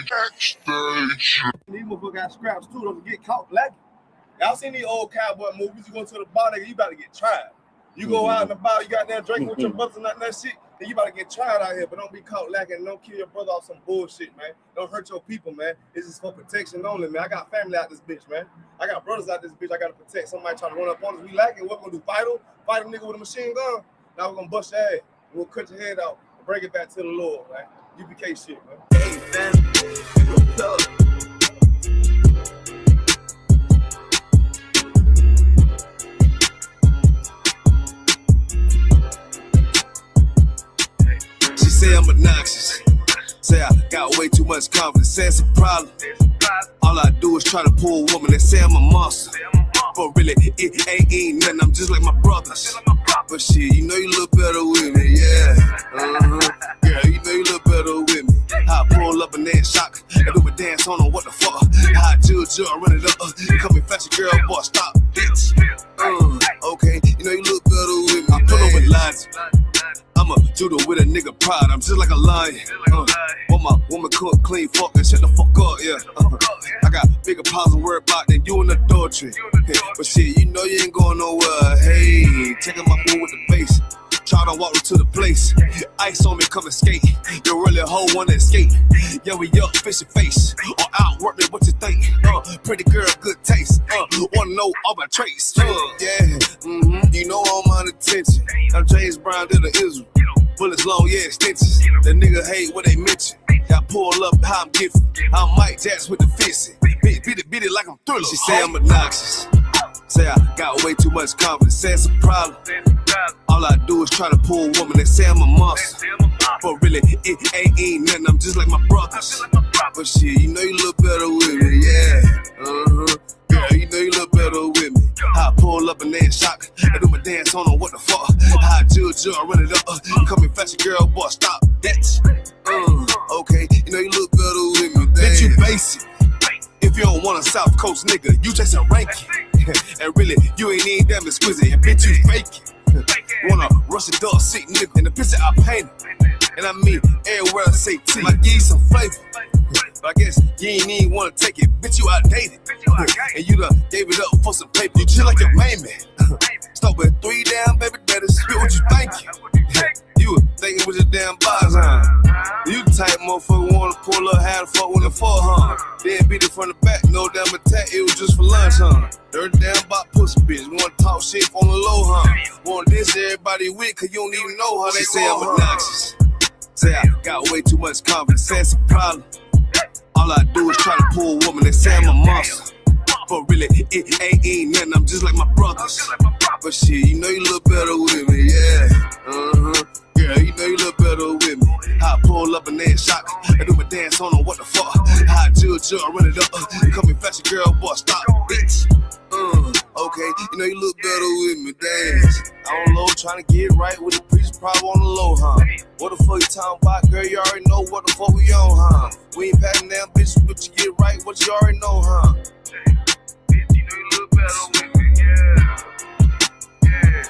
Backstage. These motherfuckers got scraps too, don't get caught lacking. Y'all seen these old cowboy movies? You go to the bar, nigga, you about to get tried. You go out in the bar, you got there drinking with your brothers and that shit, then you about to get tried out here, but don't be caught lacking. Don't kill your brother off some bullshit, man. Don't hurt your people, man. This is for protection only, man. I got family out this bitch, man. I got brothers out this bitch. I got to protect. Somebody trying to run up on us. We lacking. What we gonna do? Fight a nigga with a machine gun? Now we're gonna bust your ass. We'll cut your head out and bring it back to the Lord, man. UPK shit, man. Hey, man. Say I'm obnoxious. Say I got way too much confidence. Say it's a problem. All I do is try to pull a woman and say I'm a monster. But really, it ain't nothing. I'm just like my brothers. But shit, you know you look better with me, yeah. Girl, you know you look better with me. How I pull up and then shock. I do a dance on what the fuck. How I chill, I run it up. Come and flash your girl, boy, stop, bitch. Okay, you know you look better with me. I pull over lines. I'm a judo with a nigga pride. I'm just like a lion. Want my woman cook, clean, fuck, and shut the fuck up, yeah. I got bigger piles of worry about than you in adultery. But shit, you know you ain't going nowhere. Hey, checking my mood with the bass. Try to walk to the place. Ice on me, come and skate. You really a hoe wanna escape. Yeah, we up, face to face. Or outwork me, what you think? Pretty girl, good taste. Wanna know all my traits. Yeah, you know I'm on attention. I'm James Brown to the Israel. Bullets long, yeah, extensions. The nigga hate what they mention. Got pull up how I'm gifted. I'm Mike Jacks with the fist. Beat it like I'm Thriller. She say I'm obnoxious. Say I got way too much confidence. Say it's a problem. All I do is try to pull a woman and say I'm a monster. But really, it ain't nothing. I'm just like my brothers. But shit, you know you look better with me, yeah. Girl, you know you look better with me. How I pull up and then shock. I do my dance on what the fuck. How I chill, I run it up. Come and flash your girl, boy, stop, bitch. Okay, you know you look better with me, bitch, you basic. If you don't want a South Coast nigga, you just a ranking. And really, you ain't even damn exquisite, and bitch, you faking. Wanna rush a dog sick nigga in the picture I painted. And I mean, everywhere I say T, like give you some flavor. But I guess you ain't even wanna take it, bitch, you outdated. And you done gave it up for some paper, you chill like your main man. Start with 3 down, baby, better spit what you thinking. You were thinking with your damn bars, huh? You the type motherfucker wanna pull up, how the fuck when the fuck, huh? Then beat it from the back, no damn attack, it was just for lunch, huh? Dirty damn about pussy bitch, wanna talk shit on the low, huh? Wanna diss everybody with, cause you don't even know how they say I'm obnoxious. Say I got way too much confidence, say it's a problem. All I do is try to pull a woman and say I'm a monster. But really, it ain't nothing, I'm just like my brothers. But shit, you know you look better with me, yeah. Girl, you know you look better with me. How I pull up and then shock. I do my dance on what the fuck. How I chill, I run it up. Come and flash your girl, boy, stop, bitch. Okay, you know you look better with me, dance. On low, trying to get right with the preacher, probably on the low, huh? What the fuck you talking about, girl? You already know what the fuck we on, huh? We ain't passing down, bitch, but you get right, what you already know, huh? Bitch, you know you look better with me, yeah. Yeah.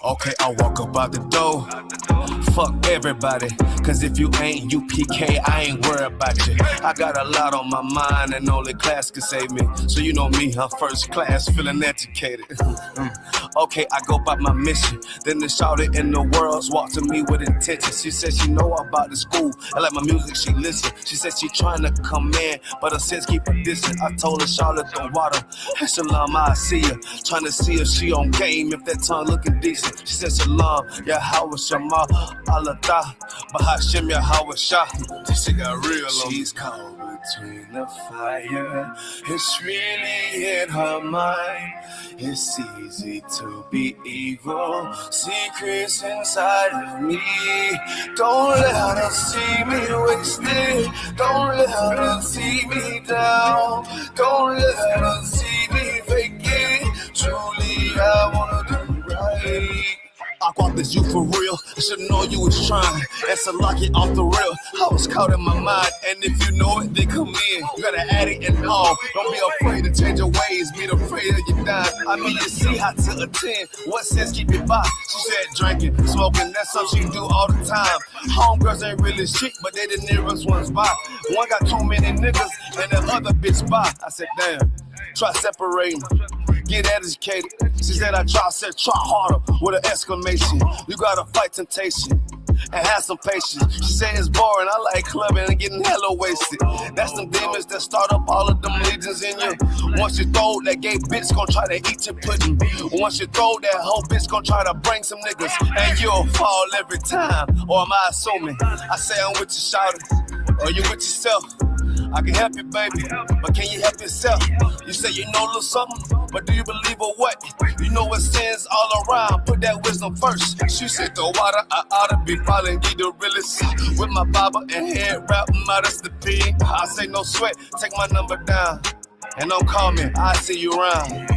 Okay, I walk up out the door. Fuck everybody, cause if you ain't UPK, I ain't worried about you. I got a lot on my mind and only class can save me. So you know me, I'm first class, feeling educated. Okay, I go by my mission. Then the shouted in the world's walk to me with intention. She said she know about the school. I like my music, she listen. She said she trying to come in, but her sense keep her distant. I told her Charlotte the water. Shalom, I see her. Trying to see if she on game, if that tongue looking decent. She said Shalom, yeah, how was Shema? Allah da, Bahashim, yeah, how was Shah? This shit got real on. She's caught between the fire. It's really in her mind. It's easy to be evil. Secrets inside of me. Don't let her see me wasted. Don't let her see me down. Don't let her see me vacant. Truly, I wanna do right. I bought this you for real. I should've known you was trying. That's a lock it off the real. I was caught in my mind, and if you know it, then come in. You got an addict and all. Don't be afraid to change your ways. Be afraid of your dying. I mean, you see how to attend. What sense keep it by? She said drinking, smoking. That's something she do all the time. Homegirls ain't really shit, but they the nearest ones by. One got too many niggas, and the other bitch by. I said, damn. Try separating. Get educated. She said I said try harder with an exclamation. You gotta fight temptation and have some patience. She said it's boring, I like clubbing and getting hella wasted. That's them demons that start up all of them legions in you. Once you throw that gay bitch gon' try to eat your pudding. Once you throw that whole bitch gon' try to bring some niggas, and you'll fall every time. Or am I assuming? I say I'm with you, shouting, or you with yourself? I can help you, baby, but can you help yourself? You say you know a little something, but do you believe or what? You know what sins all around, put that wisdom first. She said the water, I ought to be following you the realest. With my Bible and head wrap, modest the pig. I say no sweat, take my number down. And don't call me, I see you around.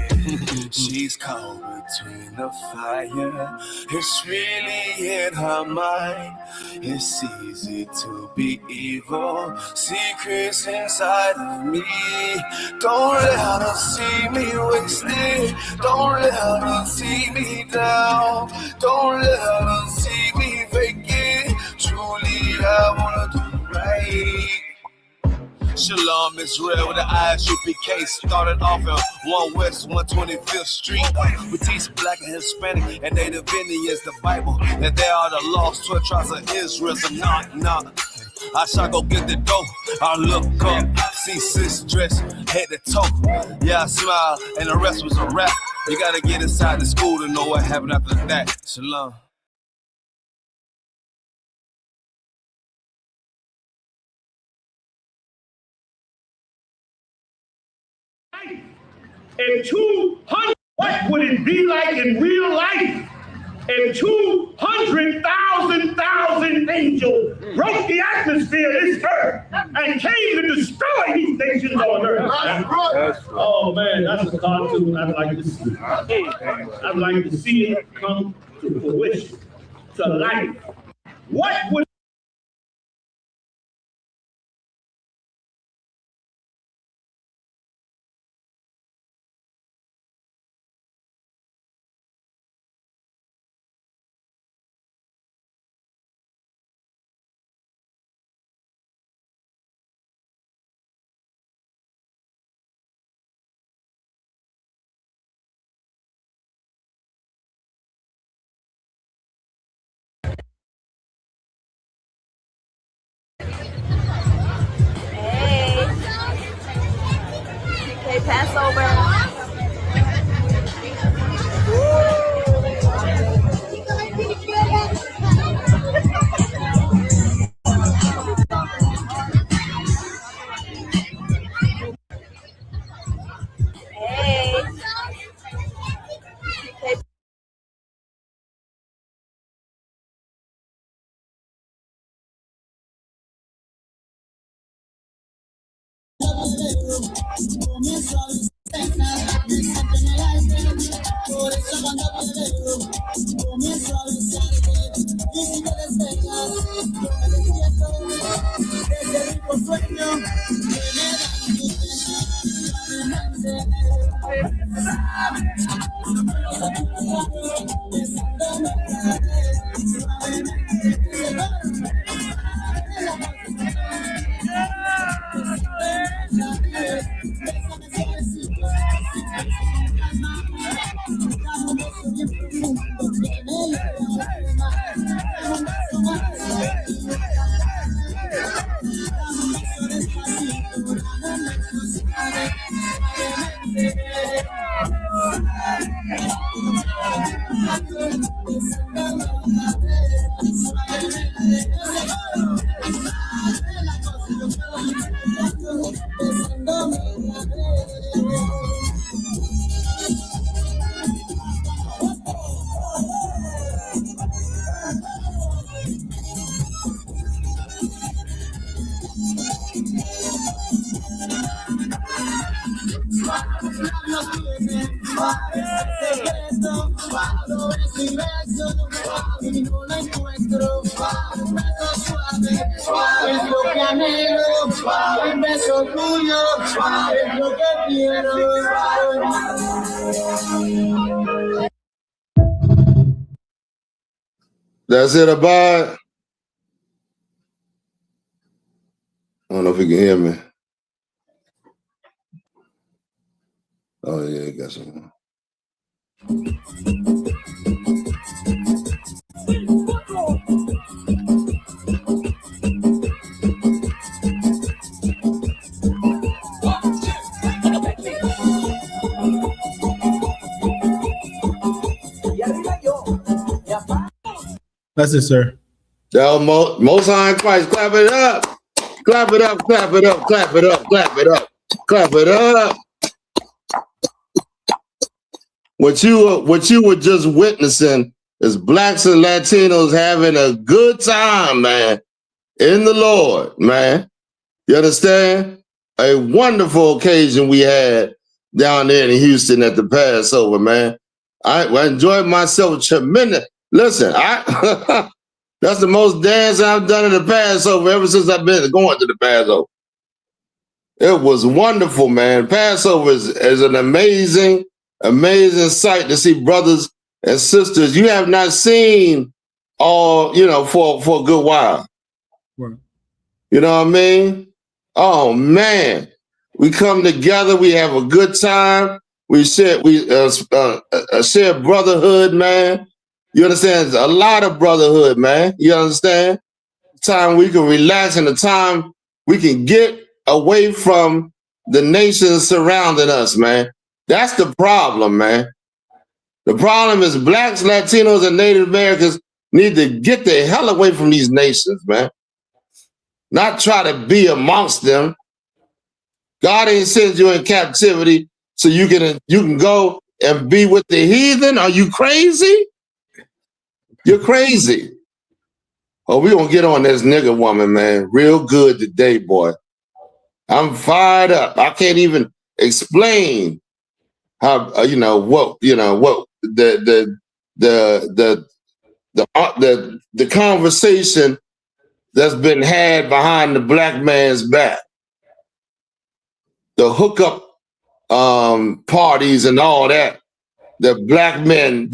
She's caught between the fire. It's really in her mind. It's easy to be evil. Secrets inside of me. Don't let her see me wasted. Don't let her see me down. Don't let her see me vacant. Truly, I wanna do right. Shalom, Israel with the I.S.U.P.K. Started off in 1 West 125th Street. We teach black and Hispanic and Native Indians the Bible, and they are the lost 12 tribes of Israel. So knock. I shall go get the dough. I look up, see sis dressed head to toe. Yeah, I smile, and the rest was a rap. You gotta get inside the school to know what happened after that. Shalom. And 200, what would it be like in real life? And 200,000 angels broke the atmosphere of this earth and came to destroy these nations on earth. Oh man, that's a cartoon I'd like to see. I'd like to see it come to fruition, to life. What would Hey, Passover. Hey. That's it, Abad. I don't know if you can hear me. Oh, yeah, you got some. That's it, sir. Most High in Christ, clap it up. Clap it up, clap it up, clap it up, clap it up, clap it up. What you were just witnessing is blacks and Latinos having a good time, man, in the Lord, man. You understand? A wonderful occasion we had down there in Houston at the Passover, man. I enjoyed myself tremendous. Listen, that's the most dancing I've done in the Passover ever since I've been going to the Passover. It was wonderful, man. Passover is an amazing sight to see brothers and sisters you have not seen all, for a good while. Right. You know what I mean? Oh man, we come together, we have a good time. We share brotherhood, man. You understand? A lot of brotherhood, man. You understand? Time we can relax and the time we can get away from the nations surrounding us, man. That's the problem, man. The problem is blacks, Latinos, and Native Americans need to get the hell away from these nations, man. Not try to be amongst them. God ain't sent you in captivity so you can go and be with the heathen. Are you crazy? You're crazy. Oh, we're going to get on this nigger woman, man. Real good today, boy. I'm fired up. I can't even explain how, what the conversation that's been had behind the black man's back. The hookup parties and all that. The black men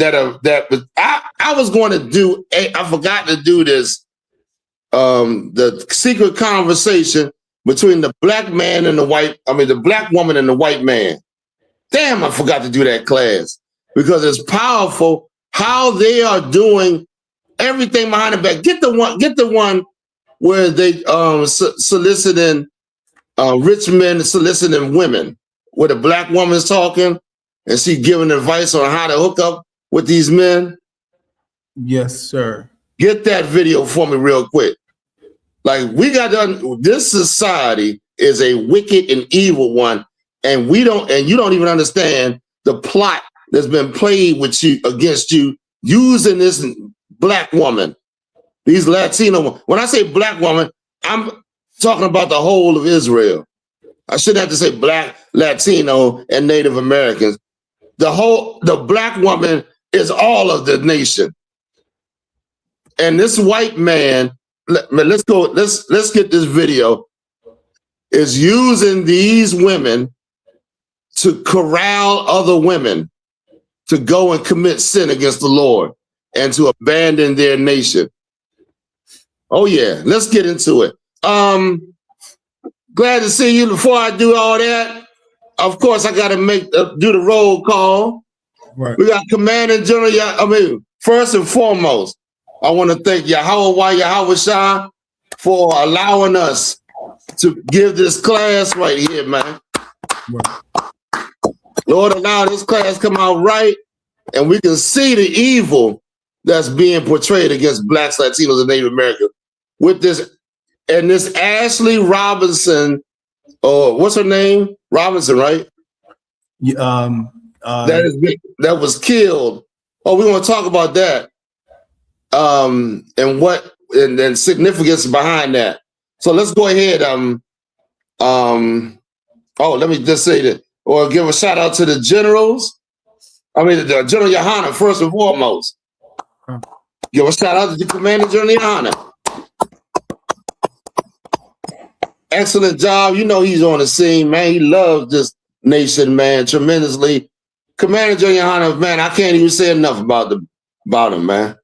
I was going to do, I forgot to do this, the secret conversation between the black man and the black woman and the white man. Damn, I forgot to do that class because it's powerful how they are doing everything behind the back. Get the one where they soliciting rich men soliciting women, where the black woman's talking and she giving advice on how to hook up with these men. Yes, sir. Get that video for me real quick. Like this society is a wicked and evil one, and you don't even understand the plot that's been played with you against you using this black woman, these Latino. When I say black woman, I'm talking about the whole of Israel. I shouldn't have to say black, Latino, and Native Americans. The black woman is all of the nation. And this white man, let's get this video, is using these women to corral other women to go and commit sin against the Lord and to abandon their nation. Oh yeah, let's get into it. Glad to see you. Before I do all that, of course, I got to do the roll call. Right. We got Commander General. First and foremost, I want to thank Yahweh for allowing us to give this class right here, man. Right. Lord, allow this class come out right, and we can see the evil that's being portrayed against blacks, Latinos, and Native Americans with this. And this Ashley Robinson, what's her name? Robinson, right? That was killed. Oh, we want to talk about that. And then significance behind that. So let's go ahead. Let me just say that, or give a shout out to the generals I mean, General YAHANNA, first and foremost. Give a shout out to the Commander General YAHANNA. Excellent job. You know he's on the scene, man. He loves this nation, man, tremendously. Commander General YAHANNA, man, I can't even say enough about him, man.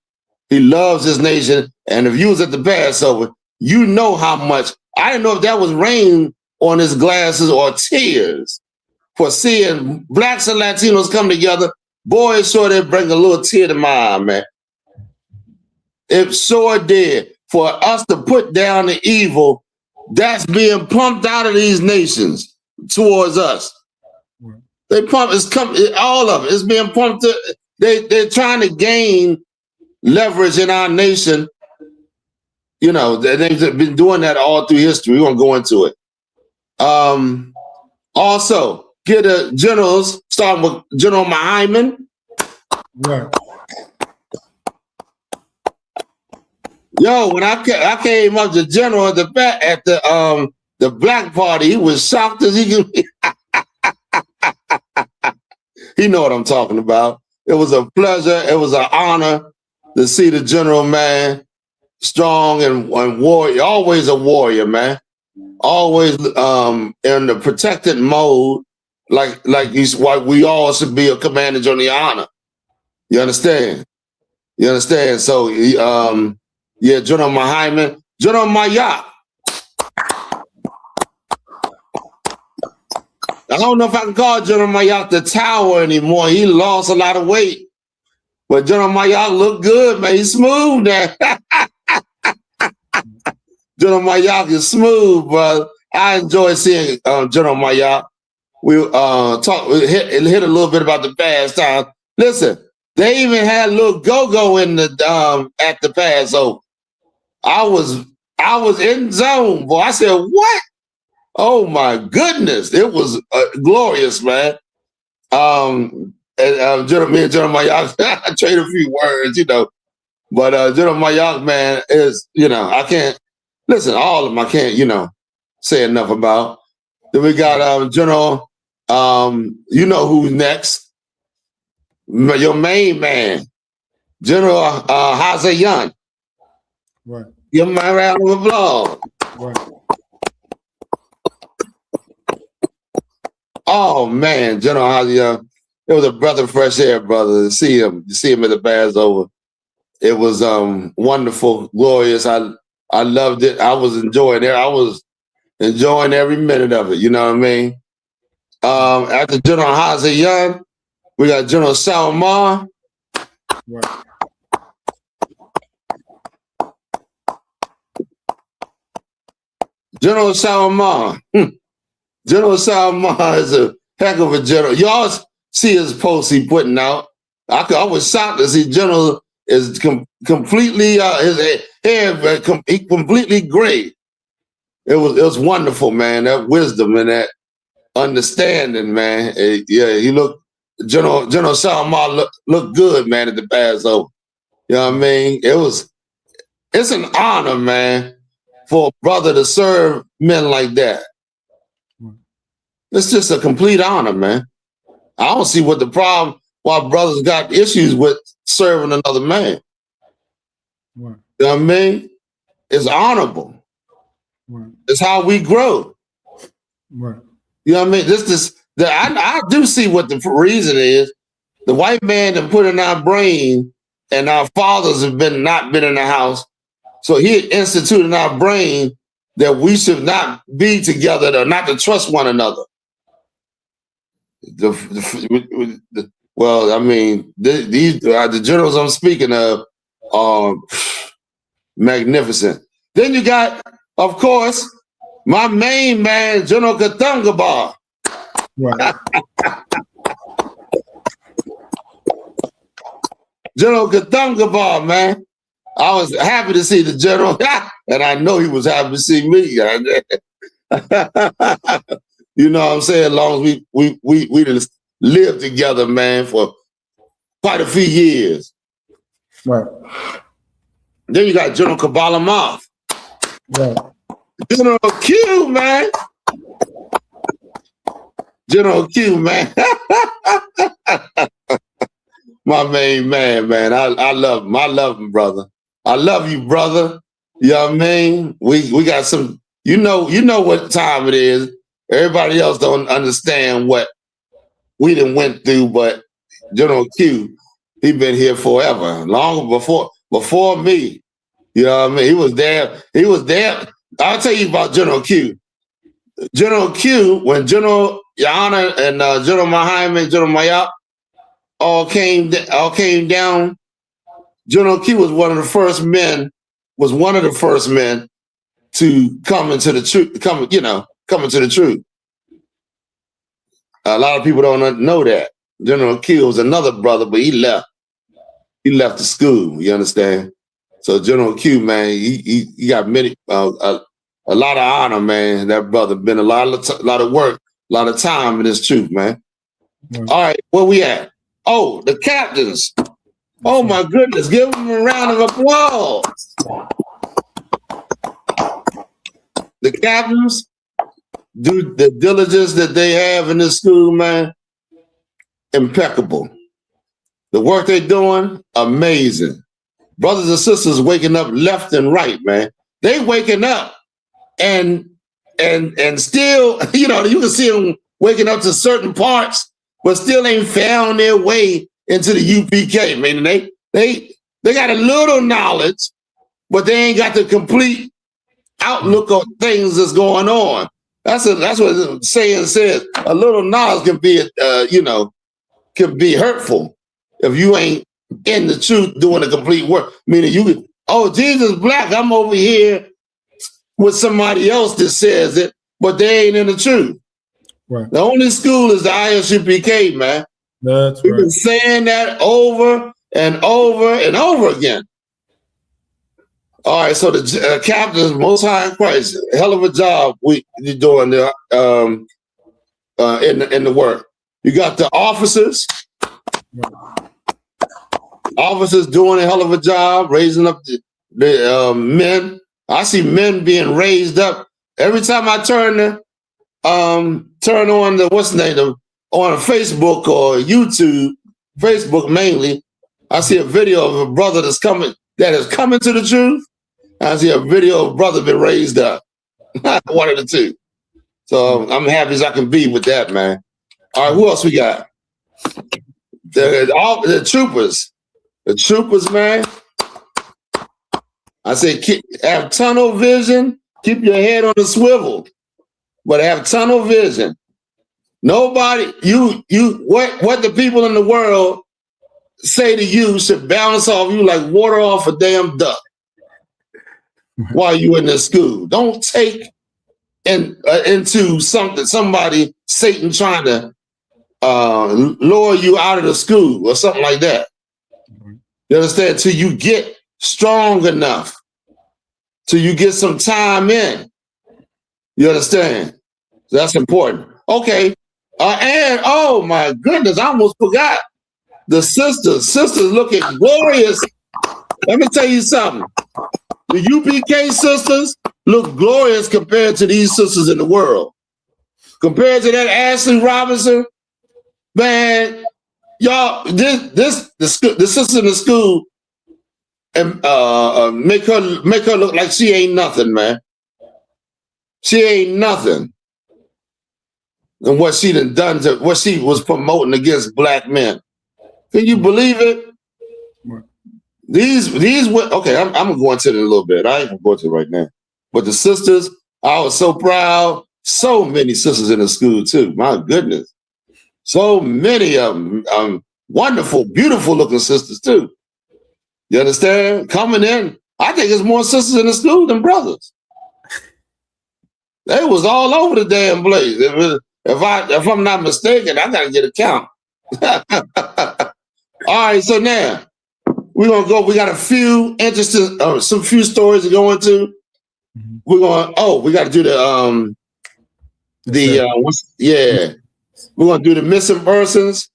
He loves his nation. And if you was at the Passover, you know how much. I didn't know if that was rain on his glasses or tears for seeing blacks and Latinos come together. Boy, it sure did bring a little tear to my eye, man. It sure did. For us to put down the evil that's being pumped out of these nations towards us. They pump, all of it. It's being pumped. They're trying to gain leverage in our nation. You know, they've been doing that all through history. We won't go into it. Also, get the generals, starting with General Hyman. Right. Yo, when I came up to General at the Black Party, he was shocked as he could be. He know what I'm talking about. It was a pleasure. It was an honor to see the General, man, strong and warrior, always a warrior, man. Always in the protected mode, like we all should be a Commander General YAHANNA. You understand? You understand? So, yeah, General Hyman, General Mayak. I don't know if I can call General Mayak the tower anymore. He lost a lot of weight. But General Mayak looked good, man. He's smooth now. General Mayak is smooth, but I enjoy seeing General Mayak. We hit a little bit about the past time. Listen, they even had a little go-go in the at the Passover. I was in zone, boy. I said, what? Oh my goodness. It was glorious, man. Me and General Mayak, I trade a few words, you know. But General Mayak, man, is, you know, I can't, listen, all of them I can't, you know, say enough about. Then we got General, you know who's next. Your main man, General Hazayan. Right. Give him a round of applause. Right. Oh man, General Hazayan, it was a breath of fresh air, brother. To see him at the Passover. It was wonderful, glorious. I loved it. I was enjoying it. I was enjoying every minute of it. You know what I mean? After General Hazayan, we got General Salman. Right. General Salman. General Salman is a heck of a general. Y'all see his posts he putting out. I was shocked to see General is completely his hair completely gray. It was wonderful, man. That wisdom and that understanding, man. Yeah, he looked. General Salman looked good, man, at the Passover. You know what I mean? It's an honor, man, for a brother to serve men like that. It's just a complete honor, man. I don't see what the problem, why brothers got issues with serving another man. Right. You know what I mean? It's honorable. Right. It's how we grow. Right. You know what I mean? I do see what the reason is. The white man that put in our brain, and our fathers have not been in the house. So he instituted in our brain that we should not be together or not to trust one another. Well, I mean, the generals I'm speaking of are magnificent. Then you got, of course, my main man, General Katangabar. Right. General Katangabar, man. I was happy to see the general, and I know he was happy to see me. You know what I'm saying? As long as we just lived together, man, for quite a few years. Right. Then you got General Kabbalah Moth. Right. General Q, man. General Q, man. My main man. I love him. I love him, brother. I love you, brother. You know what I mean? We got some, you know what time it is. Everybody else don't understand what we done went through, but General Q, he been here forever, long before me. You know what I mean? He was there. I'll tell you about General Q. General Q, when General YAHANNA and General Muhammad, General Mayap all came down, General Q was one of the first men to come into the truth, come into the truth. A lot of people don't know that. General Q was another brother, but he left the school, you understand? So General Q, man, he got many a lot of honor, man. That brother been a lot of work, a lot of time in this truth, man. All right, where we at? Oh, the captains. Oh my goodness, give them a round of applause. The captains do the diligence that they have in this school, man. Impeccable. The work they're doing, amazing. Brothers and sisters waking up left and right, man. They waking up and still, you can see them waking up to certain parts, but still ain't found their way into the UPK. I mean, they got a little knowledge, but they ain't got the complete outlook of things that's going on. That's what the saying says. A little knowledge can be hurtful if you ain't in the truth doing the complete work. Meaning you could, Jesus black, I'm over here with somebody else that says it, but they ain't in the truth. Right. The only school is the I.S.U.P.K, man. That's We've been saying that over and over and over again. All right, so the captains, Most High in Christ, hell of a job you're doing there in the work. You got the officers. Officers doing a hell of a job raising up the men. I see men being raised up every time I turn on the on Facebook or YouTube, Facebook mainly. I see a video of a brother that is coming to the truth. I see a video of a brother been raised up. One of the two. So I'm happy as I can be with that, man. All right, who else we got? The troopers. The troopers, man. I say have tunnel vision, keep your head on the swivel, but have tunnel vision. Nobody, what the people in the world say to you should bounce off you like water off a damn duck while you in the school. Don't take into somebody, Satan trying to lower you out of the school or something like that. You understand? Till you get strong enough, till you get some time in. You understand? That's important. Okay. And oh my goodness, I almost forgot. The sisters looking glorious. Let me tell you something. The UPK sisters look glorious compared to these sisters in the world. Compared to that Ashley Robinson, man, y'all, the sisters in the school and make her look like she ain't nothing, man. She ain't nothing. And what she done to what she was promoting against black men. Can you believe it? These okay, I'm gonna go into it in a little bit. I ain't gonna go into it right now. But the sisters, I was so proud. So many sisters in the school too. My goodness. So many of them. Wonderful, beautiful looking sisters too. You understand? Coming in. I think there's more sisters in the school than brothers. They was all over the damn place. If I'm not mistaken, I gotta get a count. All right, so now we're gonna go. We got a few interesting, some few stories to go into. We're going. We got to do we're gonna do the missing persons.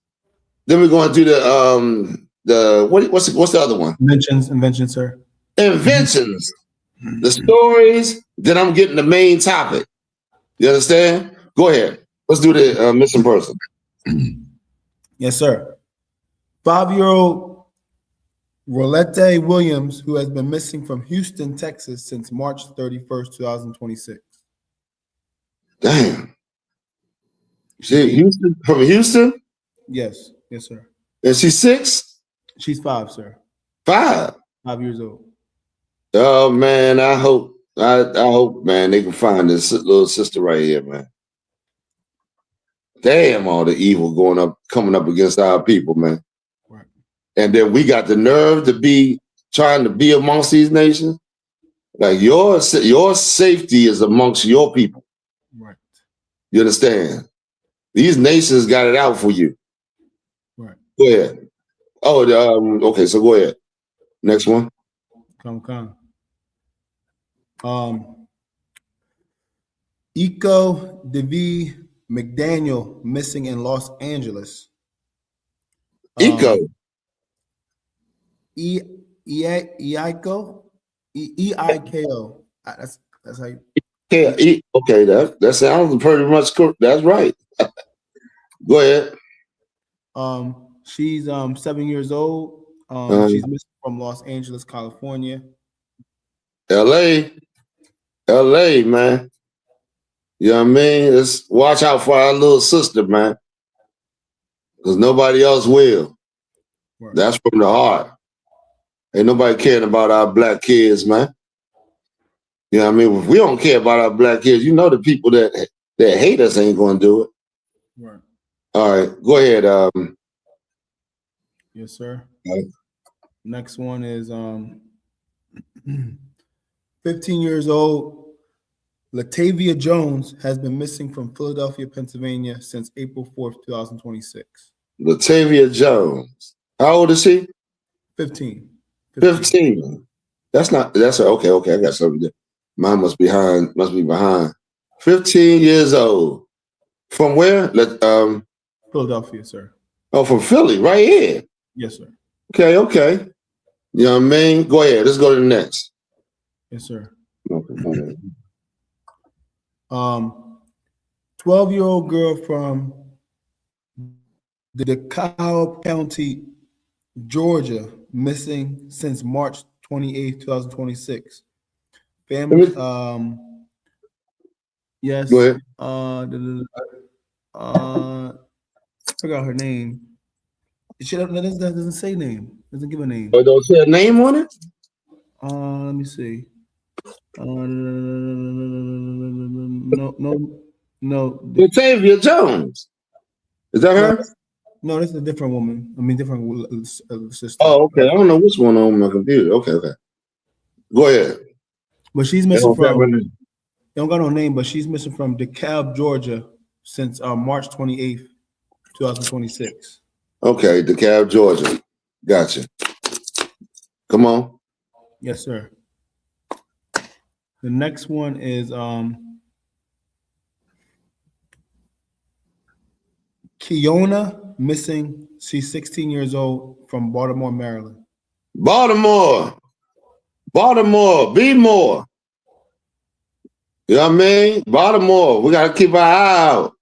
Then we're gonna do what's the other one? Inventions, sir. Inventions. The stories. Then I'm getting the main topic. You understand? Go ahead. Let's do the missing person. Yes, sir. 5-year-old Rolette Williams, who has been missing from Houston, Texas since March 31st, 2026. Damn. She Houston from Houston? Yes, yes, sir. And she's 6? She's 5, sir. 5. 5 years old. Oh man, I hope, man, they can find this little sister right here, man. Damn, all the evil coming up against our people, man. Right. And then we got the nerve to be trying to be amongst these nations. Like your safety is amongst your people. Right. You understand? These nations got it out for you. Right. Go ahead. Oh, okay, so go ahead. Next one. Come. Eco DeV McDaniel missing in Los Angeles. Eco. E-I-K-O. E-I-K-O. That's how you. Okay, that sounds pretty much cool. That's right. Go ahead. She's 7 years old. She's missing from Los Angeles, California. LA, man. You know what I mean? Let's watch out for our little sister, man. Because nobody else will. Right. That's from the heart. Ain't nobody caring about our black kids, man. You know what I mean? If we don't care about our black kids, you know the people that hate us ain't going to do it. Right. All right, go ahead. Yes, sir. Right. Next one is 15 years old. Latavia Jones has been missing from Philadelphia, Pennsylvania since April 4th, 2026. Latavia Jones. How old is she? 15. 15. That's okay. I got something there. Mine must be behind. 15 years old. From where? Philadelphia, sir. Oh, from Philly, right here. Yes, sir. Okay. You know what I mean? Go ahead. Let's go to the next. Yes, sir. Okay. 12-year-old girl from the DeKalb County, Georgia, missing since March 28th, 2026. Family, yes. Go ahead. I forgot her name. That doesn't say name. Doesn't give a name. Oh, don't say a name on it? Let me see. No. Latavia Jones. Is that her? No, this is a different woman. I mean, different sister. Oh, okay. I don't know what's going on with my computer. Okay. Go ahead. But she's missing from. They don't got no name, but she's missing from DeKalb, Georgia, since March 28th, 2026. Okay, DeKalb, Georgia. Gotcha. Come on. Yes, sir. The next one is Kiona missing. She's 16 years old from Baltimore, Maryland. Baltimore, be more. You know what I mean? Baltimore, we got to keep our eye out.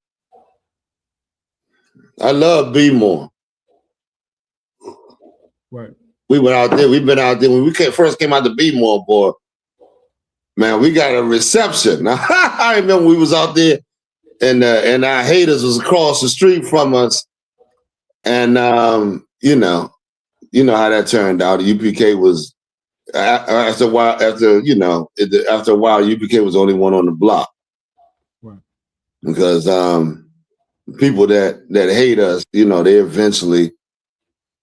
I love Be More. Right. We went out there. We've been out there when we first came out to Be More, boy. Man, we got a reception. I remember we was out there, and our haters was across the street from us, and you know how that turned out. UPK was after a while. After a while, UPK was the only one on the block, right? Because people that hate us, they eventually,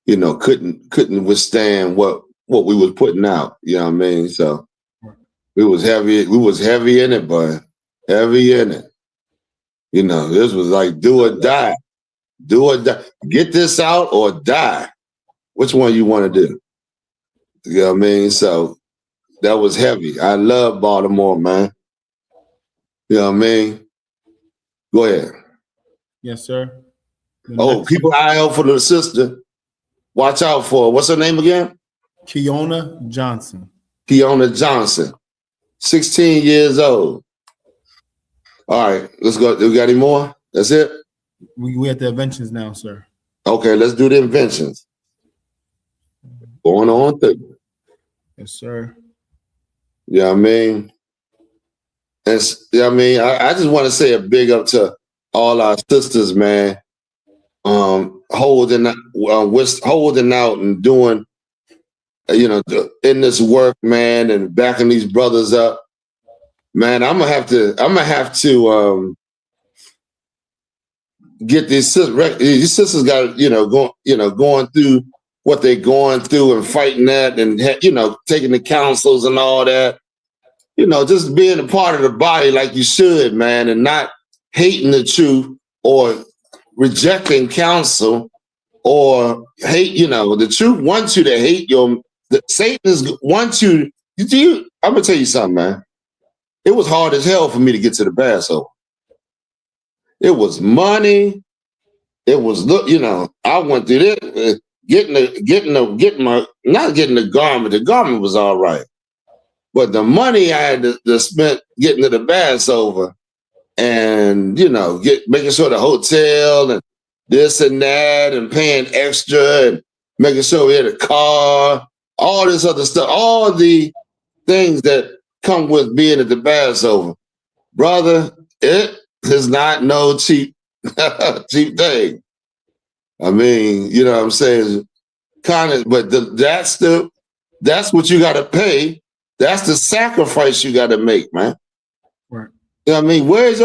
couldn't withstand what we was putting out. You know what I mean? So. We was heavy in it, boy. Heavy in it. This was like do or die. Do or die. Get this out or die. Which one you want to do? You know what I mean? So that was heavy. I love Baltimore, man. You know what I mean? Go ahead. Yes, sir. Keep an eye out for the sister. Watch out for her. What's her name again? Kiona Johnson. 16 years old. All right, let's go. We got any more? That's it? We at the inventions now, sir. Okay, let's do the inventions. Going on through. Yes, sir. Yeah, I mean, I just want to say a big up to all our sisters, man. Holding out and doing, in this work, man, and backing these brothers up. Man, I'm gonna have to get these sisters. These sisters got going through what they're going through and fighting that, and taking the counsels and all that. Just being a part of the body like you should, man, and not hating the truth or rejecting counsel or hate. The truth wants you to hate Satan wants you. I'm gonna tell you something, man. It was hard as hell for me to get to the Passover. It was money. It was, I went through this, not getting the garment. The garment was all right. But the money I had to spend getting to the Passover and, making sure the hotel and this and that and paying extra and making sure we had a car, all this other stuff, all the things that come with being at the Passover. Brother, it is not no cheap thing. I mean, you know what I'm saying? But that's what you got to pay. That's the sacrifice you got to make, man. Right. You know what I mean? Where's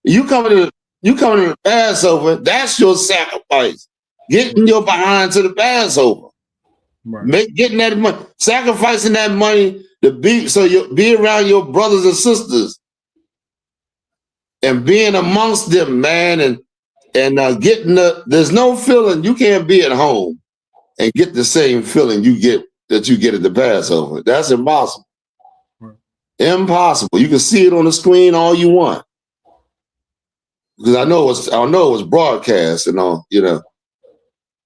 you coming to the Passover? That's your sacrifice. Getting your behind to the Passover. Right. Getting that money, sacrificing that money to be around your brothers and sisters and being amongst them, man, and getting there's no feeling. You can't be at home and get the same feeling you get at the Passover. That's impossible. Right. Impossible. You can see it on the screen all you want. Because I know it was broadcast and all,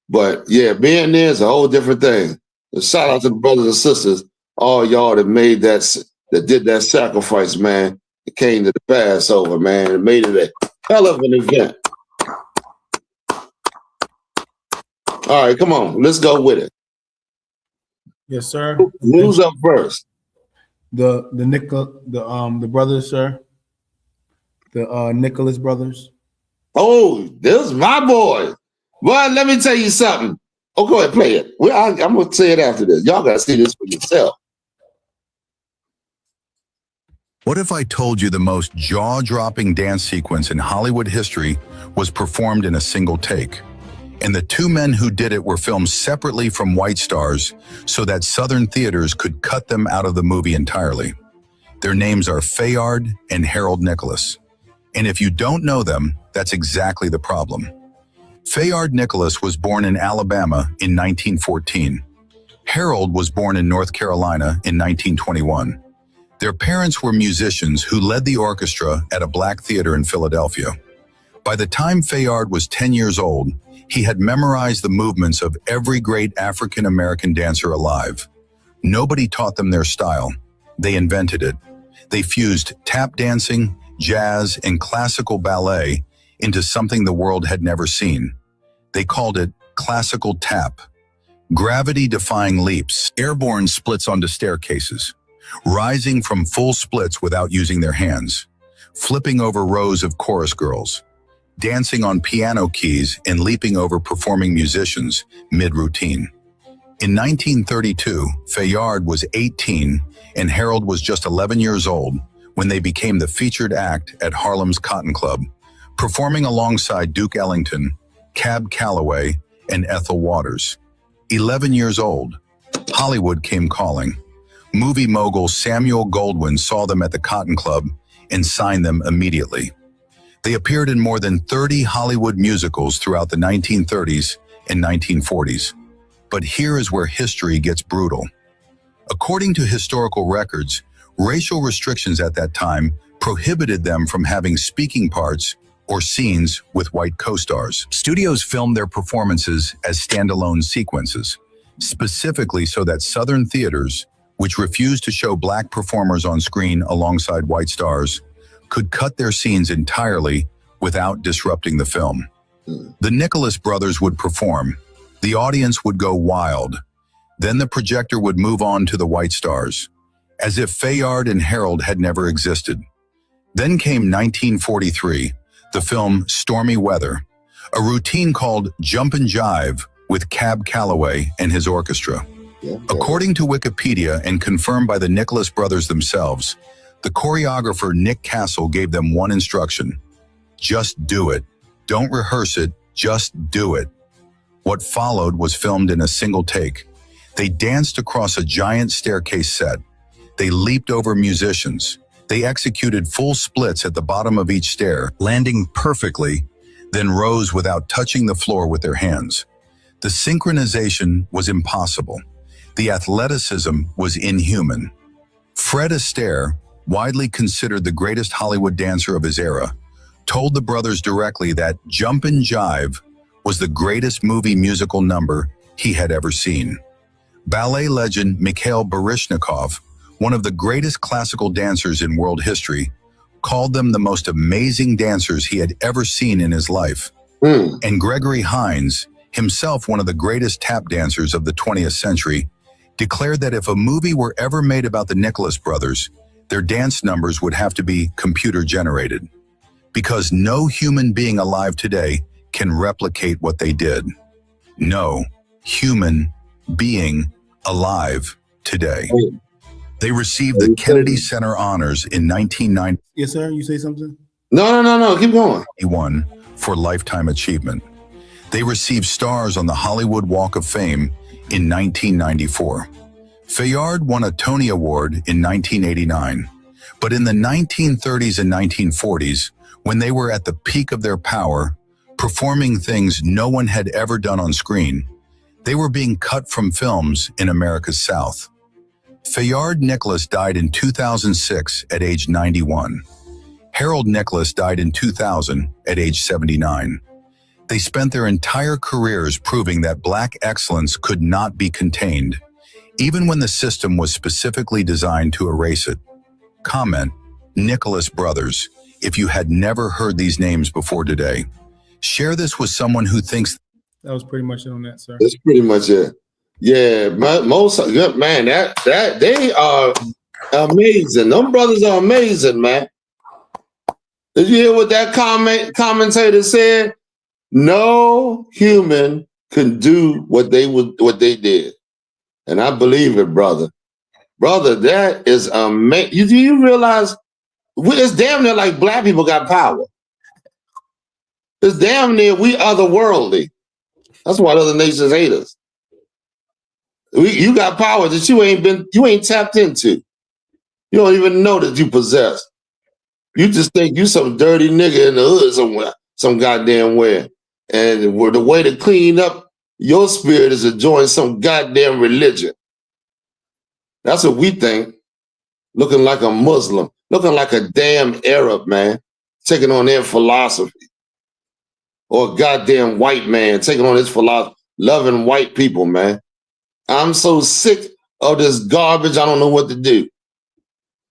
But yeah, being there is a whole different thing. Shout out to the brothers and sisters, all y'all that did that sacrifice, man. It came to the Passover, man. It made it a hell of an event. All right, come on, let's go with it. Yes, sir. Who's up first? The brothers, sir. The Nicholas brothers. Oh, this is my boy. Well, let me tell you something. Oh, go ahead, play it. I'm going to say it after this. Y'all got to see this for yourself. What if I told you the most jaw-dropping dance sequence in Hollywood history was performed in a single take? And the two men who did it were filmed separately from White Stars so that Southern theaters could cut them out of the movie entirely. Their names are Fayard and Harold Nicholas. And if you don't know them, that's exactly the problem. Fayard Nicholas was born in Alabama in 1914. Harold was born in North Carolina in 1921. Their parents were musicians who led the orchestra at a black theater in Philadelphia. By the time Fayard was 10 years old, he had memorized the movements of every great African-American dancer alive. Nobody taught them their style. They invented it. They fused tap dancing, jazz, and classical ballet into something the world had never seen. They called it classical tap. Gravity-defying leaps, airborne splits onto staircases, rising from full splits without using their hands, flipping over rows of chorus girls, dancing on piano keys and leaping over performing musicians mid-routine. In 1932, Fayard was 18 and Harold was just 11 years old when they became the featured act at Harlem's Cotton Club, performing alongside Duke Ellington, Cab Calloway, and Ethel Waters. 11 years old, Hollywood came calling. Movie mogul Samuel Goldwyn saw them at the Cotton Club and signed them immediately. They appeared in more than 30 Hollywood musicals throughout the 1930s and 1940s. But here is where history gets brutal. According to historical records, racial restrictions at that time prohibited them from having speaking parts or scenes with white co-stars. Studios filmed their performances as standalone sequences, specifically so that Southern theaters, which refused to show black performers on screen alongside white stars, could cut their scenes entirely without disrupting the film. The Nicholas brothers would perform. The audience would go wild. Then the projector would move on to the White Stars, as if Fayard and Harold had never existed. Then came 1943, the film Stormy Weather, a routine called Jump and Jive with Cab Calloway and his orchestra. According to Wikipedia and confirmed by the Nicholas brothers themselves, the choreographer Nick Castle gave them one instruction: just do it. Don't rehearse it, just do it. What followed was filmed in a single take. They danced across a giant staircase set. They leaped over musicians. They executed full splits at the bottom of each stair, landing perfectly, then rose without touching the floor with their hands. The synchronization was impossible. The athleticism was inhuman. Fred Astaire, widely considered the greatest Hollywood dancer of his era, told the brothers directly that Jump and Jive was the greatest movie musical number he had ever seen. Ballet legend Mikhail Baryshnikov, one of the greatest classical dancers in world history, called them the most amazing dancers he had ever seen in his life. And Gregory Hines, himself one of the greatest tap dancers of the 20th century, declared that if a movie were ever made about the Nicholas brothers, their dance numbers would have to be computer-generated, because no human being alive today can replicate what they did. No human being alive today. They received the Kennedy Center Honors in 1991. Yes, sir. You say something? No. Keep going. For lifetime achievement. They received stars on the Hollywood Walk of Fame in 1994. Fayard won a Tony Award in 1989. But in the 1930s and 1940s, when they were at the peak of their power, performing things no one had ever done on screen, they were being cut from films in America's South. Fayard Nicholas died in 2006 at age 91. Harold Nicholas died in 2000 at age 79. They spent their entire careers proving that black excellence could not be contained, even when the system was specifically designed to erase it. Comment, Nicholas Brothers, if you had never heard these names before today. Share this with someone who thinks. That was pretty much it on that, sir. That's pretty much it. Yeah, most man, that they are amazing. Them brothers are amazing, man. Did you hear what that commentator said? No human can do what they did, and I believe it, brother. Brother, that is amazing. Do you realize it's damn near like black people got power? It's damn near we otherworldly. That's why other nations hate us. You got power that you ain't tapped into. You don't even know that you possess. You just think you some dirty nigga in the hood somewhere, some goddamn where. And the way to clean up your spirit is to join some goddamn religion. That's what we think. Looking like a Muslim, looking like a damn Arab, man, taking on their philosophy. Or a goddamn white man taking on his philosophy, loving white people, man. I'm so sick of this garbage, I don't know what to do.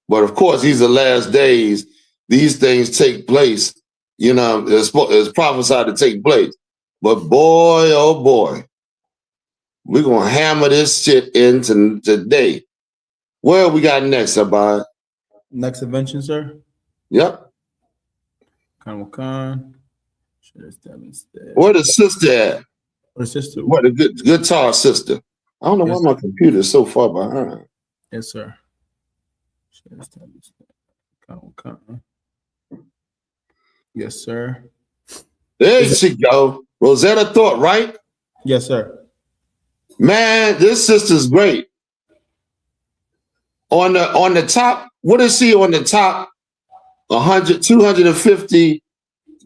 But of course, these are the last days. These things take place. You know, it's prophesied to take place. But boy, oh boy, we're going to hammer this shit into today. Where we got next, Abad? Next invention, sir? Yep. Khan. Where the sister at? Where the sister? What the guitar sister? I don't know why my computer is so far behind. Yes, sir. Yes, sir. There she go. Rosetta Thorpe, right? Yes, sir. Man, this sister's great. On the top, what is she on the top? 100, 250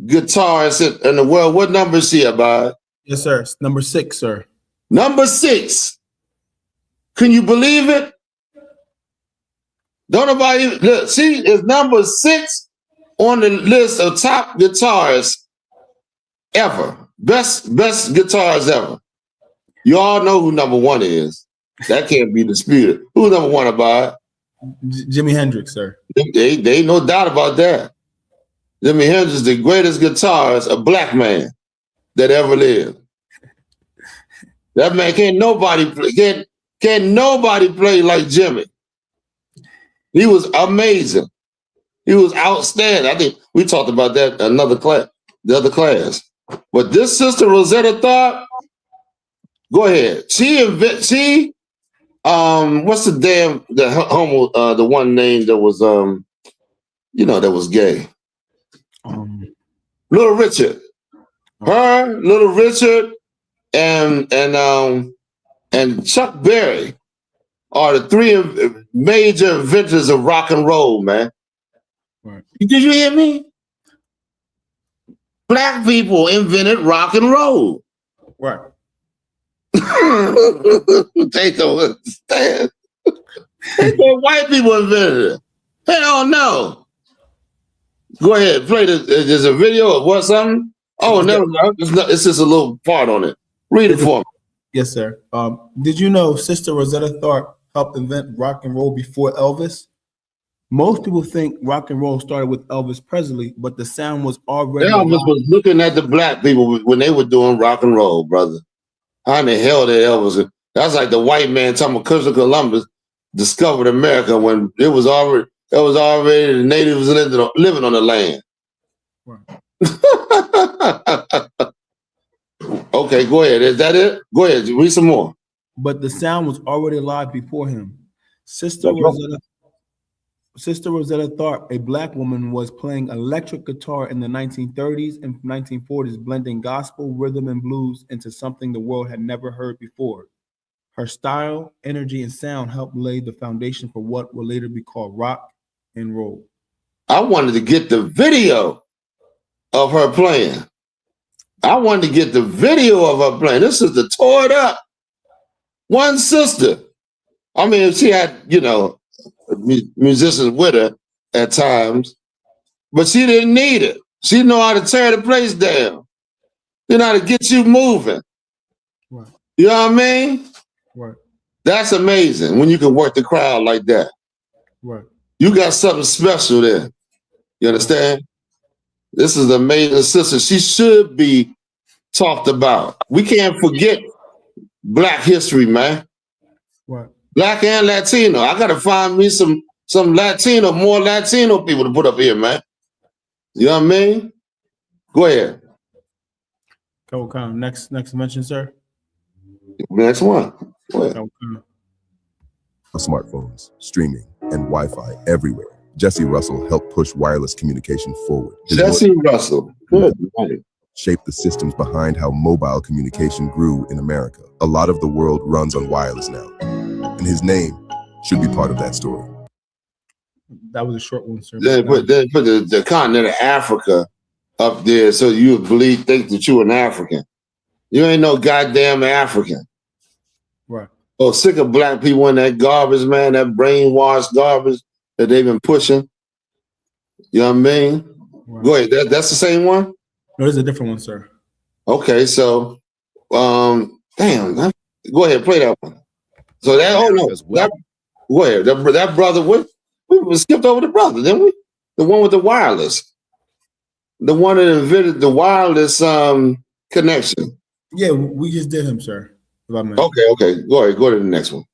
guitars in the world. What number is she about? Yes, sir. It's number 6, sir. Number 6. Can you believe it? Don't nobody look. She is number 6 on the list of top guitarists ever. Best guitars ever. You all know who number 1 is. That can't be disputed. Who's number 1 about? Jimi Hendrix, sir. They ain't no doubt about that. Jimi Hendrix is the greatest guitarist, a black man that ever lived. That man can't Can nobody play like Jimmy? He was amazing. He was outstanding. I think we talked about that in another class, the other class. But this sister Rosetta Tharpe, go ahead. She what's the one name that was that was gay? Little Richard. Her, Little Richard, and Chuck Berry are the three major inventors of rock and roll, man. Right. Did you hear me? Black people invented rock and roll. Right. They don't understand. They said white people invented it. Hell no. Go ahead, play this. There's a video of what, something? Oh, no, it's just a little part on it. Read it for me. Yes, sir. Did you know Sister Rosetta Tharpe helped invent rock and roll before Elvis? Most people think rock and roll started with Elvis Presley, but the sound was already. Elvis was looking at the black people when they were doing rock and roll, brother. How in the hell did Elvis? That's like the white man talking about Christopher Columbus discovered America when it was already the natives living on the land. Right. Okay, go ahead. Is that it? Go ahead. Read some more. But the sound was already alive before him. Sister Rosetta Tharpe, a black woman, was playing electric guitar in the 1930s and 1940s, blending gospel, rhythm, and blues into something the world had never heard before. Her style, energy, and sound helped lay the foundation for what will later be called rock and roll. I wanted to get the video of her playing. This is the tore it up. One sister. I mean, she had, musicians with her at times, but she didn't need it. She know how to tear the place down. You know how to get you moving. Right. You know what I mean? Right. That's amazing when you can work the crowd like that. Right. You got something special there. You understand? This is an amazing sister. She should be talked about. We can't forget Black history, man. Right. Black and Latino. I gotta find me some more Latino people to put up here, man. You know what I mean? Go ahead. Go on. Next mention, sir. Next one. Go ahead. Smartphones, streaming, and Wi-Fi everywhere. Jesse Russell helped push wireless communication forward. Jesse Russell. Good night. Shaped the systems behind how mobile communication grew in America. A lot of the world runs on wireless now, and his name should be part of that story. That was a short one, sir. Then put the continent of Africa up there so you would think that you're an African. You ain't no goddamn African. Right. Oh, sick of black people in that garbage, man, that brainwashed garbage that they've been pushing. You know what I mean? Right. Go ahead. That's the same one? No, there's a different one, sir. Okay, so go ahead, play that one. So that go ahead. That brother, we skipped over the brother, didn't we? The one with the wireless. The one that invented the wireless connection. Yeah, we just did him, sir. Okay. Go ahead. Go to the next one.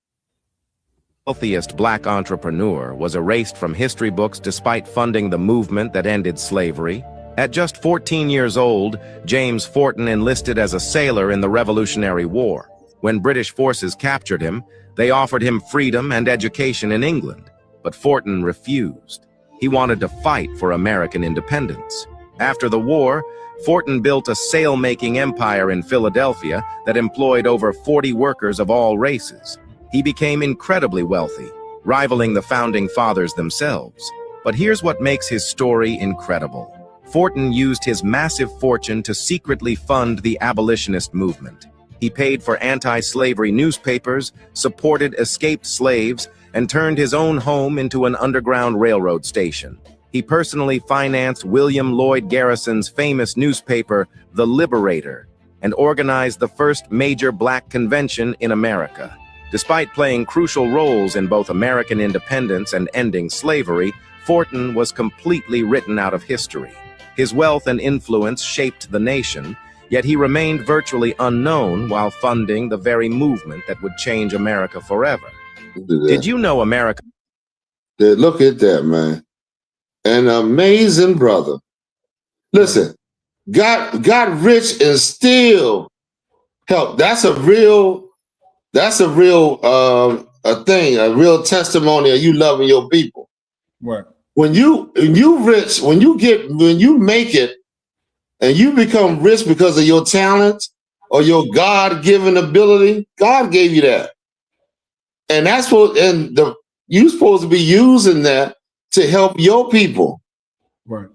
Wealthiest black entrepreneur was erased from history books despite funding the movement that ended slavery. At just 14 years old, James Forten enlisted as a sailor in the Revolutionary War. When British forces captured him, they offered him freedom and education in England, but Forten refused. He wanted to fight for American independence. After the war, Forten built a sail-making empire in Philadelphia that employed over 40 workers of all races. He became incredibly wealthy, rivaling the founding fathers themselves. But here's what makes his story incredible. Forten used his massive fortune to secretly fund the abolitionist movement. He paid for anti-slavery newspapers, supported escaped slaves, and turned his own home into an underground railroad station. He personally financed William Lloyd Garrison's famous newspaper, The Liberator, and organized the first major black convention in America. Despite playing crucial roles in both American independence and ending slavery, Forten was completely written out of history. His wealth and influence shaped the nation, yet he remained virtually unknown while funding the very movement that would change America forever. Did you know America? Look at that, man. An amazing brother. Listen, got rich and still helped. That's a real a thing, a real testimony of you loving your people. Right. When you rich, when you make it and you become rich because of your talent or your God-given ability, God gave you that. And that's what, you're supposed to be using that to help your people. Right.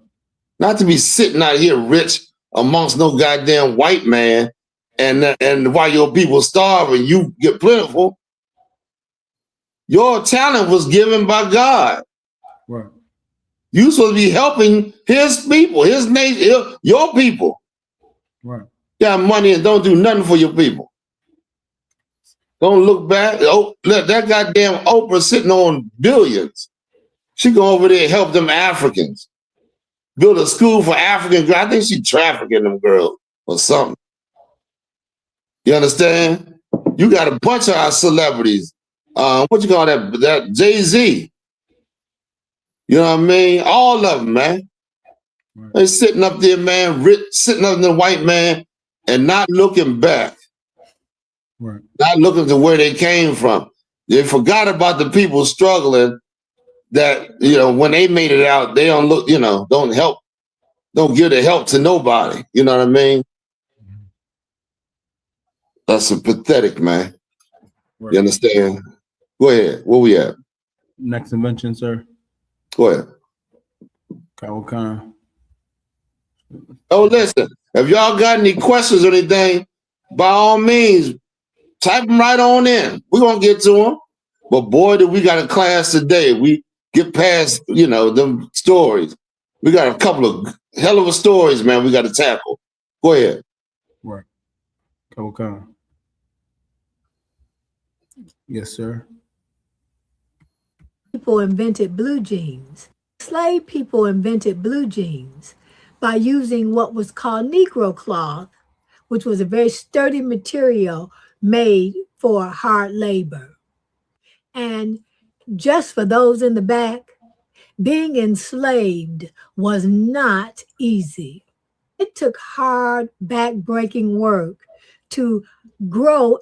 Not to be sitting out here rich amongst no goddamn white man, and while your people starve and you get plentiful. Your talent was given by God. Right. You're supposed to be helping his people, his nation, your people. Right. You got money and don't do nothing for your people. Don't look back. Oh, look, that goddamn Oprah sitting on billions. She go over there and help them Africans. Build a school for African girls. I think she trafficking them girls or something. You understand? You got a bunch of our celebrities. What you call that Jay-Z. You know what I mean? All of them, man. Right. They sitting up there, man, sitting up in the white man and not looking back. Right. Not looking to where they came from. They forgot about the people struggling that, when they made it out, they don't look, don't help, don't give the help to nobody. You know what I mean? That's a pathetic, man. Right. You understand? Go ahead. Where we at? Next invention, sir. Go ahead. Khan. Oh, listen, if y'all got any questions or anything, by all means, type them right on in. We're going to get to them. But boy, did we got a class today. We get past, them stories. We got a couple of hell of a stories, man, we got to tackle. Go ahead. Right. Khan. Yes, sir. People invented blue jeans. Slave people invented blue jeans by using what was called Negro cloth, which was a very sturdy material made for hard labor. And just for those in the back, being enslaved was not easy. It took hard, back-breaking work to grow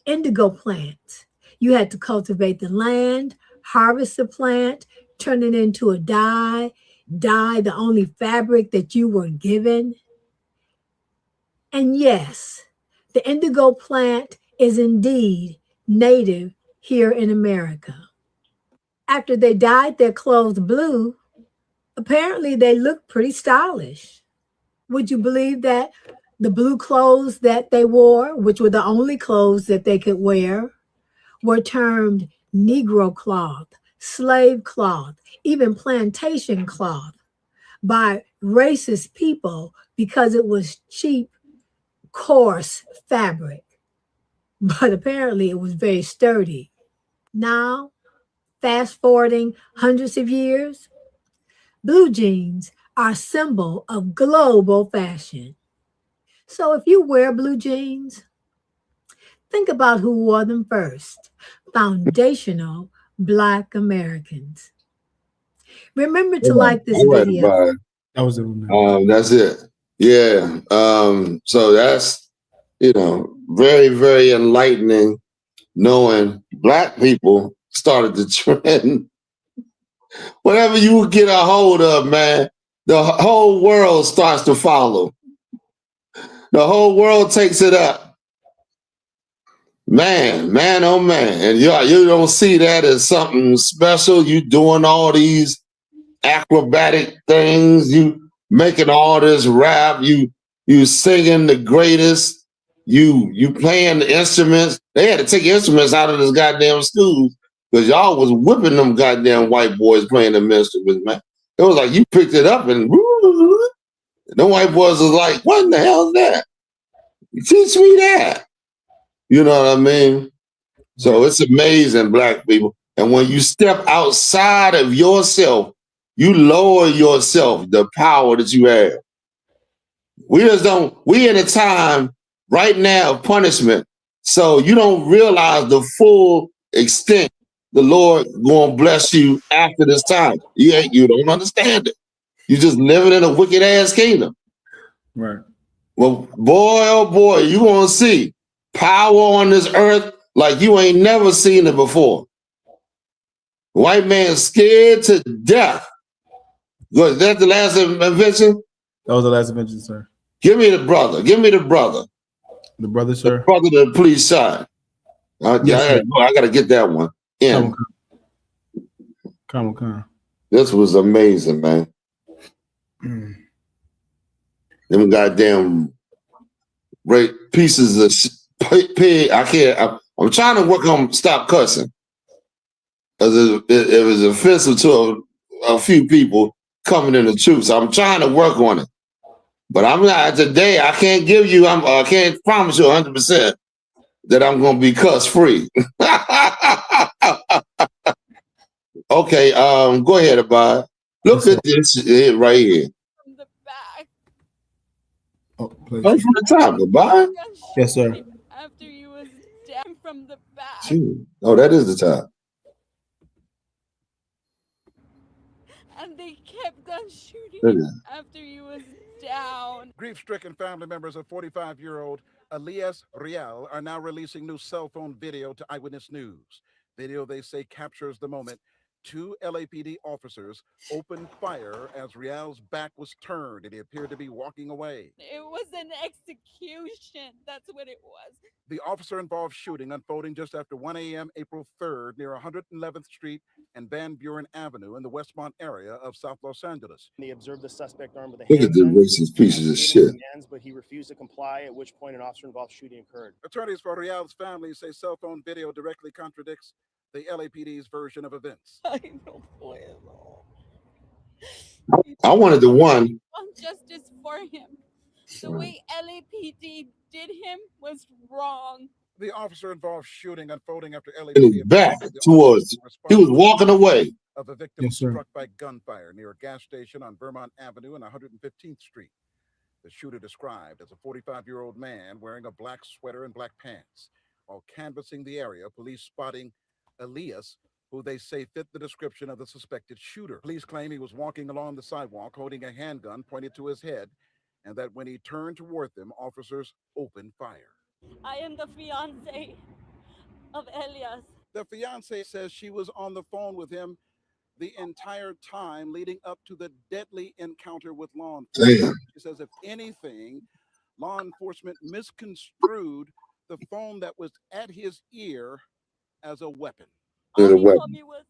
indigo plants. You had to cultivate the land, harvest the plant, turn it into a dye the only fabric that you were given. And yes, the indigo plant is indeed native here in America. After they dyed their clothes blue, apparently they looked pretty stylish. Would you believe that the blue clothes that they wore, which were the only clothes that they could wear, were termed Negro cloth, slave cloth, even plantation cloth by racist people because it was cheap, coarse fabric. But apparently it was very sturdy. Now, fast forwarding hundreds of years, blue jeans are a symbol of global fashion. So if you wear blue jeans, think about who wore them first. Foundational Black Americans. Remember to like this video. That was it. That's it. Yeah. So that's, very, very enlightening knowing Black people started the trend. Whatever you get a hold of, man, the whole world starts to follow. The whole world takes it up. Man, oh man. And you don't see that as something special. You doing all these acrobatic things, you making all this rap, you singing the greatest, you playing the instruments. They had to take instruments out of this goddamn schools because y'all was whipping them goddamn white boys playing them instruments, man. It was like you picked it up and the white boys was like, what in the hell is that? Teach me that. You know what I mean? So it's amazing, Black people. And when you step outside of yourself, you lower yourself, the power that you have. We just don't. We in a time right now of punishment, so you don't realize the full extent the Lord gonna bless you after this time. You don't understand it. You just living in a wicked ass kingdom. Right. Well, boy, oh boy, you gonna see power on this earth like you ain't never seen it before. White man scared to death. Was that the last invention? That was the last invention, sir. Give me the brother. Give me the brother. The brother, sir. The brother that the police shot. Yes, I gotta get that one. Yeah. Come on. This was amazing, man. Them goddamn pieces of pig. I can't. I'm trying to work on stop cussing. Because it was offensive to a few people coming in the truth. So I'm trying to work on it. But I'm not today. I can't give you. I can't promise you 100% that I'm going to be cuss free. Okay. Go ahead, Abad. Look at this right here. From the back. Oh, please. From the top, Abad. Yes, sir. After you was down from the back. Gee. Oh, that is the top. And they kept on shooting Look him at after you was down. Grief-stricken family members of 45-year-old Elias Real are now releasing new cell phone video to Eyewitness News. Video they say captures the moment 2 LAPD officers opened fire as Real's back was turned and he appeared to be walking away. It was an execution. That's what it was. The officer-involved shooting unfolding just after 1 a.m. April 3rd near 111th Street and Van Buren Avenue in the Westmont area of South Los Angeles. They observed the suspect armed with a Look at the handgun, racist pieces of shit. commands, but he refused to comply, at which point an officer-involved shooting occurred. Attorneys for Real's family say cell phone video directly contradicts the LAPD's version of events. I wanted the one. Want justice for him. The way LAPD did him was wrong. The officer-involved shooting unfolding after In LAPD his back towards. He was walking away. of a victim struck by gunfire near a gas station on Vermont Avenue and 115th Street. The shooter described as a 45-year-old man wearing a black sweater and black pants. While canvassing the area, police spotting Elias, who they say fit the description of the suspected shooter. Police claim he was walking along the sidewalk holding a handgun pointed to his head, and that when he turned toward them, officers opened fire. I am the fiance of Elias. The fiance says she was on the phone with him the entire time leading up to the deadly encounter with law enforcement. Damn. She says, if anything, law enforcement misconstrued the phone that was at his ear as a weapon. All he told me was,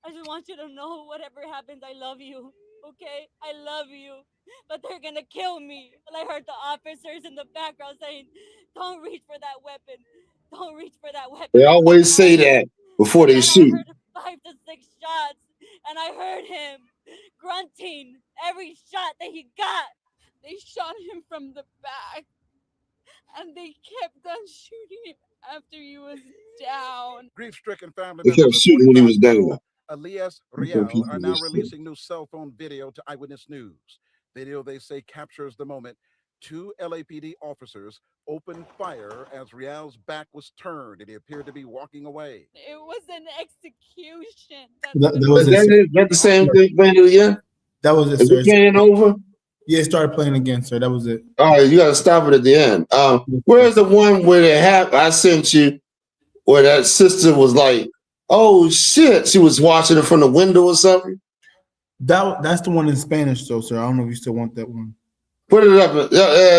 I just want you to know whatever happens, I love you. Okay? I love you. But they're gonna kill me. And I heard the officers in the background saying, don't reach for that weapon. Don't reach for that weapon. They always say that before they shoot. I heard 5 to 6 shots, and I heard him grunting every shot that he got. They shot him from the back, and they kept on shooting him after he was down. Grief-stricken family They kept shooting when he was down. Elias Real are now releasing new cell phone video to Eyewitness News. Video they say captures the moment 2 LAPD officers opened fire as Real's back was turned and he appeared to be walking away. It was an execution. That the same thing, yeah? That was it, Is sir. it playing over? Yeah, it started playing again, sir. That was it. All right, you got to stop it at the end. Where's the one where I sent you, where that sister was like, oh shit, she was watching it from the window or something? That's the one in Spanish, though, sir. I don't know if you still want that one. Put it up.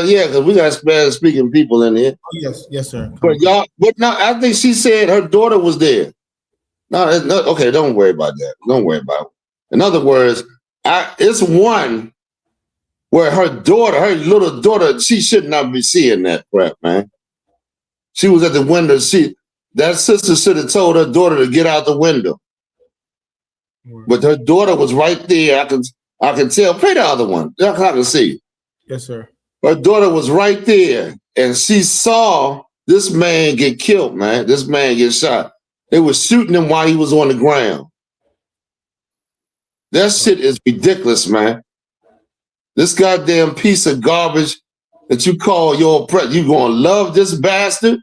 Yeah, because we got Spanish-speaking people in here. Oh, yes, sir. But no, I think she said her daughter was there. No, okay, don't worry about that. Don't worry about it. In other words, it's one where her little daughter, she should not be seeing that crap, man. She was at the window. That sister should have told her daughter to get out the window. But her daughter was right there. I can tell. Play the other one. I can see. Yes, sir. Her daughter was right there, and she saw this man get killed, man. This man get shot. They were shooting him while he was on the ground. That shit is ridiculous, man. This goddamn piece of garbage that you call your oppressor, you gonna love this bastard?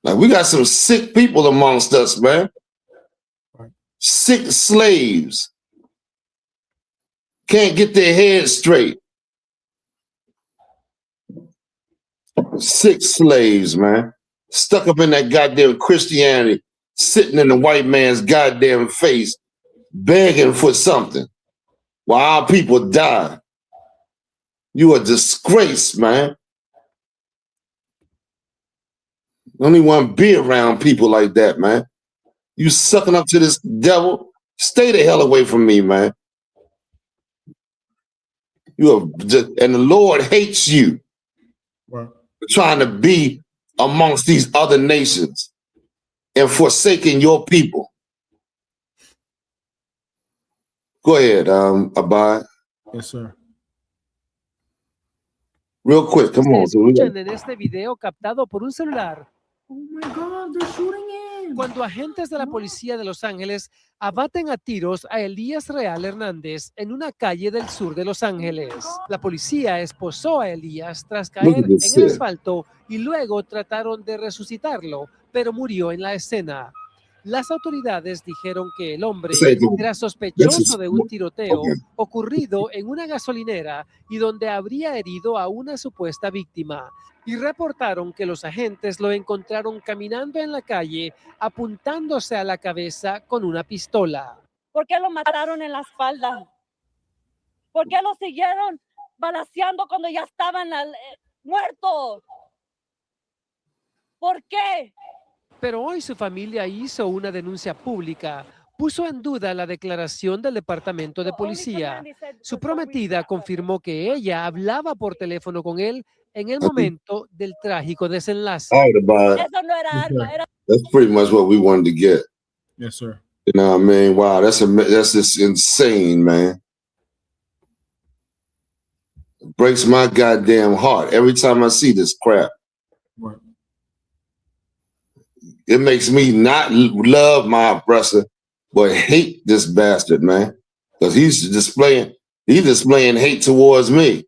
Like, we got some sick people amongst us, man. Sick slaves. Can't get their heads straight. Sick slaves, man. Stuck up in that goddamn Christianity, sitting in the white man's goddamn face, begging for something while our people die. You a disgrace, man. Don't even want to be around people like that, man. You sucking up to this devil. Stay the hell away from me, man. And the Lord hates you for trying to be amongst these other nations and forsaking your people. Go ahead, Abad. Yes, sir. Real quick, come on. Escuchen en este video captado por un celular. Oh my God, they're shooting him. Cuando agentes de la policía de Los Ángeles abaten a tiros a Elías Real Hernández en una calle del sur de Los Ángeles. La policía esposó a Elías tras caer en el asfalto y luego trataron de resucitarlo, pero murió en la escena. Las autoridades dijeron que el hombre era sospechoso de un tiroteo ocurrido en una gasolinera y donde habría herido a una supuesta víctima. Y reportaron que los agentes lo encontraron caminando en la calle, apuntándose a la cabeza con una pistola. ¿Por qué lo mataron en la espalda? ¿Por qué lo siguieron balaceando cuando ya estaban muertos? ¿Por qué? Pero hoy su familia hizo una denuncia pública, puso en duda la declaración del departamento de policía. Su prometida confirmó que ella hablaba por teléfono con él en el momento del trágico desenlace. Eso no era arma, era... That's pretty much what we wanted to get. Yes, sir. You know what I mean? Wow, that's just insane, man. It breaks my goddamn heart every time I see this crap. Right. It makes me not love my oppressor, but hate this bastard, man. Because he's displaying hate towards me.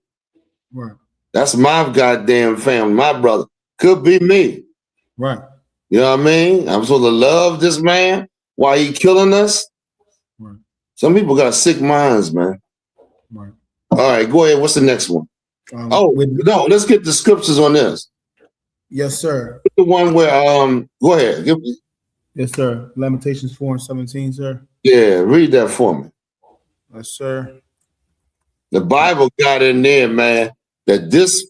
Right. That's my goddamn family, my brother. Could be me. Right. You know what I mean? I'm supposed to love this man while he killing us. Right. Some people got sick minds, man. Right. All right, go ahead. What's the next one? No, let's get the scriptures on this. Yes, sir. The one where go ahead. Yes, sir. Lamentations 4:17, sir. Yeah, read that for me. Yes, sir. The Bible got in there, man, that this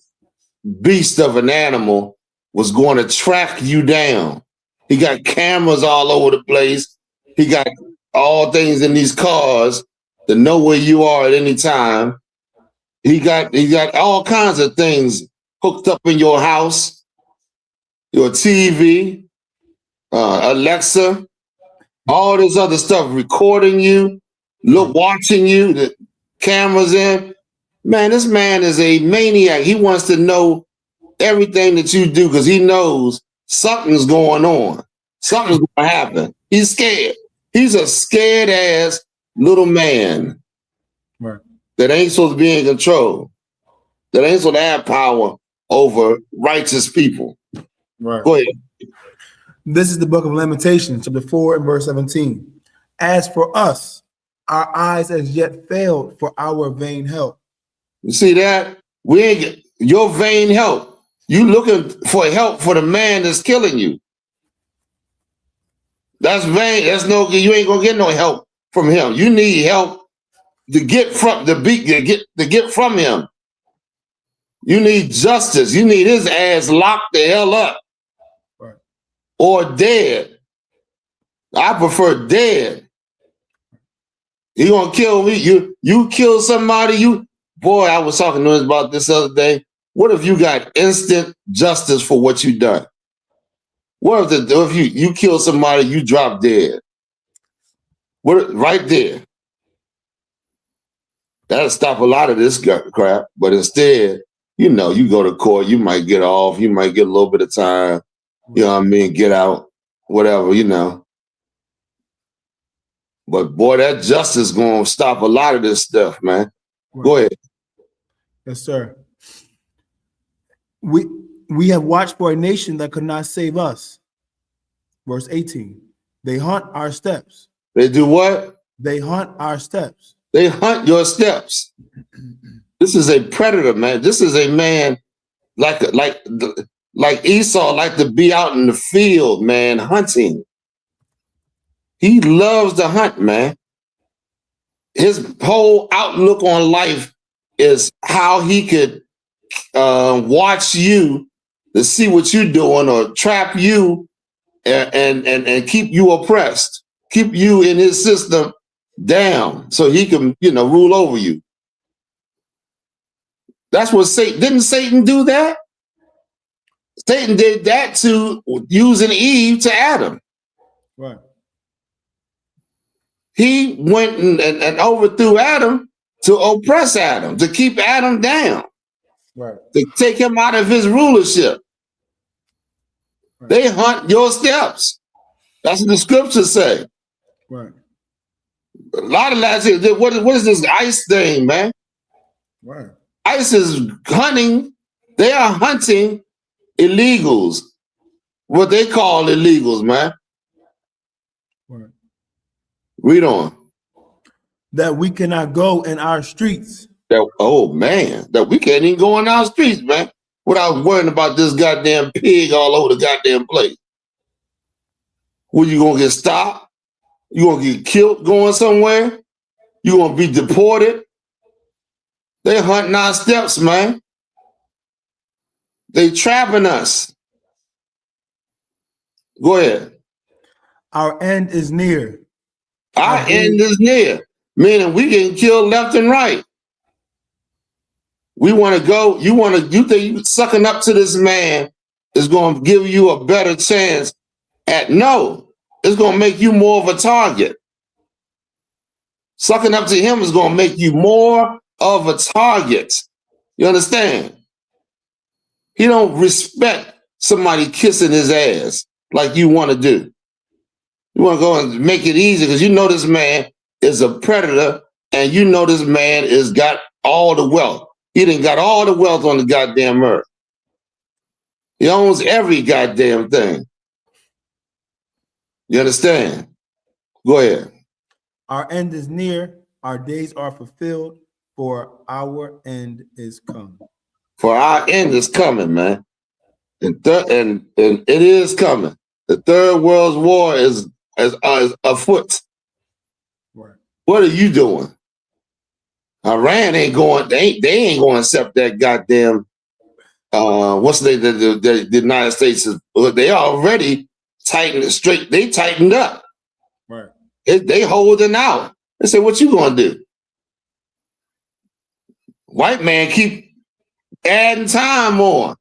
beast of an animal was going to track you down. He got cameras all over the place. He got all things in these cars to know where you are at any time. He got all kinds of things hooked up in your house. Your TV, Alexa, all this other stuff recording you, watching you, the cameras in. Man, this man is a maniac. He wants to know everything that you do because he knows something's going on. Something's going to happen. He's scared. He's a scared ass little man that ain't supposed to be in control, that ain't supposed to have power over righteous people. Right. Go ahead. This is the book of Lamentations, chapter 4 and verse 17. As for us, our eyes as yet failed for our vain help. You see that? We ain't get your vain help. You looking for help for the man that's killing you. That's vain. That's you ain't gonna get no help from him. You need help to get from get from him. You need justice. You need his ass locked the hell up. Right. Or dead. I prefer dead. He gonna kill me. You kill somebody, boy, I was talking to him about this other day. What if you got instant justice for what you done? What if you kill somebody, you drop dead? Right there. That'll stop a lot of this crap. But instead, you go to court, you might get off, you might get a little bit of time, you know what I mean, get out, whatever, But boy, that justice gonna stop a lot of this stuff, man. Go ahead. Yes, sir. We have watched for a nation that could not save us. Verse 18. They hunt our steps. They do what? They hunt our steps. They hunt your steps. This is a predator, man. This is a man like Esau, like to be out in the field, man, hunting. He loves to hunt, man. His whole outlook on life is how he could watch you to see what you're doing or trap you and keep you oppressed, keep you in his system down so he can, rule over you. That's what didn't Satan do that? Satan did that to using Eve to Adam. Right. He went and overthrew Adam to oppress Adam, to keep Adam down, right, to take him out of his rulership. Right. They hunt your steps. That's what the scriptures say. Right. A lot of lads say, what is this ICE thing, man? Right. ICE is hunting. They are hunting illegals, what they call illegals, man. Right. Read on. That we cannot go in our streets. Oh man, that we can't even go in our streets, man, without worrying about this goddamn pig all over the goddamn place. When you gonna get stopped? You gonna get killed going somewhere? You gonna be deported? They hunting our steps, man. They trapping us. Go ahead. Our end is near. Our end is near. Meaning we getting killed left and right. We want to go, you think sucking up to this man is going to give you a better chance no, it's going to make you more of a target. Sucking up to him is going to make you more of a target. You understand? He don't respect somebody kissing his ass like you want to do. You want to go and make it easy because you know this man is a predator and you know this man has got all the wealth. He done got all the wealth on the goddamn earth. He owns every goddamn thing. You understand? Go ahead. Our end is near. Our days are fulfilled, for our end is come. For our end is coming, man. And it is coming. The Third World War is afoot. Right. What are you doing? Iran ain't going. They ain't going to accept that goddamn. The United States is. They already tightened it straight. They tightened up. Right. They holding out. They say, "What you gonna do?" White man keep adding time on.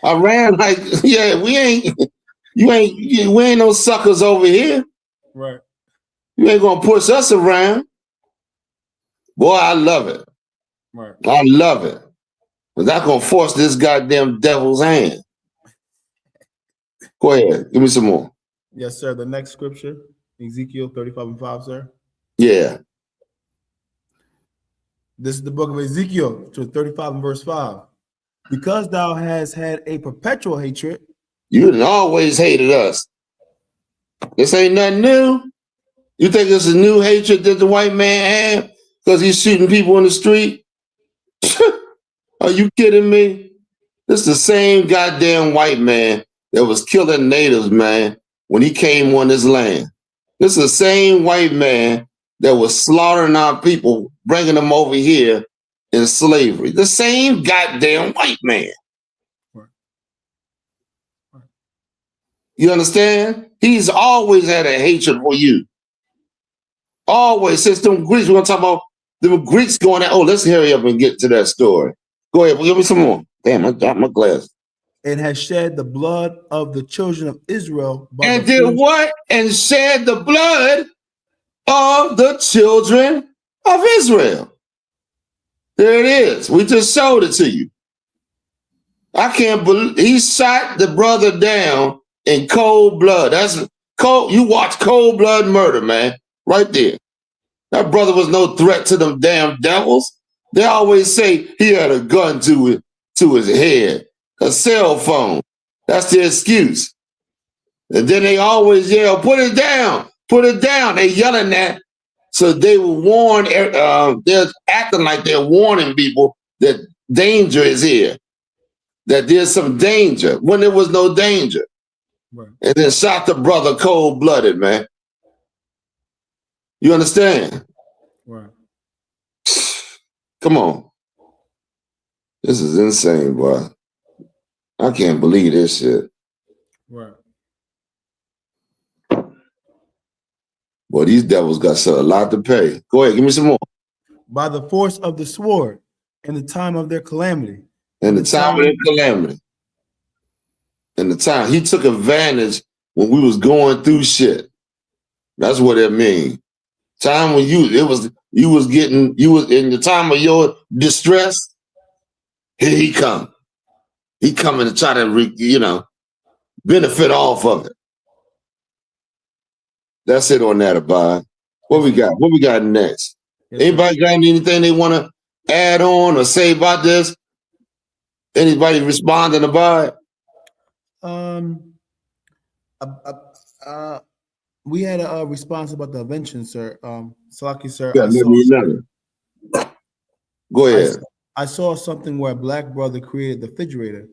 Iran like, yeah, we ain't no suckers over here. Right. You ain't gonna push us around. Boy, I love it. Right. I love it. But that's gonna force this goddamn devil's hand. Go ahead, give me some more. Yes, sir. The next scripture, Ezekiel 35:5, sir. Yeah. This is the book of Ezekiel, 35 and verse 5. Because thou hast had a perpetual hatred. You done always hated us. This ain't nothing new. You think it's a new hatred that the white man had because he's shooting people in the street? Are you kidding me? This is the same goddamn white man that was killing natives, man, when he came on this land. This is the same white man that was slaughtering our people, bringing them over here in slavery. The same goddamn white man. You understand? He's always had a hatred for you. Always. Since them Greeks, we're going to talk about them Greeks going out. Oh, let's hurry up and get to that story. Go ahead, give me some more. Damn, I got my glass. And has shed the blood of the children of Israel. And did what? And shed the blood of the children of Israel. There it is. We just showed it to you. I can't believe he shot the brother down in cold blood. That's cold. You watch cold blood murder, man. Right there. That brother was no threat to them damn devils. They always say he had a gun to his head, a cell phone. That's the excuse. And then they always yell, put it down, put it down. They yelling that. So they will warn, they're acting like they're warning people that danger is here, that there's some danger when there was no danger. Right. And then shot the brother cold-blooded, man. You understand? Right. Come on. This is insane, boy. I can't believe this shit. Right. Boy, these devils got a lot to pay. Go ahead, give me some more. By the force of the sword in the time of their calamity. In the time of their calamity. In the time. He took advantage when we was going through shit. That's what it means. Time when you was in the time of your distress, here he come. He coming to try to, benefit off of it. That's it on that, Abide. What we got? What we got next? Yes, anybody got anything they want to add on or say about this? Anybody responding about it? We had a response about the invention, sir. Salaki, sir. Yeah, go ahead. I saw something where a black brother created the refrigerator.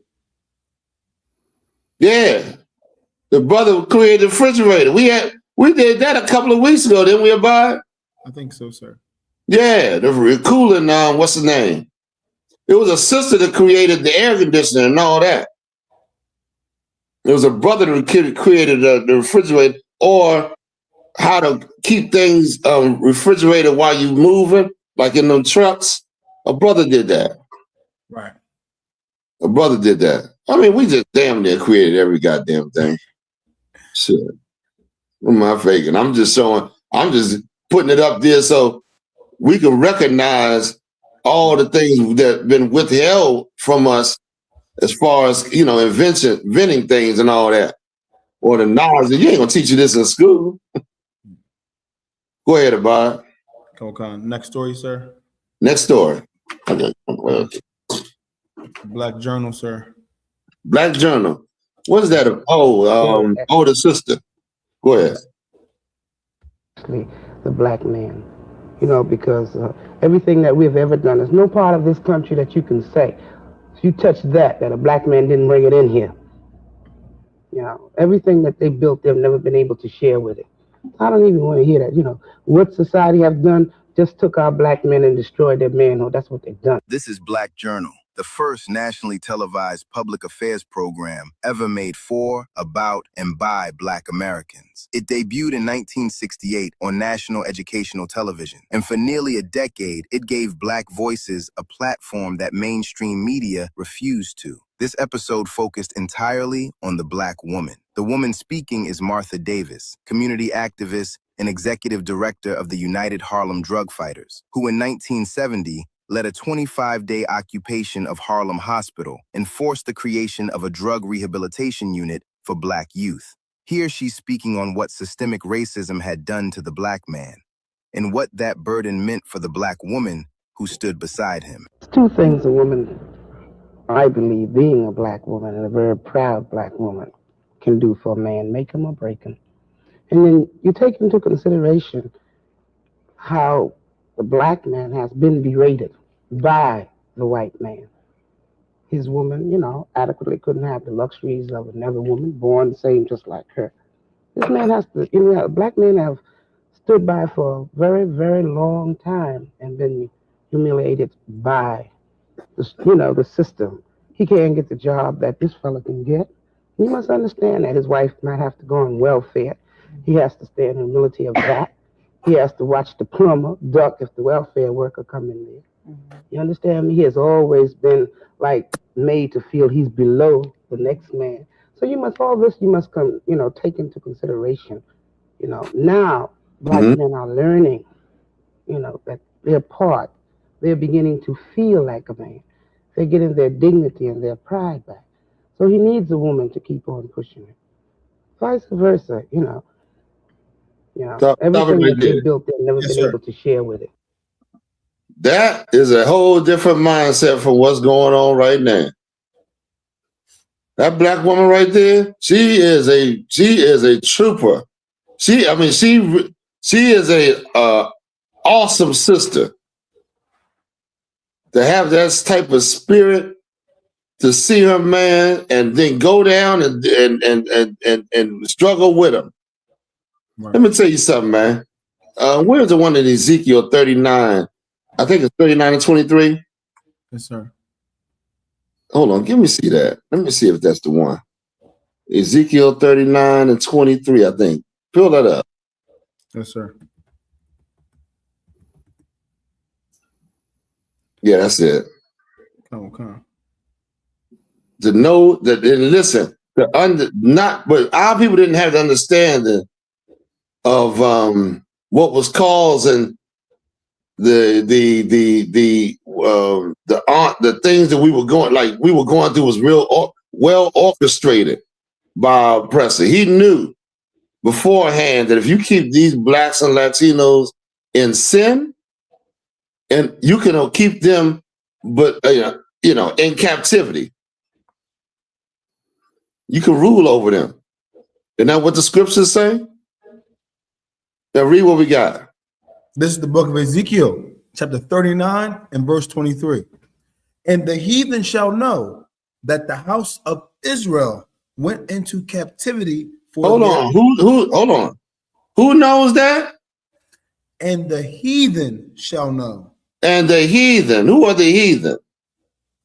Yeah, the brother created the refrigerator. We did that a couple of weeks ago, didn't we, Abide? I think so, sir. Yeah, the cooling. What's the name? It was a sister that created the air conditioner and all that. There was a brother that created the refrigerator, or how to keep things refrigerated while you moving, like in them trucks. A brother did that. Right. A brother did that. I mean, we just damn near created every goddamn thing. Shit. What am I faking? I'm just putting it up there so we can recognize all the things that have been withheld from us as far as, inventing things and all that. Or the knowledge that you ain't gonna teach you this in school. Go ahead, Abad. Okay. Next story, sir. Next story. Okay. Black Journal, sir. Black Journal. What is that? Older sister. Go ahead. The black man, because everything that we've ever done, there's no part of this country that you can say, if you touch that a black man didn't bring it in here. Everything that they built, they've never been able to share with it. I don't even want to hear that. What society have done just took our black men and destroyed their manhood. That's what they've done. This is Black Journal, the first nationally televised public affairs program ever made for, about, and by Black Americans. It debuted in 1968 on national educational television, and for nearly a decade, it gave Black voices a platform that mainstream media refused to. This episode focused entirely on the Black woman. The woman speaking is Martha Davis, community activist and executive director of the United Harlem Drug Fighters, who in 1970 led a 25-day occupation of Harlem Hospital and forced the creation of a drug rehabilitation unit for Black youth. Here she's speaking on what systemic racism had done to the Black man and what that burden meant for the Black woman who stood beside him. Two things a woman, I believe, being a Black woman and a very proud Black woman, can do for a man, make him or break him. And then you take into consideration how the Black man has been berated by the white man. His woman, adequately couldn't have the luxuries of another woman born the same just like her. This man has to, Black men have stood by for a very, very long time and been humiliated by the system. He can't get the job that this fella can get. You must understand that his wife might have to go on welfare. He has to stay in humility of that. He has to watch the plumber duck if the welfare worker come in there. You understand me? He has always been made to feel he's below the next man. So you must come, take into consideration. Now Black men are learning, that they're part. They're beginning to feel like a man. They're getting their dignity and their pride back. So he needs a woman to keep on pushing it. Vice versa, everything that they built, they've never been able to share with it. That is a whole different mindset from what's going on right now. That black woman right there, she is a trooper. She is a awesome sister. To have that type of spirit, to see her man and then go down and struggle with him. Right. Let me tell you something, man. Where's the one in Ezekiel 39? I think it's 39 and 23. Yes, sir. Hold on, let me see that. Let me see if that's the one. Ezekiel 39 and 23, I think. Fill that up. Yes, sir. Yeah, that's it. Okay. To know that, and listen, but our people didn't have the understanding of what was causing the things that we were going through was real well orchestrated by our oppressor. He knew beforehand that if you keep these blacks and Latinos in sin, and you can keep them, but in captivity, you can rule over them. Isn't that what the scriptures say? Now read what we got. This is the book of Ezekiel, chapter 39 and verse 23. And the heathen shall know that the house of Israel went into captivity for hold on. Who knows that? And the heathen shall know. And the heathen, who are the heathen?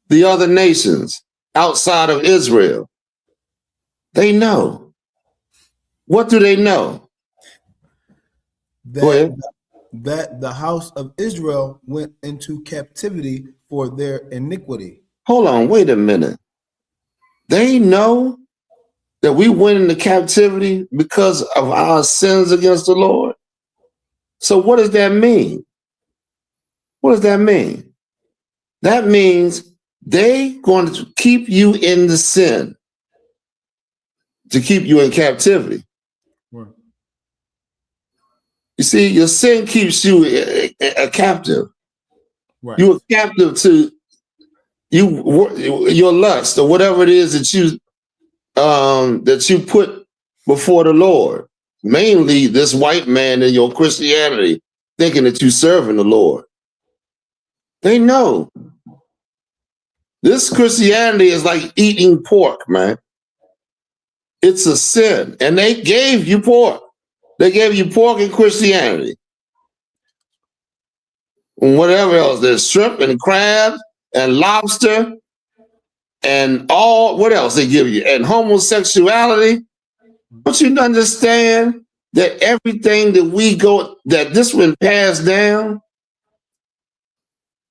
The other nations outside of Israel. They know. What do they know? That the house of Israel went into captivity for their iniquity. Hold on, wait a minute. They know that we went into captivity because of our sins against the Lord. So what does that mean? What does that mean? That means they going to keep you in the sin to keep you in captivity. Right. You see, your sin keeps you a captive. Right. You're captive to your lust or whatever it is that you put before the Lord. Mainly this white man in your Christianity thinking that you're serving the Lord. They know. This Christianity is like eating pork, man. It's a sin. And they gave you pork. They gave you pork in Christianity. And whatever else. There's shrimp and crabs and lobster and what else they give you? And homosexuality. But you understand that everything that this one passed down,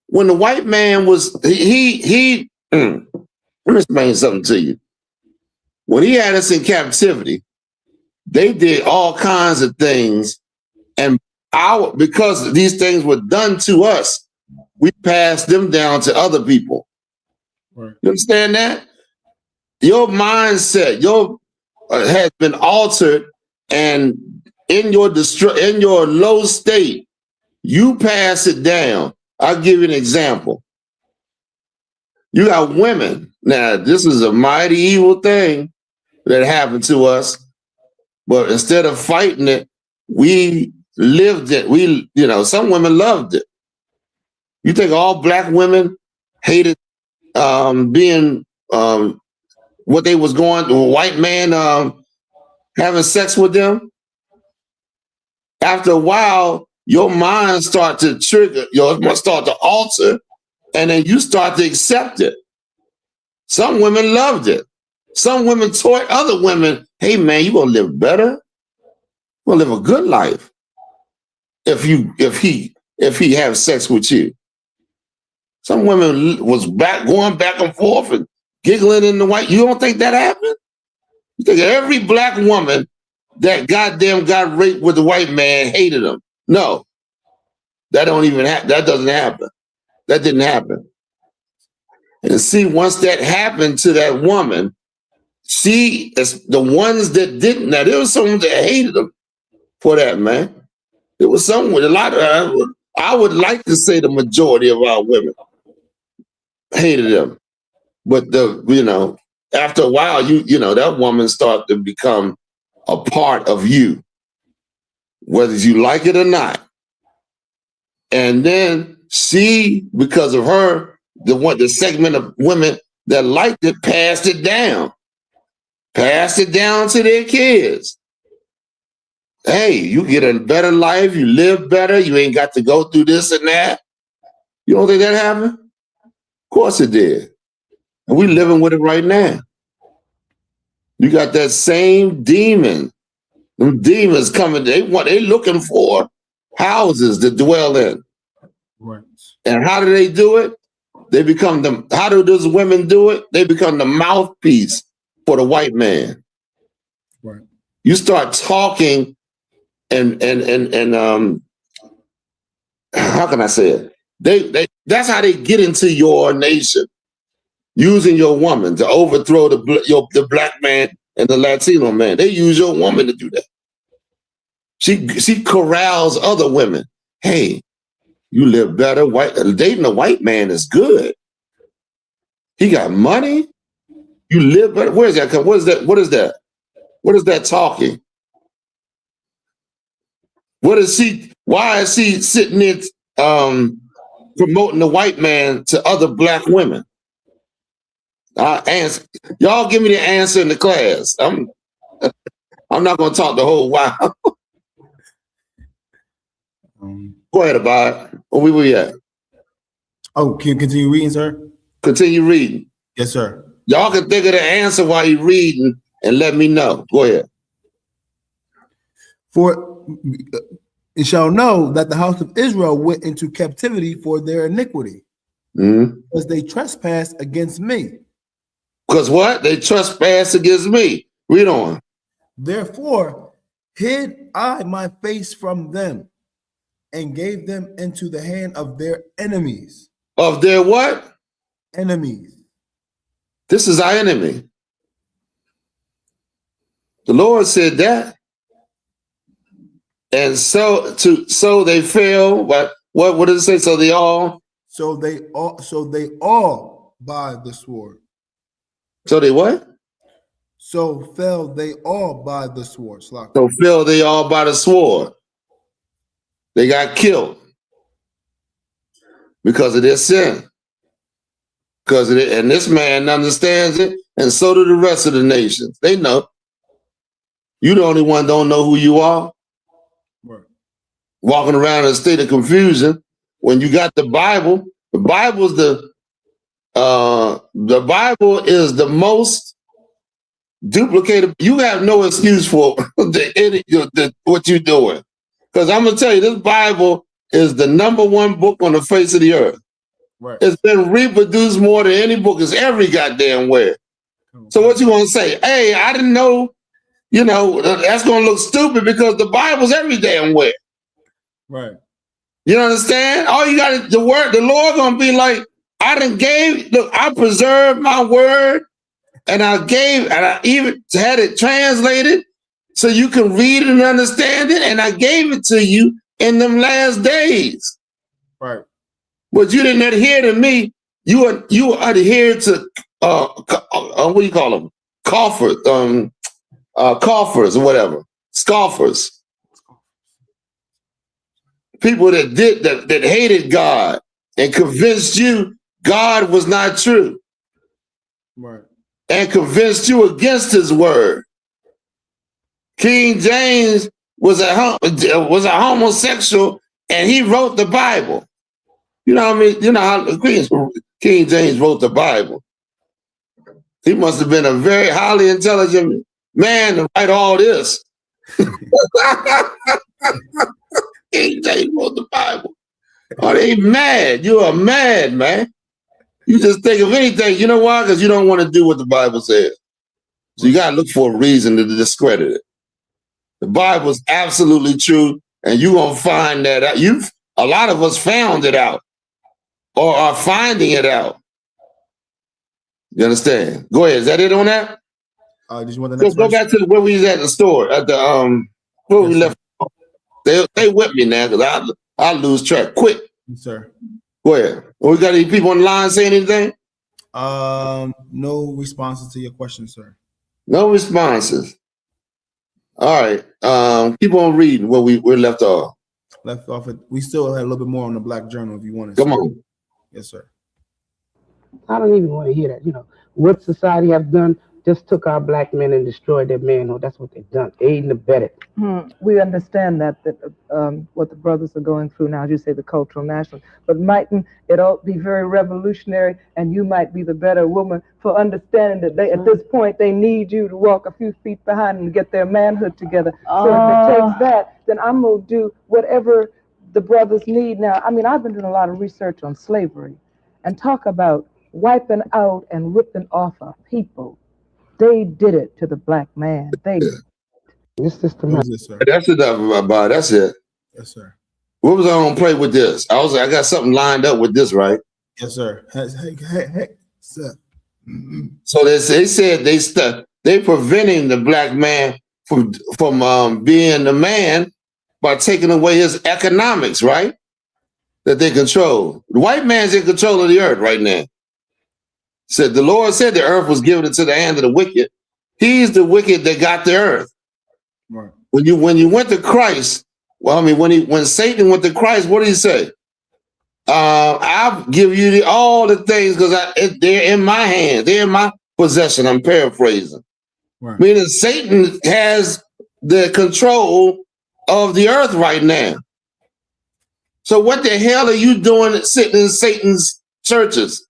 when the white man was, let me explain something to you. When he had us in captivity, they did all kinds of things, and because these things were done to us, we passed them down to other people. Right. You understand that? Your mindset, has been altered, and in your low state, you pass it down. I'll give you an example. You got women. Now, this is a mighty evil thing that happened to us, but instead of fighting it, we lived it. Some women loved it. You think all black women hated being what they was going, a white man having sex with them? After a while, your mind start to trigger, start to alter, and then you start to accept it. Some women loved it. Some women taught other women, hey man, you're gonna live better. You're gonna live a good life if he have sex with you. Some women was going back and forth and giggling in the white. You don't think that happened? You think every black woman that goddamn got raped with the white man hated him? No, that doesn't happen. That didn't happen. And see, once that happened to that woman, the ones that didn't. Now there was someone that hated them for that, man. There was someone, a I would like to say the majority of our women hated them, but after a while, that woman started to become a part of you, whether you like it or not. And then she, because of her, the segment of women that liked it, passed it down to their kids. Hey, you get a better life, you live better, you ain't got to go through this and that. You don't think that happened? Of course it did. And we living with it right now. You got that same demon. Them demons coming, they looking for houses to dwell in. Right. And how do they do it? How do those women do it? They become the mouthpiece for the white man. Right. You start talking and how can I say it? That's how they get into your nation, using your woman to overthrow the black man and the Latino man. They use your woman to do that. She corrals other women. Hey, you live better. Dating a white man is good. He got money. You live better. Where's that come? What is that? What is that? What is that talking? What is she? Why is she sitting there promoting the white man to other black women? Y'all give me the answer in the class. I'm not going to talk the whole while. Go ahead, Abad. Where we at? Oh, can you continue reading, sir? Continue reading. Yes, sir. Y'all can think of the answer while you're reading and let me know. Go ahead. For it shall know that the house of Israel went into captivity for their iniquity, because they trespassed against me. Because what? They trespassed against me. Read on. Therefore hid I my face from them and gave them into the hand of their enemies. Of their what? Enemies. This is our enemy. The Lord said that. And so they fell. What does it say? So they all by the sword. So they what? So fell they all by the sword. So fell they all by the sword. They got killed because of their sin. Because of it, and this man understands it, and so do the rest of the nations. They know. You the only one don't know who you are. Right. Walking around in a state of confusion when you got the Bible. The Bible is the most duplicated. You have no excuse for what you're doing. Because I'm gonna tell you, this Bible is the #1 book on the face of the earth. Right. It's been reproduced more than any book is every goddamn where. So what you gonna say? Hey, I didn't know. That's gonna look stupid because the Bible's every damn where. Right. You understand? All you got the Lord gonna be like, I preserved my word, and I even had it translated so you can read it and understand it, and I gave it to you in them last days. Right. But you didn't adhere to me. You adhered to what do you call them? Coffers, coffers or whatever. Scoffers. People that hated God and convinced you God was not true. Right. And convinced you against his word. King James was a homosexual and he wrote the Bible. You know what I mean? You know how King James wrote the Bible. He must have been a very highly intelligent man to write all this. King James wrote the Bible. Oh, they mad. You are mad, man. You just think of anything. You know why? Because you don't want to do what the Bible says. So you got to look for a reason to discredit it. The Bible is absolutely true, and you're going to find that out. A lot of us found it out or are finding it out. You understand? Go ahead. Is that it on that? Did you want the next Let's go back to where we was at the store, at the where we left. They with me now, because I lose track quick. Yes, sir. Go ahead. We got any people on the line saying anything? No responses to your question, sir. No responses. All right. Keep on reading where we're left off. Left off it. We still had a little bit more on the Black Journal if you want to. Come on. Yes, sir. I don't even want to hear that. You know, what society have done just took our black men and destroyed their manhood. That's what they've done, aid and abetted. We understand that what the brothers are going through now, as you say, the cultural national. But mightn't it all be very revolutionary, and you might be the better woman for understanding that they, at this point, they need you to walk a few feet behind and get their manhood together. So if it takes that, then I'm going to do whatever the brothers need now. I mean, I've been doing a lot of research on slavery and talk about wiping out and ripping off a people. They did it to the black man. They This is the That's enough about that's it. Yes, sir. What was I gonna play with this? I got something lined up with this, right? Yes, sir. Hey, sir. So they said they preventing the black man from being the man by taking away his economics, right? That they control. The white man's in control of the earth right now. Said the Lord said the earth was given into the hand of the wicked. He's the wicked that got the earth. Right. When you went to Christ, well, I mean, when Satan went to Christ, what did he say? I'll give you all the things because they're in my hand. They're in my possession. I'm paraphrasing. Right. Meaning Satan has the control of the earth right now. So what the hell are you doing sitting in Satan's churches?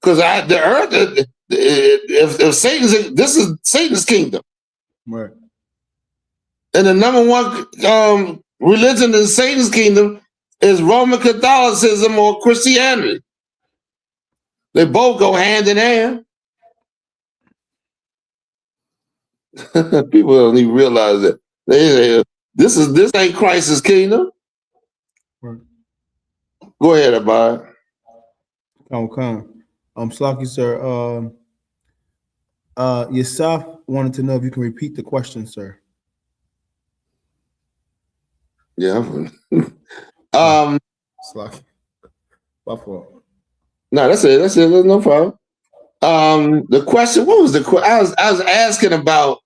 Because the earth, if Satan's, this is Satan's kingdom. Right. And the number one religion in Satan's kingdom is Roman Catholicism or Christianity. They both go hand in hand. People don't even realize that. This ain't Christ's kingdom. Right. Go ahead, Abad. Okay. Slocky, sir. Yusuf wanted to know if you can repeat the question, sir. Yeah. Slocky. My fault. No, that's it. That's no problem. The question, what was the question? I was asking about